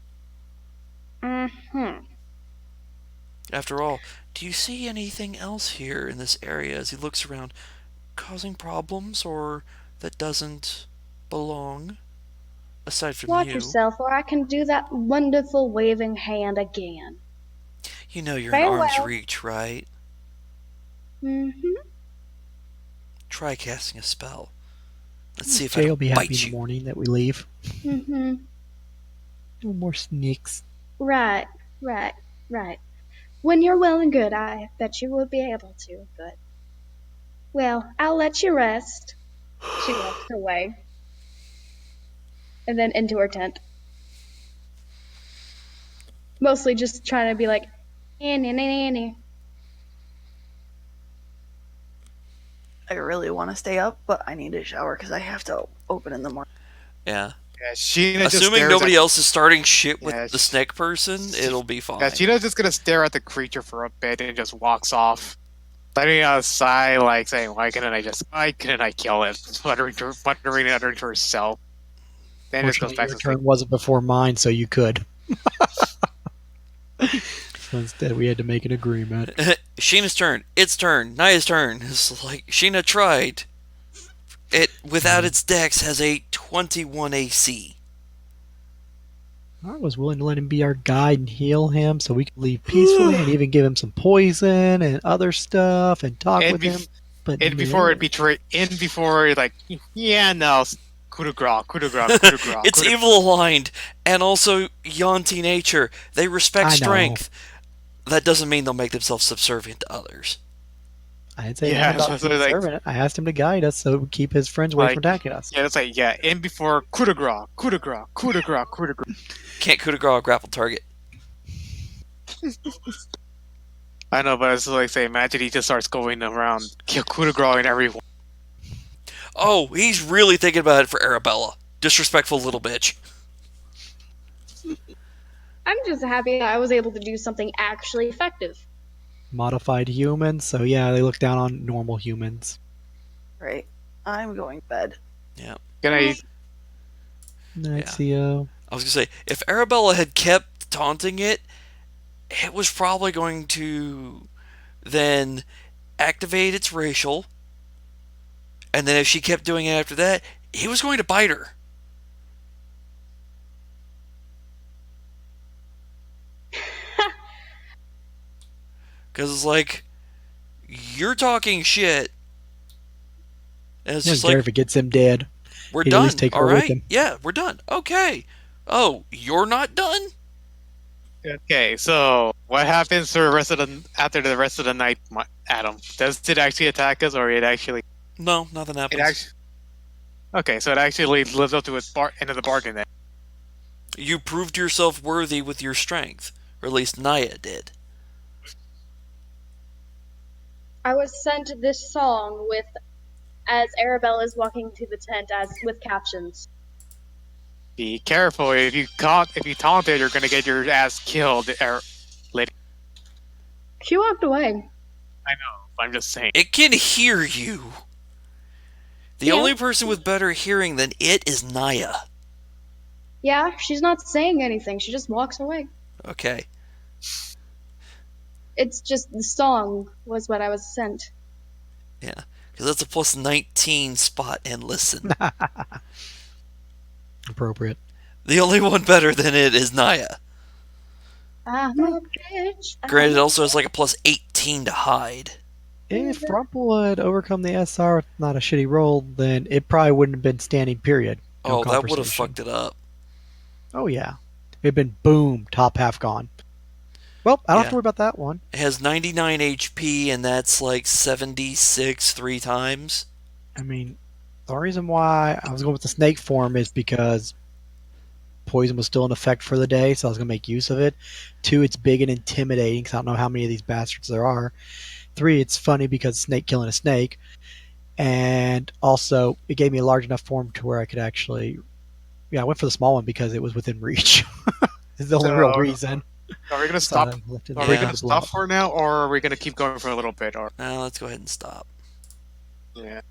S3: Mm-hmm.
S4: After all, do you see anything else here in this area as he looks around causing problems or that doesn't belong? Aside from
S3: Watch
S4: you.
S3: yourself, or I can do that wonderful waving hand again.
S4: You know you're in arm's
S3: Farewell.
S4: reach, right?
S3: Mm-hmm.
S4: try casting a spell. Let's see if
S5: Jay
S4: I
S5: will be happy
S4: bite
S5: in the
S4: you.
S5: morning that we leave.
S3: Mm-hmm.
S5: No more sneaks.
S3: Right, right, right. When you're well and good, I bet you will be able to, but. Well, I'll let you rest. She walks away. And then into her tent. Mostly just trying to be like, Annie, Annie.
S1: I really want to stay up, but I need a shower because I have to open in the morning.
S4: Yeah.
S6: Yeah, Sheena just
S4: Assuming
S6: stares
S4: nobody
S6: at,
S4: else is starting shit with
S6: Yeah,
S4: the snake person, it'll be fine.
S6: Yeah, Sheena's just gonna stare at the creature for a bit and just walks off. Letting out a sigh, like saying, why couldn't I kill it? Muttering it under to herself. Then just goes
S5: Fortunately,
S6: back
S5: your
S6: to sleep.
S5: turn wasn't before mine, so you could. So instead, we had to make an agreement.
S4: Sheena's turn. Its turn. Naya's turn. It's like Sheena tried. It without its dex has a 21 AC.
S5: I was willing to let him be our guide and heal him so we could leave peacefully and even give him some poison and other stuff and talk
S6: And
S5: with him. But
S6: And before it betrayed, like, yeah, no, coup de grace, coup de grace, coup de grace.
S4: It's evil aligned and also Yanti nature. They respect
S5: I know.
S4: strength. That doesn't mean they'll make themselves subservient to others.
S5: I didn't say
S6: Yeah,
S5: anything about
S6: so
S5: being
S6: like-
S5: servant. I asked him to guide us so we keep his friends away
S6: Like,
S5: from attacking us.
S6: Yeah, it's like, yeah, in before coup de grace, coup de grace, coup de grace, coup de grace.
S4: Can't coup de grace a grapple target.
S6: I know, but it's like, say, imagine he just starts going around, coup de grace and everyone.
S4: Oh, he's really thinking about it for Arabella. Disrespectful little bitch.
S3: I'm just happy that I was able to do something actually effective.
S5: Modified humans, so yeah, they look down on normal humans.
S1: Right. I'm going to bed.
S6: Can I?
S5: Night,
S4: Yeah.
S5: CO.
S4: I was going to say, if Arabella had kept taunting it, it was probably going to then activate its racial. And then if she kept doing it after that, he was going to bite her. Because it's like, you're talking shit. And it's
S5: Doesn't
S4: just
S5: care
S4: like,
S5: if it gets him dead.
S4: we're
S5: he'd at
S4: done.
S5: least take her
S4: All
S5: with
S4: right.
S5: him.
S4: Yeah, we're done. Okay. Oh, you're not done?
S6: Okay, so what happens for the rest of after the rest of the night, Adam? Does it actually attack us, or it actually?
S4: No, nothing
S6: It
S4: happens.
S6: actually. Okay, so it actually lives up to its end of the bargain then.
S4: You proved yourself worthy with your strength. Or at least Naya did.
S3: I was sent this song with as Arabella's walking to the tent as with captions.
S6: Be careful if you taunt it, you're gonna get your ass killed.
S3: She walked away.
S6: I know. I'm just saying.
S4: It can hear you. The
S3: Yeah.
S4: only person with better hearing than it is Naya.
S3: Yeah, she's not saying anything. She just walks away.
S4: Okay.
S3: It's just the song was what I was sent.
S4: Yeah. Because that's a plus 19 spot and listen.
S5: Appropriate.
S4: The only one better than it is Naya.
S3: I'm a bitch.
S4: Granted, it also has like a plus 18 to hide.
S5: If Rumple had overcome the SR with not a shitty roll, then it probably wouldn't have been standing, period. No
S4: Oh, that would have
S5: conversation.
S4: fucked it up.
S5: Oh, yeah. It'd been boom, top half gone. Well, I don't have
S4: Yeah.
S5: to worry about that one.
S4: It has 99 HP, and that's like 76 3 times.
S5: I mean, the reason why I was going with the snake form is because poison was still in effect for the day, so I was going to make use of it. 2, it's big and intimidating because I don't know how many of these bastards there are. 3, it's funny because snake killing a snake. And also, it gave me a large enough form to where I could actually... Yeah, I went for the small one because it was within reach. It's the only real reason.
S6: Are we gonna
S5: So
S6: stop?
S5: I lifted
S6: Are
S5: the
S6: we
S4: Yeah.
S6: gonna
S5: blow
S6: stop
S5: up.
S6: for now, or are we gonna keep going for a little bit? Or
S4: Now let's go ahead and stop.
S6: yeah,